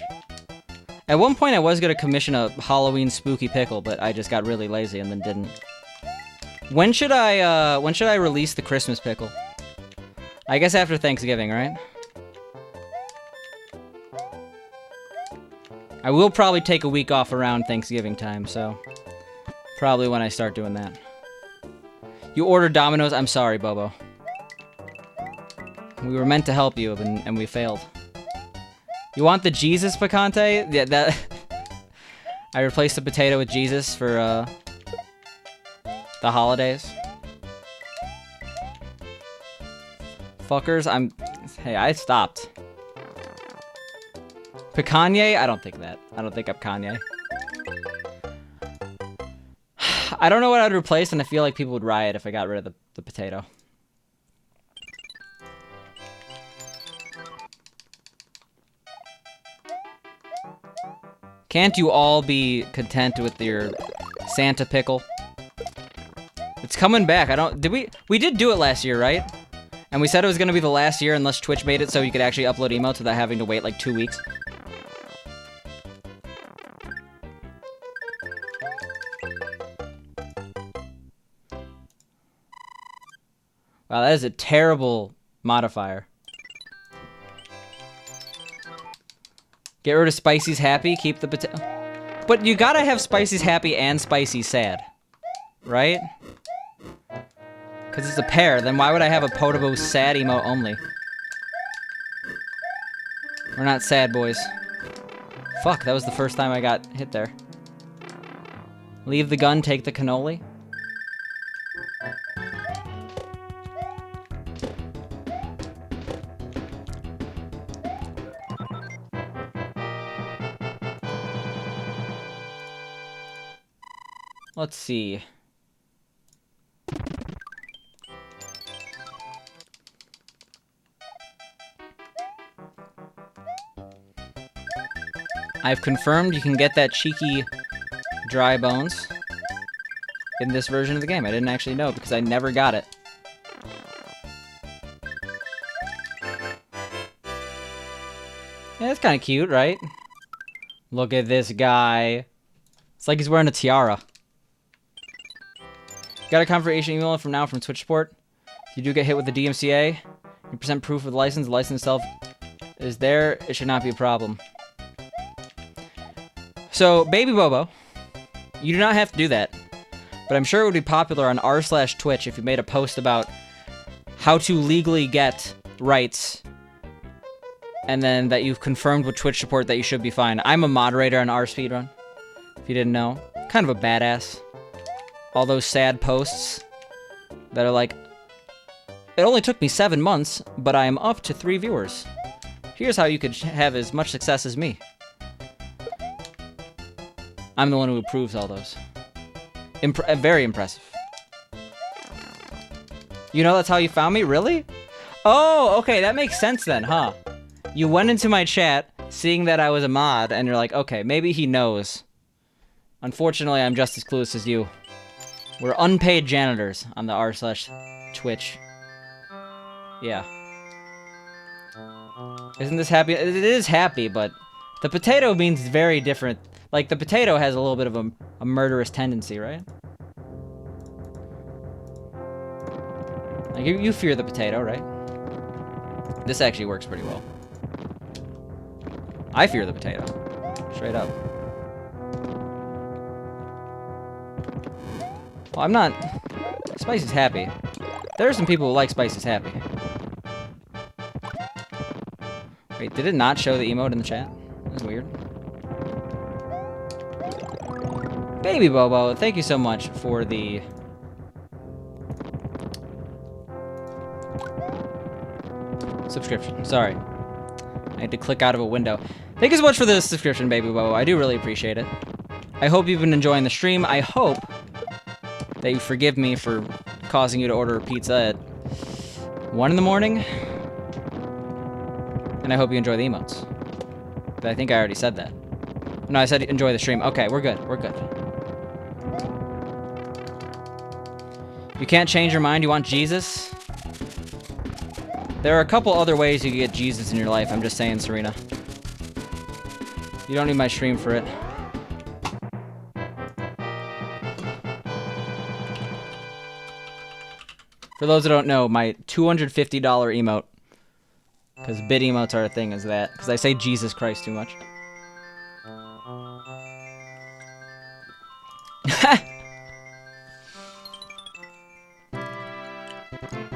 At one point, I was going to commission a Halloween spooky pickle, but I just got really lazy and then didn't. When should I release the Christmas pickle? I guess after Thanksgiving, right? I will probably take a week off around Thanksgiving time, so probably when I start doing that. You ordered Domino's? I'm sorry, Bobo. We were meant to help you, and we failed. You want the Jesus picante? Yeah, that... I replaced the potato with Jesus for, the holidays. Fuckers, Hey, I stopped. Picanye? I don't think that. I don't think I'm Kanye. I don't know what I'd replace, and I feel like people would riot if I got rid of the potato. Can't you all be content with your Santa pickle? It's coming back. We did do it last year, right? And we said it was going to be the last year unless Twitch made it so you could actually upload emotes without having to wait like 2 weeks. Wow, that is a terrible modifier. Get rid of Spicy's happy, keep the potato. But you gotta have Spicy's happy and Spicy's sad, right? Because it's a pair, then why would I have a Potabo sad emote only? We're not sad, boys. Fuck, that was the first time I got hit there. Leave the gun, take the cannoli. Let's see. I've confirmed you can get that cheeky dry bones in this version of the game. I didn't actually know because I never got it. Yeah, that's kind of cute, right? Look at this guy. It's like he's wearing a tiara. Got a confirmation email from now from Twitch support. If you do get hit with the DMCA, you present proof of the license itself is there, it should not be a problem. So, Baby Bobo, you do not have to do that. But I'm sure it would be popular on r/Twitch if you made a post about how to legally get rights, and then that you've confirmed with Twitch support that you should be fine. I'm a moderator on r Speedrun, if you didn't know. Kind of a badass. All those sad posts that are like, it only took me 7 months, but I am up to 3 viewers. Here's how you could have as much success as me. I'm the one who approves all those. Very impressive. You know that's how you found me? Really? Oh, okay, that makes sense then, huh? You went into my chat, seeing that I was a mod, and you're like, okay, maybe he knows. Unfortunately, I'm just as clueless as you. We're unpaid janitors on the r/Twitch. Yeah. Isn't this happy? It is happy, but the potato means very different. Like, the potato has a little bit of a murderous tendency, right? Like, you fear the potato, right? This actually works pretty well. I fear the potato. Straight up. Well, I'm not... Spicy's happy. There are some people who like Spicy's happy. Wait, did it not show the emote in the chat? That's weird. Baby Bobo, thank you so much for the... subscription. Sorry. I had to click out of a window. Thank you so much for the subscription, Baby Bobo. I do really appreciate it. I hope you've been enjoying the stream. I hope that you forgive me for causing you to order a pizza at 1 in the morning. And I hope you enjoy the emotes. But I think I already said that. No, I said enjoy the stream. Okay, we're good. We're good. You can't change your mind? You want Jesus? There are a couple other ways you can get Jesus in your life. I'm just saying, Serena. You don't need my stream for it. For those that don't know, my $250 emote, because bid emotes are a thing, is that, because I say Jesus Christ too much.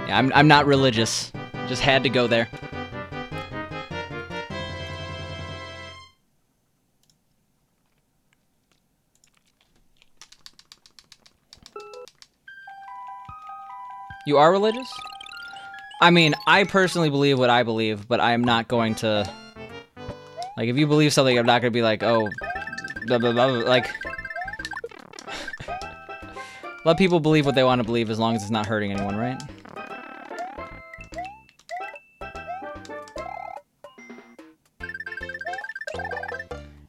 Yeah, I'm not religious. Just had to go there. You are religious? I mean, I personally believe what I believe, but I am not going to... Like, if you believe something, I'm not going to be like, oh... Blah, blah, blah, like... Let people believe what they want to believe as long as it's not hurting anyone, right?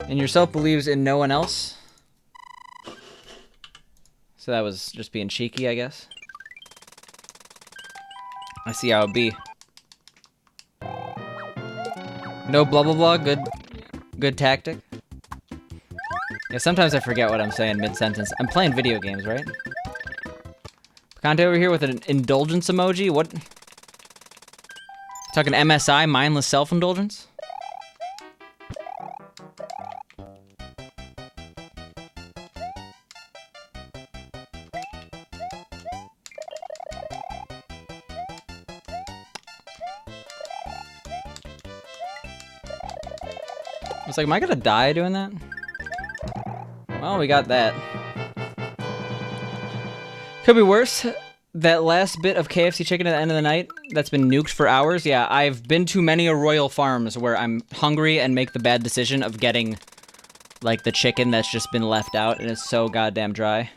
And yourself believes in no one else. So that was just being cheeky, I guess. I see how it be. No blah blah blah. Good tactic. Yeah, sometimes I forget what I'm saying mid-sentence. I'm playing video games, right? Conte over here with an indulgence emoji. What? Talking MSI, mindless self-indulgence. I was like, am I gonna die doing that? Well, we got that. Could be worse. That last bit of KFC chicken at the end of the night that's been nuked for hours. Yeah, I've been to many a Royal Farms where I'm hungry and make the bad decision of getting, like, the chicken that's just been left out and it's so goddamn dry.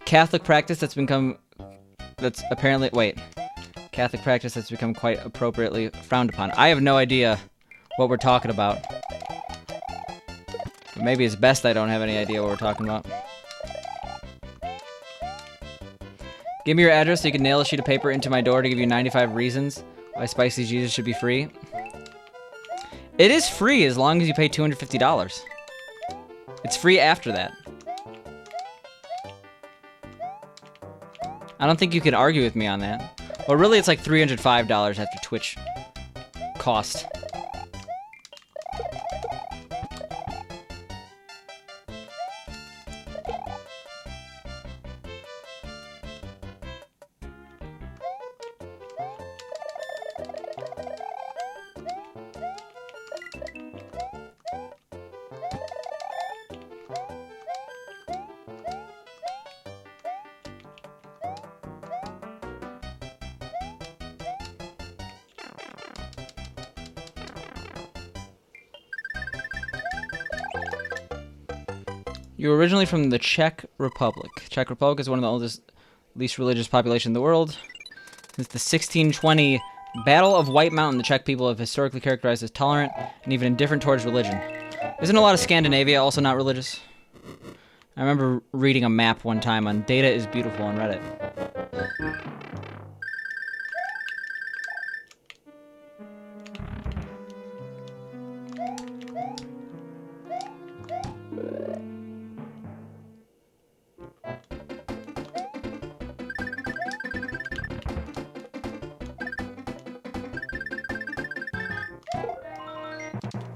Catholic practice that's become... That's apparently... Wait. Catholic practice that's become quite appropriately frowned upon. I have no idea what we're talking about. Maybe it's best I don't have any idea what we're talking about. Give me your address so you can nail a sheet of paper into my door to give you 95 reasons why Spicy Jesus should be free. It is free as long as you pay $250. It's free after that. I don't think you can argue with me on that. Well, really, it's like $305 after Twitch cost. You were originally from the Czech Republic. Czech Republic is one of the oldest, least religious population in the world. Since the 1620 Battle of White Mountain, the Czech people have historically characterized as tolerant and even indifferent towards religion. Isn't a lot of Scandinavia also not religious? I remember reading a map one time on Data is Beautiful on Reddit.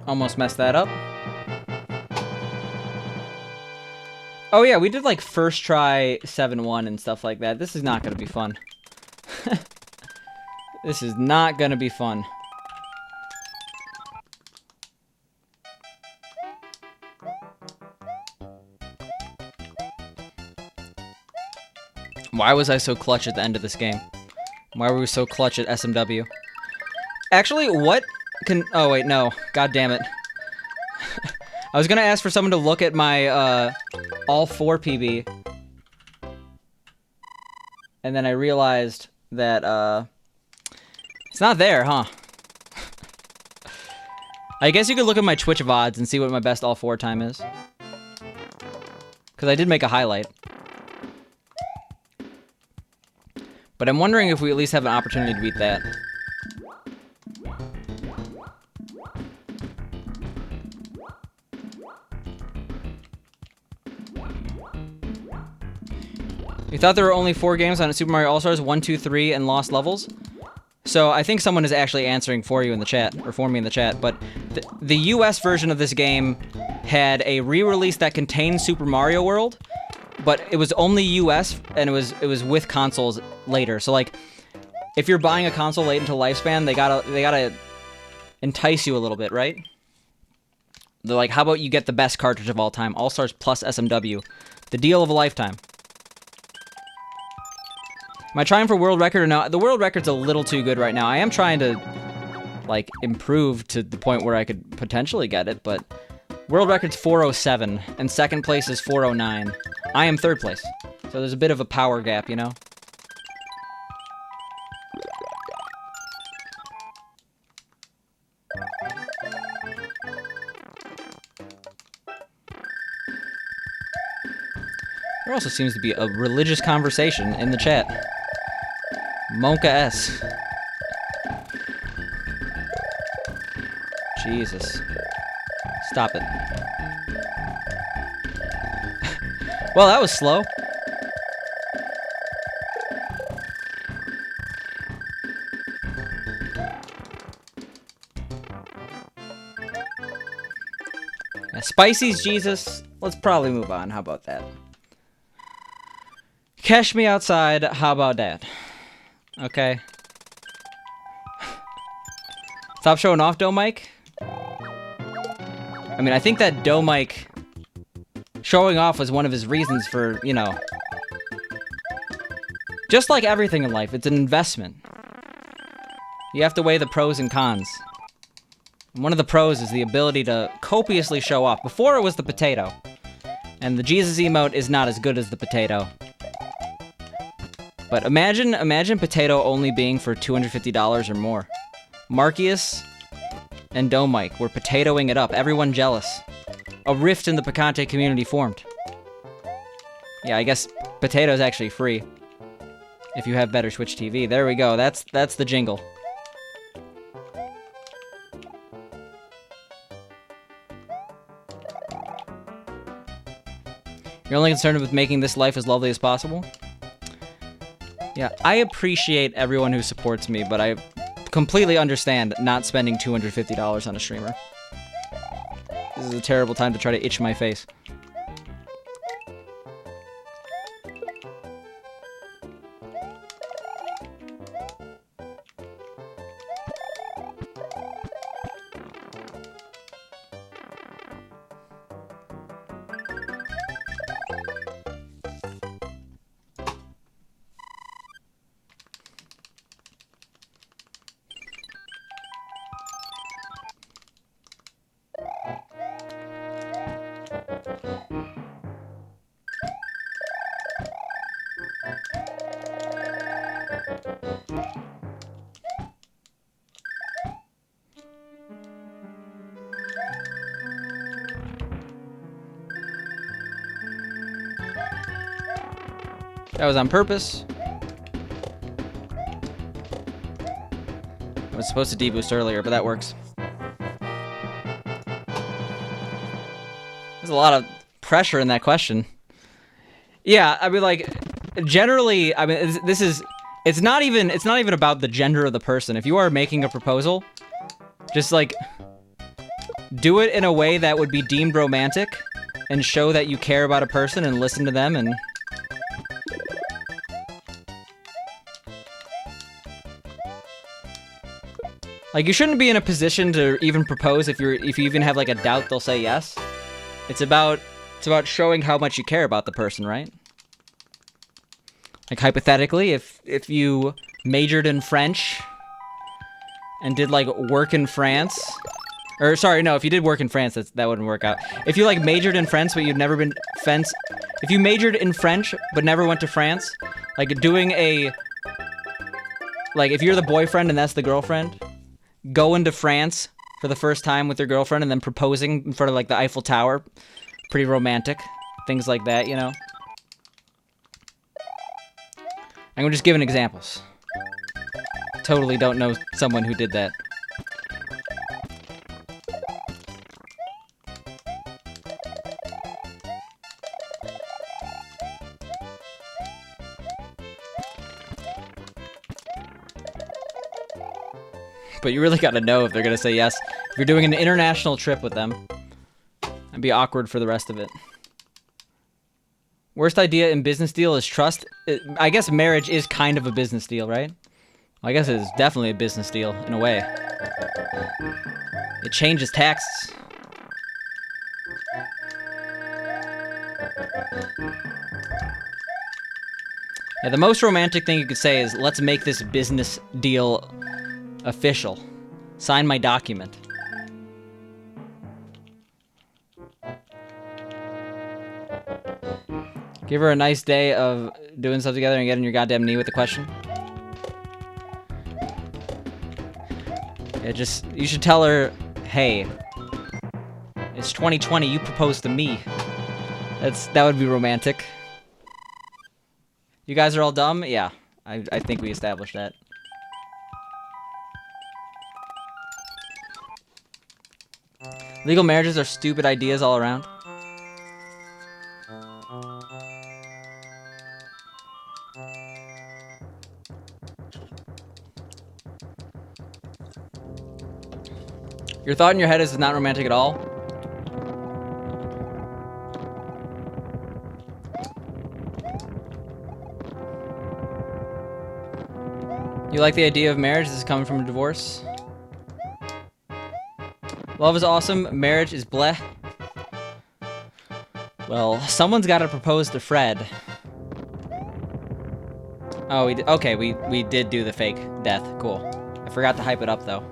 Almost messed that up. Oh yeah, we did like first try 7-1 and stuff like that. This is not gonna be fun. This is not gonna be fun. Why was I so clutch at the end of this game? Why were we so clutch at SMW? Actually, what can... Oh, wait, no. God damn it. I was gonna ask for someone to look at my, all 4 PB. And then I realized that, it's not there, huh? I guess you could look at my Twitch VODs and see what my best all 4 time is. Because I did make a highlight. But I'm wondering if we at least have an opportunity to beat that. You thought there were only 4 games on Super Mario All-Stars, 1, 2, 3, and lost levels? So I think someone is actually answering for you in the chat, or for me in the chat, but the US version of this game had a re-release that contained Super Mario World, but it was only US, and it was with consoles later. So like, if you're buying a console late into lifespan, they gotta entice you a little bit, right? They're like, how about you get the best cartridge of all time, All-Stars plus SMW, the deal of a lifetime. Am I trying for world record or no? The world record's a little too good right now. I am trying to, like, improve to the point where I could potentially get it, but world record's 407, and second place is 409 I am third place. So there's a bit of a power gap, you know? There also seems to be a religious conversation in the chat. Monka S. Jesus. Stop it. Well, that was slow. Yeah, Spicy's Jesus. Let's probably move on. How about that? Cash me outside. How about that? Okay. Stop showing off, Doe Mike. I mean, I think that Doe Mike showing off was one of his reasons for, you know, just like everything in life, it's an investment. You have to weigh the pros and cons. And one of the pros is the ability to copiously show off. Before it was the potato. And the Jesus emote is not as good as the potato. But imagine potato only being for $250 or more. Marcius and Doe Mike were potatoing it up. Everyone jealous. A rift in the Picante community formed. Yeah, I guess potato is actually free. If you have better Switch TV. There we go. That's the jingle. You're only concerned with making this life as lovely as possible? Yeah, I appreciate everyone who supports me, but I completely understand not spending $250 on a streamer. This is a terrible time to try to itch my face. That was on purpose. I was supposed to deboost earlier, but that works. There's a lot of pressure in that question. Yeah, I mean, like, generally, I mean, it's not even about the gender of the person. If you are making a proposal, just, like, do it in a way that would be deemed romantic and show that you care about a person and listen to them and... Like, you shouldn't be in a position to even propose if you even have, like, a doubt they'll say yes. It's about showing how much you care about the person, right? Like, hypothetically, if you majored in French and did, like, work in France... Or, sorry, no, if you did work in France, that wouldn't work out. If you, like, majored in French, but you'd never been... If you majored in French, but never went to France, like, doing a... Like, if you're the boyfriend and that's the girlfriend... Going to France for the first time with your girlfriend and then proposing in front of, like, the Eiffel Tower. Pretty romantic. Things like that, you know? I'm just giving examples. Totally don't know someone who did that. But you really gotta know if they're gonna say yes. If you're doing an international trip with them, it'd be awkward for the rest of it. Worst idea in business deal is trust. I guess marriage is kind of a business deal, right? Well, I guess it is definitely a business deal, in a way. It changes taxes. Yeah, the most romantic thing you could say is, let's make this business deal official. Sign my document. Give her a nice day of doing stuff together and get in your goddamn knee with the question. Yeah, just, you should tell her, hey, it's 2020, you proposed to me. That would be romantic. You guys are all dumb? Yeah, I think we established that. Legal marriages are stupid ideas all around. Your thought in your head is it's not romantic at all? You like the idea of marriage? This is coming from a divorce? Love is awesome. Marriage is bleh. Well, someone's got to propose to Fred. Oh, we did. Okay, we did do the fake death. Cool. I forgot to hype it up though.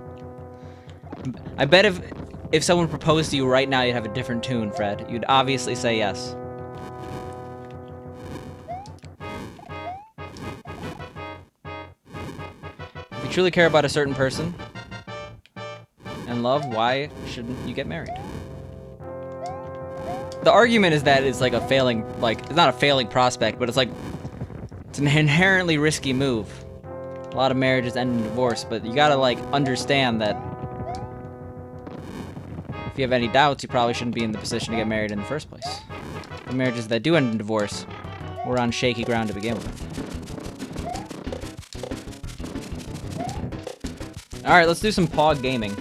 I bet if someone proposed to you right now, you'd have a different tune, Fred. You'd obviously say yes. If you truly care about a certain person and love, why shouldn't you get married? The argument is that it's like a failing, like, it's not a failing prospect, but it's like, it's an inherently risky move. A lot of marriages end in divorce, but you gotta, like, understand that if you have any doubts, you probably shouldn't be in the position to get married in the first place. The marriages that do end in divorce were on shaky ground to begin with. Alright, let's do some Pog gaming.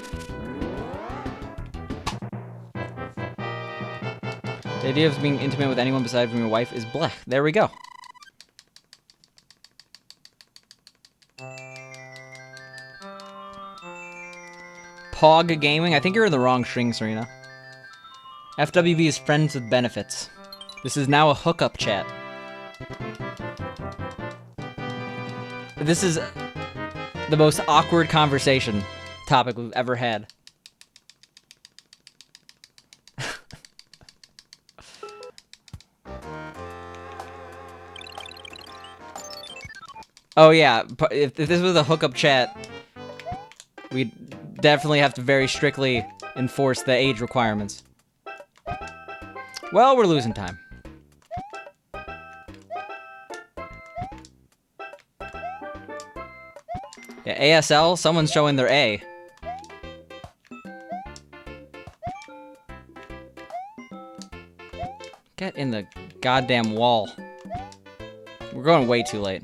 The idea of being intimate with anyone besides from your wife is blech. There we go. Pog gaming? I think you're in the wrong string, Serena. FWB is friends with benefits. This is now a hookup chat. This is the most awkward conversation topic we've ever had. Oh yeah, if this was a hookup chat, we'd definitely have to very strictly enforce the age requirements. Well, we're losing time. Yeah, ASL, someone's showing their A. Get in the goddamn wall. We're going way too late.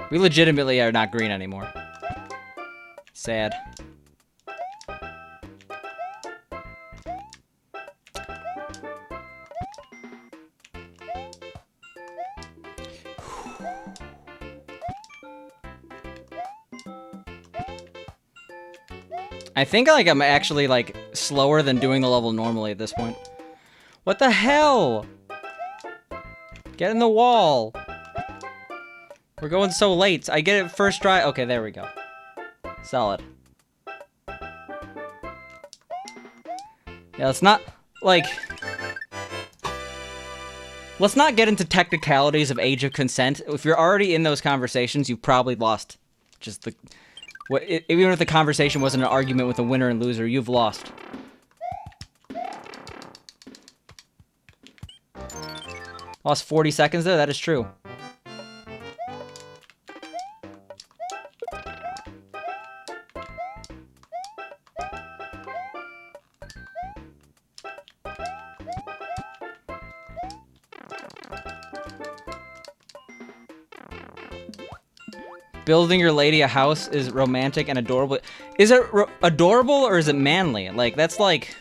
We legitimately are not green anymore. Sad. I think like I'm actually like slower than doing the level normally at this point. What the hell? Get in the wall. We're going so late. I get it first try. Okay, there we go. Solid. Yeah, let's not, like... Let's not get into technicalities of age of consent. If you're already in those conversations, you've probably lost. Just the... Even if the conversation wasn't an argument with a winner and loser, you've lost. Lost 40 seconds there? That is true. Building your lady a house is romantic and adorable. Is it adorable or is it manly? Like, that's like...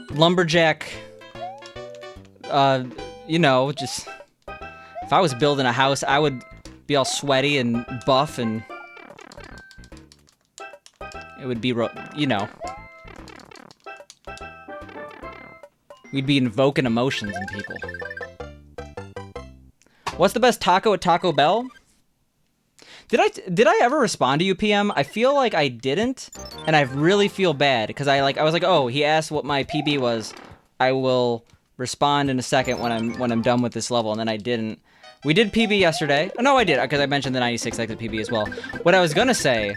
lumberjack... you know, just... If I was building a house, I would be all sweaty and buff and... It would be, you know... We'd be invoking emotions in people. What's the best taco at Taco Bell? Did I ever respond to you, PM? I feel like I didn't, and I really feel bad because I was like, oh, he asked what my PB was I will respond in a second when I'm done with this level, and then I didn't. We did PB yesterday. Oh, no, I did, because I mentioned the 96 exit PB as well. What I was gonna say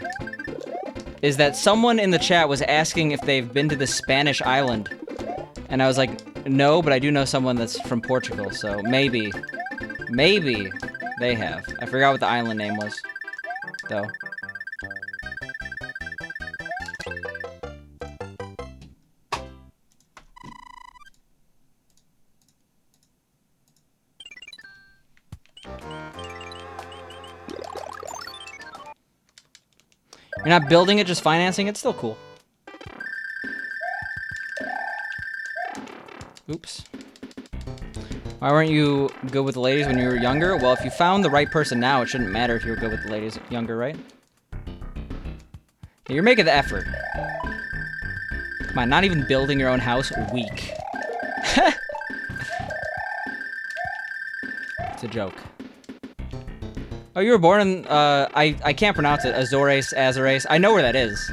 is that someone in the chat was asking if they've been to the Spanish island. And I was like, no, but I do know someone that's from Portugal, so maybe they have. I forgot what the island name was, though. You're not building it, just financing it? Still cool. Oops. Why weren't you good with the ladies when you were younger? Well, if you found the right person now, it shouldn't matter if you were good with the ladies younger, right? You're making the effort. Come on, not even building your own house? Weak. It's a joke. Oh, you were born in, I can't pronounce it. Azores. I know where that is.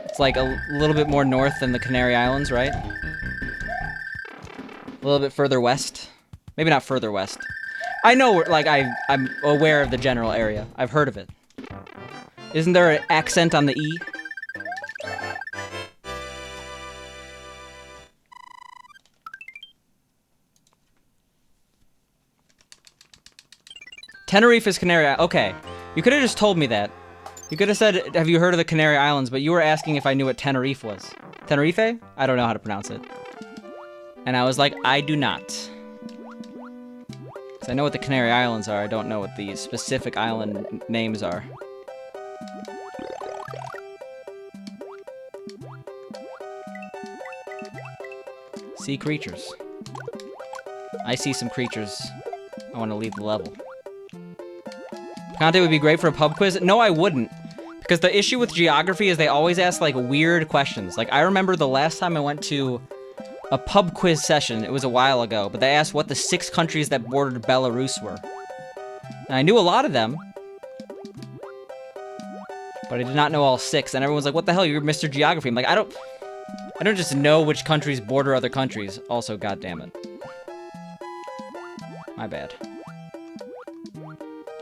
It's like a little bit more north than the Canary Islands, right? A little bit further west. Maybe not further west. I know, like, I'm aware of the general area. I've heard of it. Isn't there an accent on the E? Tenerife is Canary Islands. Okay. You could have just told me that. You could have said, have you heard of the Canary Islands? But you were asking if I knew what Tenerife was. Tenerife? I don't know how to pronounce it. And I was like, I do not. Because I know what the Canary Islands are. I don't know what the specific island names are. See creatures. I see some creatures. I want to leave the level. Conte would be great for a pub quiz. No, I wouldn't. Because the issue with geography is they always ask, like, weird questions. Like, I remember the last time I went to a pub quiz session, it was a while ago, but they asked what the 6 countries that bordered Belarus were. And I knew a lot of them, but I did not know all 6. And everyone's like, what the hell, you're Mr. Geography. I'm like, I don't just know which countries border other countries. Also, goddammit. My bad.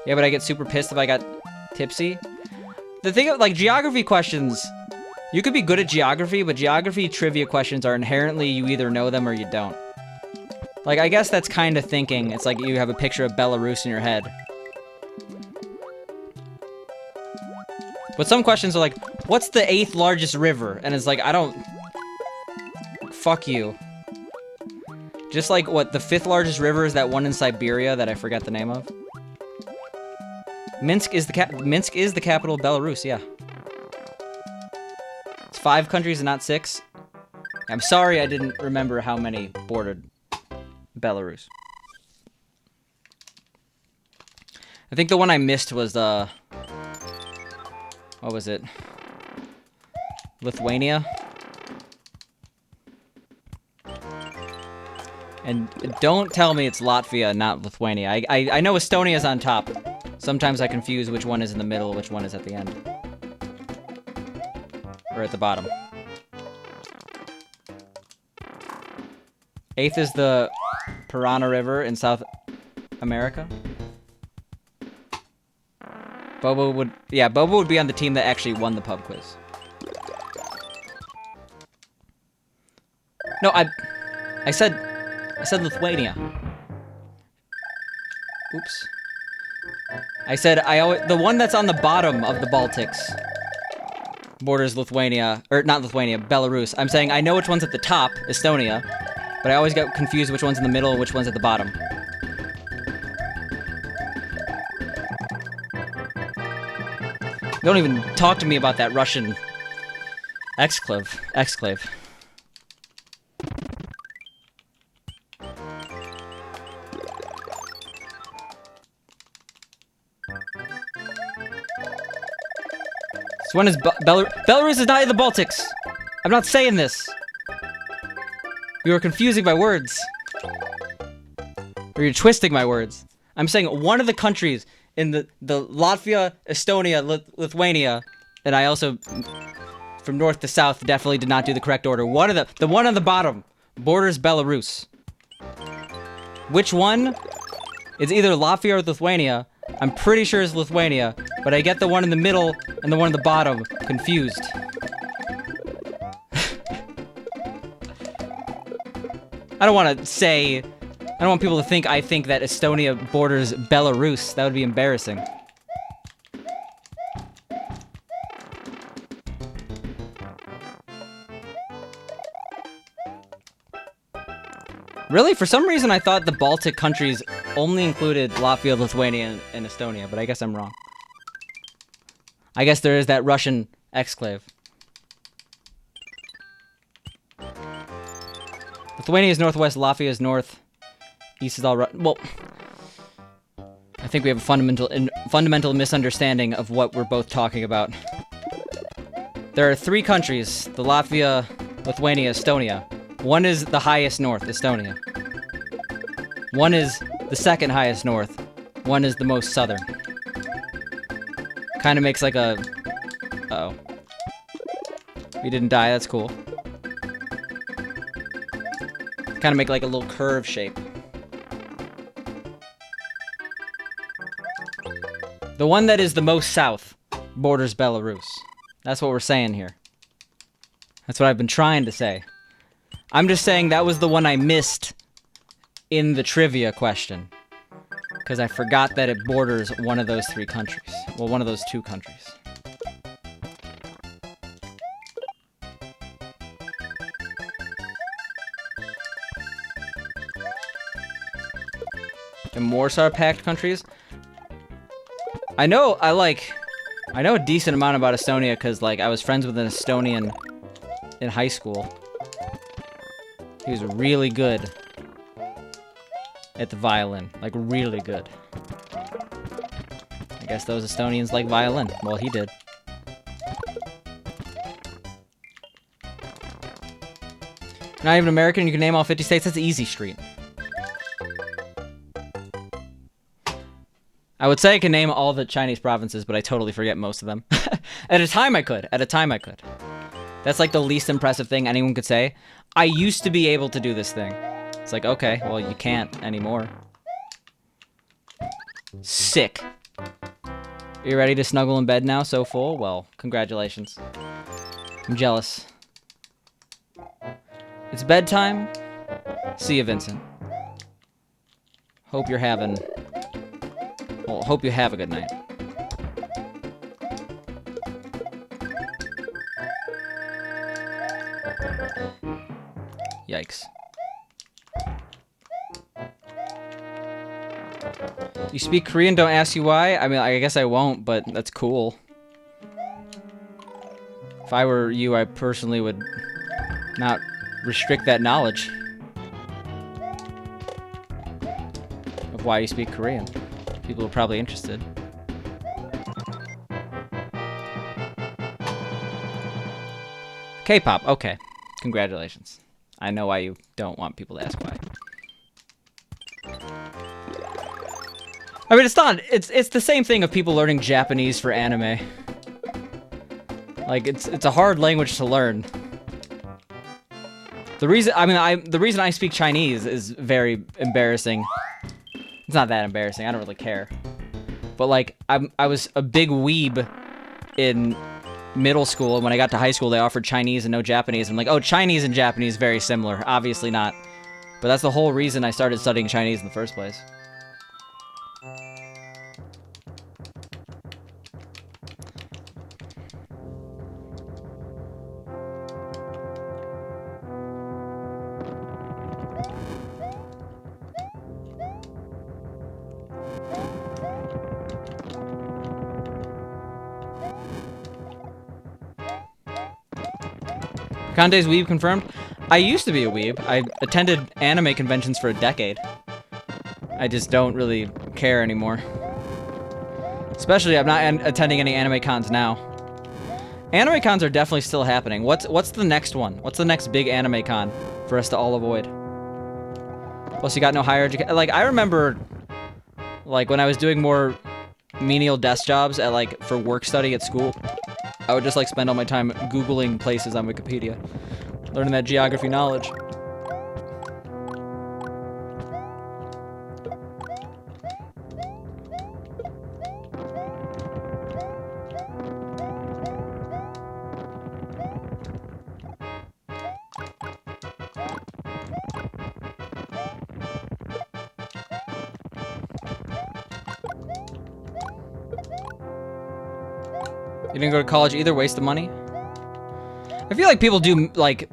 Yeah, but I get super pissed if I got tipsy. The thing of, like, geography questions, you could be good at geography, but geography trivia questions are inherently you either know them or you don't. Like, I guess that's kind of thinking. It's like you have a picture of Belarus in your head. But some questions are like, what's the 8th largest river? And it's like, I don't... Fuck you. Just like, what, the 5th largest river is that one in Siberia that I forget the name of? Minsk is the capital of Belarus, yeah. It's 5 countries and not 6. I'm sorry I didn't remember how many bordered Belarus. I think the one I missed was, what was it? Lithuania? And don't tell me it's Latvia, not Lithuania. I know Estonia's on top. Sometimes I confuse which one is in the middle, which one is at the end. Or at the bottom. 8th is the Parana River in South America. Bobo would... Yeah, Bobo would be on the team that actually won the pub quiz. No, I said Lithuania. Oops. I said the one that's on the bottom of the Baltics borders Lithuania, or not Lithuania, Belarus. I'm saying I know which one's at the top, Estonia, but I always get confused which one's in the middle and which one's at the bottom. Don't even talk to me about that Russian exclave. This one is Belarus is not in the Baltics. I'm not saying this. You are confusing my words. Or you're twisting my words. I'm saying one of the countries in the Latvia, Estonia, Lithuania, and I also, from north to south definitely did not do the correct order. One of the one on the bottom borders Belarus. Which one? It's either Latvia or Lithuania. I'm pretty sure it's Lithuania, but I get the one in the middle and the one in the bottom confused. I don't want to say... I don't want people to think I think that Estonia borders Belarus. That would be embarrassing. Really? For some reason, I thought the Baltic countries only included Latvia, Lithuania, and Estonia, but I guess I'm wrong. I guess there is that Russian exclave. Lithuania is northwest, Latvia is north. East is all right. Well, I think we have a fundamental misunderstanding of what we're both talking about. There are 3 countries, the Latvia, Lithuania, Estonia. One is the highest north, Estonia. One is the second highest north. One is the most southern. Kind of makes like a... Uh-oh. We didn't die, that's cool. Kind of make like a little curve shape. The one that is the most south borders Belarus. That's what we're saying here. That's what I've been trying to say. I'm just saying that was the one I missed in the trivia question. Because I forgot that it borders one of those 3 countries. Well, one of those 2 countries. And Warsaw Pact countries? I know a decent amount about Estonia because, like, I was friends with an Estonian in high school. He was really good at the violin. Like, really good. I guess those Estonians like violin. Well, he did. Not even American, you can name all 50 states? That's easy street. I would say I can name all the Chinese provinces, but I totally forget most of them. At a time I could. At a time I could. That's like the least impressive thing anyone could say. I used to be able to do this thing. It's like, okay, well, you can't anymore. Sick. Are you ready to snuggle in bed now, so full? Well, congratulations. I'm jealous. It's bedtime. See you, Vincent. Hope you're having... Well, hope you have a good night. Yikes. You speak Korean, don't ask you why? I mean, I guess I won't, but that's cool. If I were you, I personally would not restrict that knowledge of why you speak Korean. People are probably interested. K-pop, okay. Congratulations. I know why you don't want people to ask why. I mean, it's not, it's the same thing of people learning Japanese for anime. Like, it's a hard language to learn. The reason I speak Chinese is very embarrassing. It's not that embarrassing, I don't really care. But like, I was a big weeb in middle school, and when I got to high school, they offered Chinese and no Japanese. I'm like, oh, Chinese and Japanese, very similar. Obviously not. But that's the whole reason I started studying Chinese in the first place. Kande's weeb confirmed. I used to be a weeb. I attended anime conventions for a decade. I just don't really care anymore. Especially, I'm not attending any anime cons now. Anime cons are definitely still happening. What's the next one? What's the next big anime con for us to all avoid? Plus, you got no higher education. Like, I remember, like, when I was doing more menial desk jobs at, like, for work study at school, I would just like spend all my time Googling places on Wikipedia, learning that geography knowledge. You didn't go to college either, waste of money? I feel like people do, like,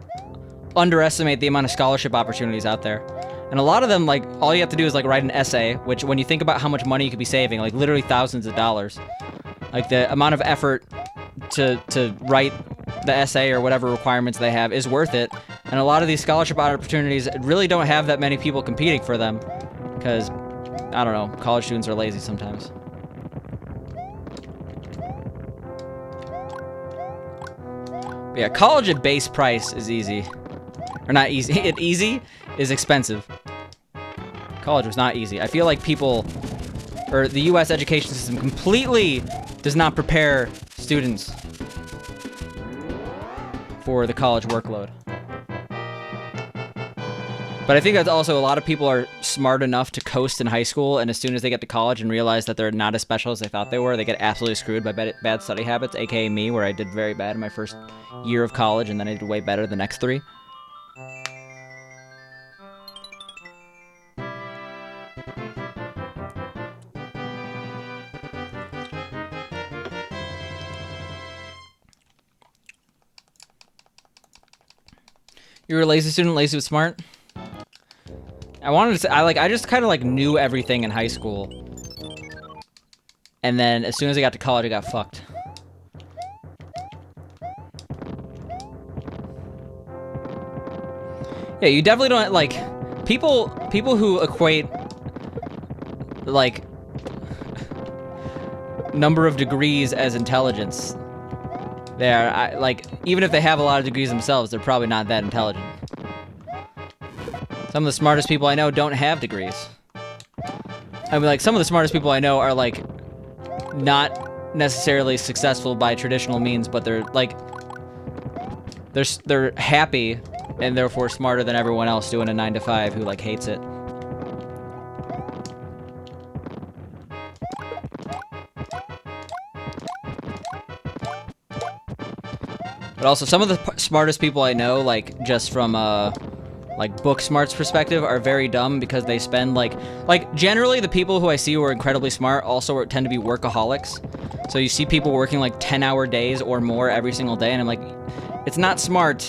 underestimate the amount of scholarship opportunities out there. And a lot of them, like, all you have to do is, like, write an essay, which, when you think about how much money you could be saving, like, literally thousands of dollars. Like, the amount of effort to write the essay or whatever requirements they have is worth it. And a lot of these scholarship opportunities really don't have that many people competing for them. Because, I don't know, college students are lazy sometimes. Yeah, college at base price is easy. Or not easy. Easy is expensive. College was not easy. I feel like people, or the U.S. education system completely does not prepare students for the college workload. But I think that's also a lot of people are smart enough to coast in high school, and as soon as they get to college and realize that they're not as special as they thought they were, they get absolutely screwed by bad study habits, aka me, where I did very bad in my first year of college, and then I did way better the next 3. You were a lazy student, lazy but smart? I wanted to say, I just kind of like knew everything in high school. And then as soon as I got to college, I got fucked. Yeah, you definitely don't, like, people who equate, like, number of degrees as intelligence. They're, like, even if they have a lot of degrees themselves, they're probably not that intelligent. Some of the smartest people I know don't have degrees. I mean, like, some of the smartest people I know are, like, not necessarily successful by traditional means, but they're, like, they're happy and therefore smarter than everyone else doing a 9-to-5 who, like, hates it. But also, some of the smartest people I know, like, just from, like, book smarts perspective, are very dumb because they spend, like, generally the people who I see who are incredibly smart also tend to be workaholics. So you see people working, like, 10-hour days or more every single day, and I'm like, it's not smart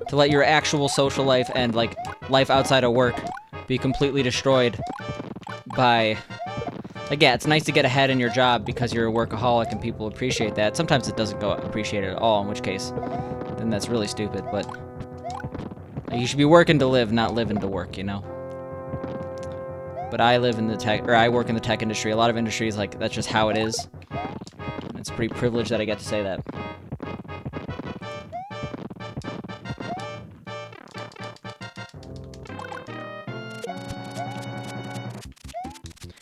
to let your actual social life and, like, life outside of work be completely destroyed by... Like, yeah, it's nice to get ahead in your job because you're a workaholic and people appreciate that. Sometimes it doesn't go appreciated at all, in which case, then that's really stupid, but... Like, you should be working to live, not living to work, you know? But I live in the tech... Or I work in the tech industry. A lot of industries, like, that's just how it is. And it's pretty privileged that I get to say that.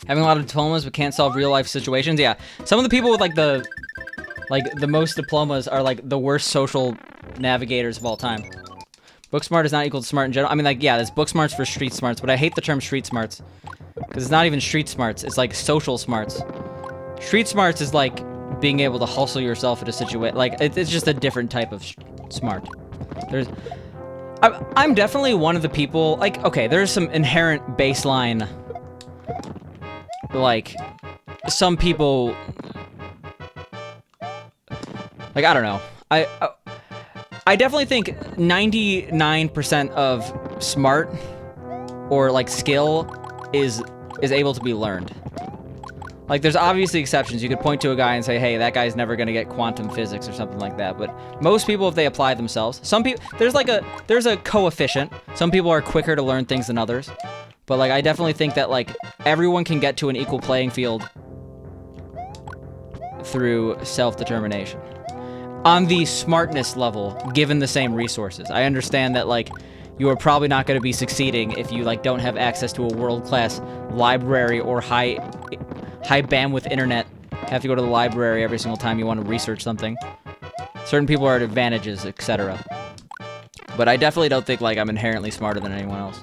Having a lot of diplomas but can't solve real-life situations? Yeah. Some of the people with, like, the most diplomas are, like, the worst social navigators of all time. Book smart is not equal to smart in general. I mean, like, yeah, there's book smarts for street smarts, but I hate the term street smarts. Because it's not even street smarts. It's, like, social smarts. Street smarts is, like, being able to hustle yourself in a situation. Like, it's just a different type of smart. I'm definitely one of the people... Like, okay, there's some inherent baseline... Like, some people, like, I don't know. I definitely think 99% of smart or, like, skill is able to be learned. Like, there's obviously exceptions. You could point to a guy and say, hey, that guy's never gonna get quantum physics or something like that. But most people, if they apply themselves, some people, there's a coefficient. Some people are quicker to learn things than others. But, like, I definitely think that, like, everyone can get to an equal playing field through self-determination. On the smartness level, given the same resources. I understand that, like, you are probably not going to be succeeding if you, like, don't have access to a world-class library or high bandwidth internet. Have to go to the library every single time you want to research something. Certain people are at advantages, etc. But I definitely don't think, like, I'm inherently smarter than anyone else.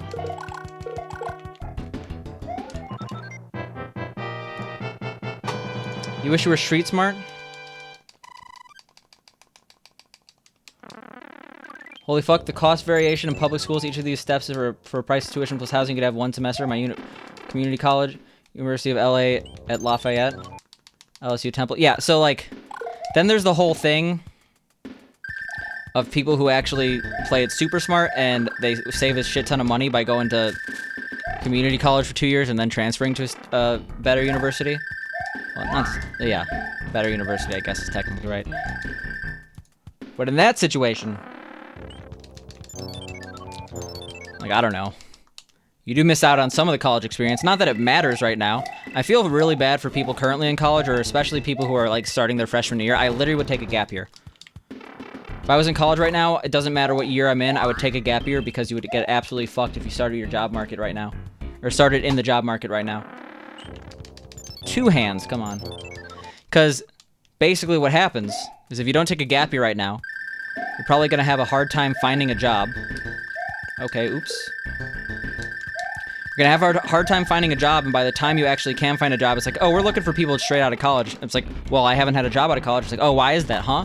You wish you were street smart? Holy fuck, the cost variation in public schools, each of these steps is for price of tuition plus housing. You could have one semester in my community college, University of LA at Lafayette, LSU Temple. Yeah, so, like, then there's the whole thing of people who actually play it super smart and they save a shit ton of money by going to community college for 2 years and then transferring to a better university. Well, not, yeah, better university, I guess is technically right. But in that situation, like, I don't know. You do miss out on some of the college experience. Not that it matters right now. I feel really bad for people currently in college, or especially people who are, like, starting their freshman year. I literally would take a gap year. If I was in college right now, it doesn't matter what year I'm in, I would take a gap year because you would get absolutely fucked if you started your job market right now. Or started in the job market right now. 2 hands, come on. Because basically what happens is if you don't take a gap year right now, you're probably going to have a hard time finding a job. Okay, oops. You're going to have a hard time finding a job, and by the time you actually can find a job, it's like, oh, we're looking for people straight out of college. It's like, well, I haven't had a job out of college. It's like, oh, why is that, huh?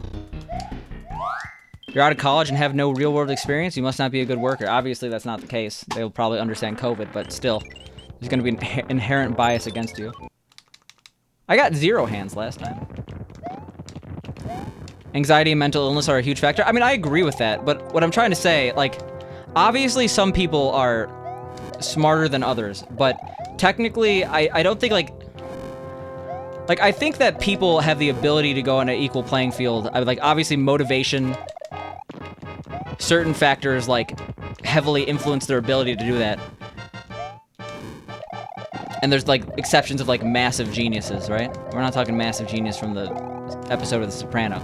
You're out of college and have no real-world experience? You must not be a good worker. Obviously, that's not the case. They'll probably understand COVID, but still, there's going to be an inherent bias against you. I got 0 hands last time. Anxiety and mental illness are a huge factor. I mean, I agree with that, but what I'm trying to say, like, obviously some people are smarter than others, but technically, I don't think, like, I think that people have the ability to go on an equal playing field. I would, like, obviously motivation, certain factors, like, heavily influence their ability to do that. And there's, like, exceptions of, like, massive geniuses, right? We're not talking massive genius from the episode of The Sopranos.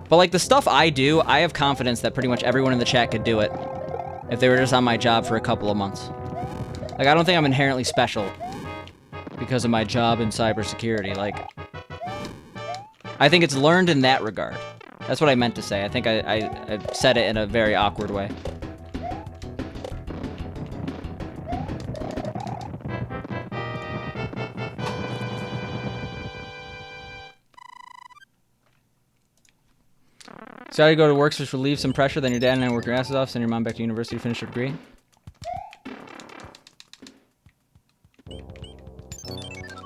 But, like, the stuff I do, I have confidence that pretty much everyone in the chat could do it if they were just on my job for a couple of months. Like, I don't think I'm inherently special because of my job in cybersecurity. Like, I think it's learned in that regard. That's what I meant to say. I think I said it in a very awkward way. So how do you go to work to relieve some pressure, then your dad and I work your asses off, send your mom back to university to finish her degree?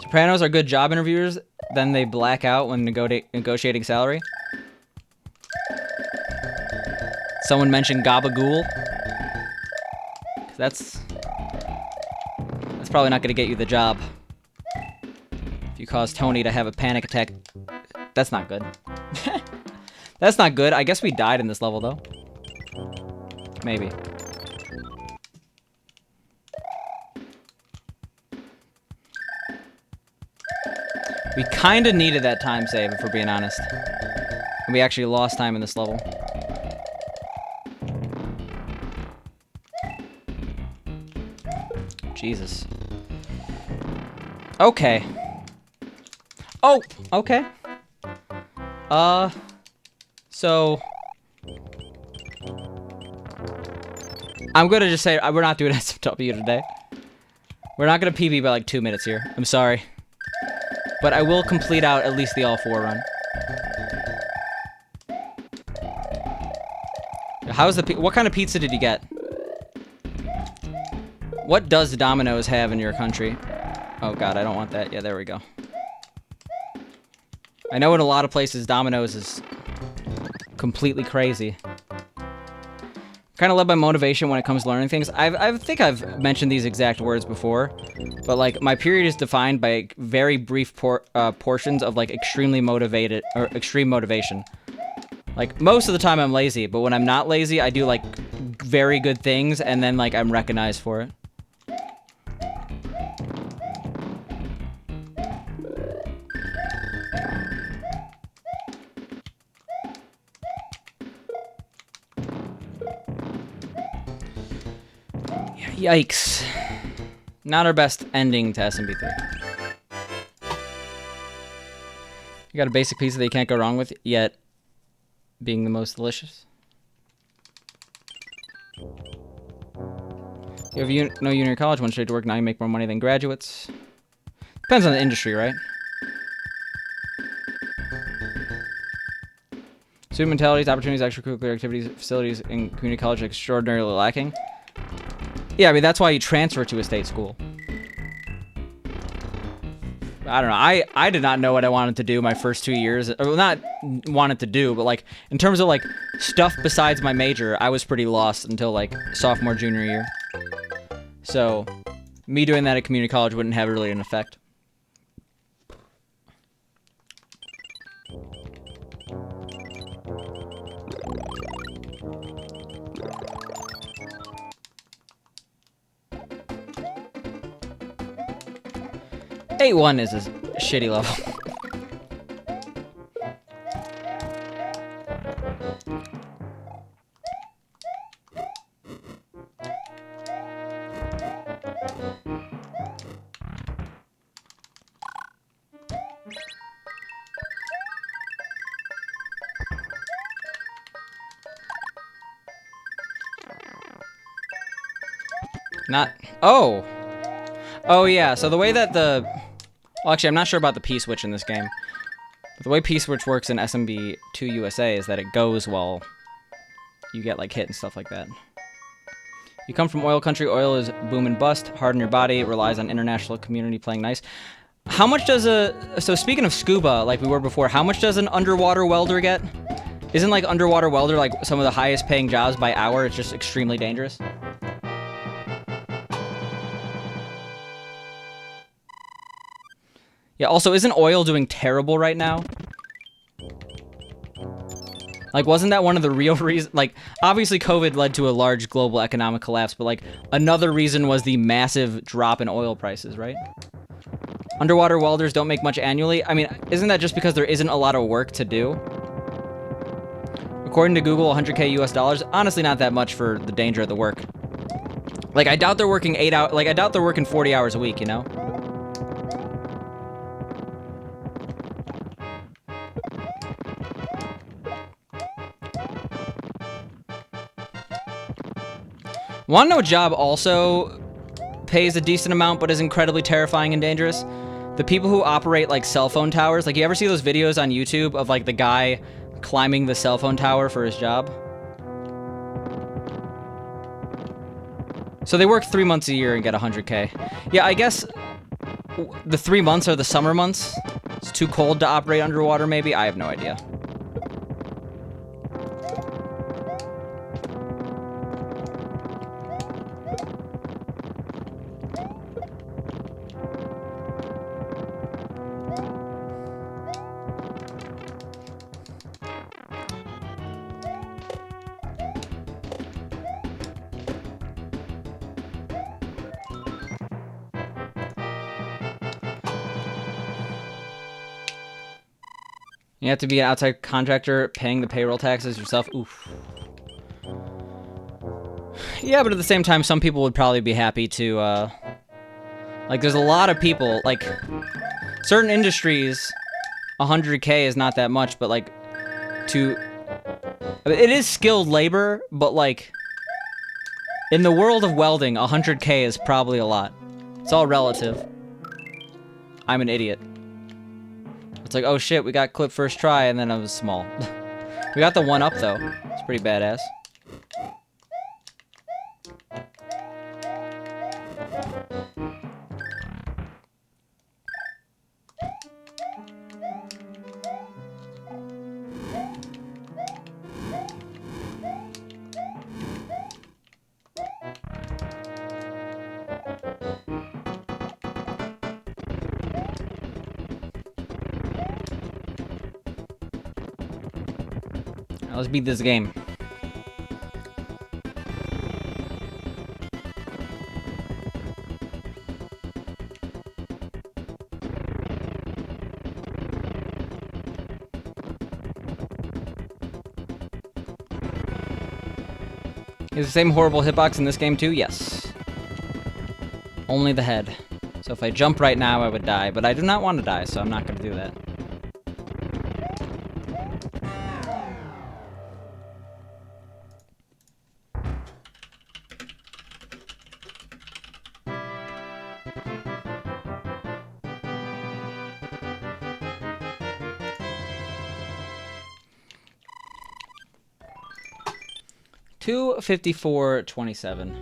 Sopranos are good job interviewers, then they black out when negotiating salary. Someone mentioned gabagool. That's probably not going to get you the job. If you cause Tony to have a panic attack, that's not good. That's not good. I guess we died in this level, though. Maybe. We kind of needed that time save, if we're being honest. And we actually lost time in this level. Jesus. Okay. Oh, okay. So I'm gonna just say we're not doing SFW today. We're not gonna PB by like 2 minutes here. I'm sorry. But I will complete out at least the all 4 run. How's the what kind of pizza did you get? What does Domino's have in your country? Oh god, I don't want that. Yeah, there we go. I know in a lot of places Domino's is completely crazy. Kind of led by motivation when it comes to learning things. I think I've mentioned these exact words before, but like my period is defined by very brief portions of like extremely motivated or extreme motivation. Like most of the time I'm lazy, but when I'm not lazy, I do like very good things and then like I'm recognized for it. Yikes. Not our best ending to SMP3. You got a basic pizza that you can't go wrong with, yet being the most delicious. You have no uni or college, went straight to work, now you make more money than graduates. Depends on the industry, right? Student mentalities, opportunities, extracurricular activities, facilities in community college are extraordinarily lacking. Yeah, I mean, that's why you transfer to a state school. I don't know. I did not know what I wanted to do my first 2 years. Well, not wanted to do, but like in terms of like stuff besides my major, I was pretty lost until like sophomore, junior year. So me doing that at community college wouldn't have really an effect. A1 is a shitty level. Oh! Oh yeah, so the way that the... Well, actually, I'm not sure about the P-switch in this game. But the way P-switch works in SMB 2 USA is that it goes while you get, like, hit and stuff like that. You come from oil country. Oil is boom and bust. Hard on your body. It relies on international community playing nice. How much does a... So speaking of scuba, like we were before, how much does an underwater welder get? Isn't, like, underwater welder, like, some of the highest paying jobs by hour? It's just extremely dangerous. Yeah, also, isn't oil doing terrible right now? Like, wasn't that one of the real reasons? Like, obviously COVID led to a large global economic collapse, but, like, another reason was the massive drop in oil prices, right? Underwater welders don't make much annually. I mean, isn't that just because there isn't a lot of work to do? According to Google, 100K US dollars. Honestly, not that much for the danger of the work. Like, I doubt they're working 8 hours. Like, I doubt they're working 40 hours a week, you know? Want to know what job also pays a decent amount but is incredibly terrifying and dangerous? The people who operate, like, cell phone towers. Like, you ever see those videos on YouTube of, like, the guy climbing the cell phone tower for his job? So they work 3 months a year and get 100K. Yeah, I guess the 3 months are the summer months. It's too cold to operate underwater, maybe? I have no idea. You have to be an outside contractor paying the payroll taxes yourself. Oof. Yeah, but at the same time, some people would probably be happy to, like, there's a lot of people, like, certain industries, 100K is not that much, but, like, it is skilled labor, but, like, in the world of welding, 100K is probably a lot. It's all relative. I'm an idiot. It's like, oh shit, we got clip first try, and then I was small. We got the one up, though. It's pretty badass. Now let's beat this game. Is the same horrible hitbox in this game too? Yes. Only the head. So if I jump right now, I would die, but I do not want to die, so I'm not going to do that. 254.27.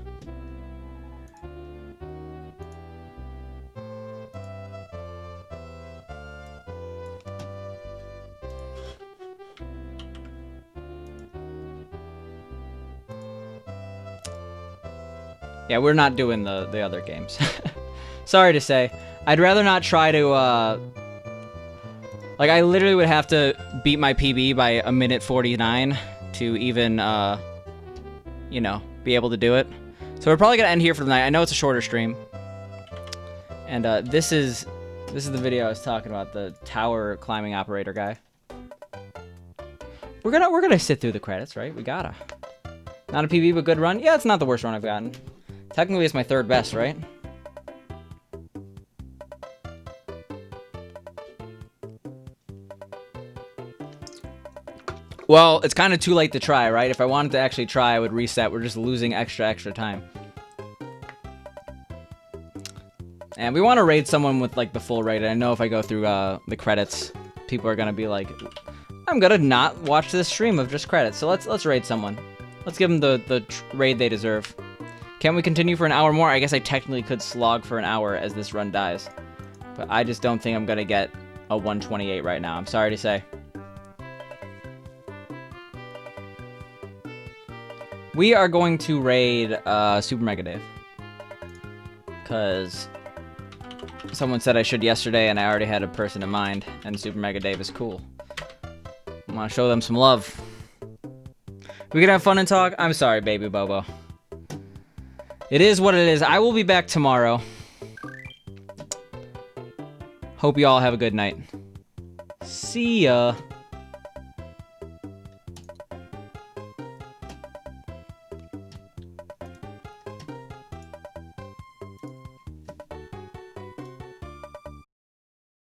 Yeah, we're not doing the other games. Sorry to say. I'd rather not try to, like, I literally would have to beat my PB by 1:49 to even, you know, be able to do it. So we're probably gonna end here for the night. I know it's a shorter stream. And, this is the video I was talking about, the tower climbing operator guy. We're gonna sit through the credits, right? We gotta. Not a PB, but good run? Yeah, it's not the worst run I've gotten. Technically, it's my third best, right? Well, it's kind of too late to try, right? If I wanted to actually try, I would reset. We're just losing extra time. And we want to raid someone with, like, the full raid. I know if I go through the credits, people are going to be like, I'm going to not watch this stream of just credits. So let's raid someone. Let's give them the raid they deserve. Can we continue for an hour more? I guess I technically could slog for an hour as this run dies. But I just don't think I'm going to get a 128 right now. I'm sorry to say. We are going to raid Super Mega Dave. Because someone said I should yesterday and I already had a person in mind. And Super Mega Dave is cool. I want to show them some love. We can have fun and talk. I'm sorry, baby Bobo. It is what it is. I will be back tomorrow. Hope you all have a good night. See ya.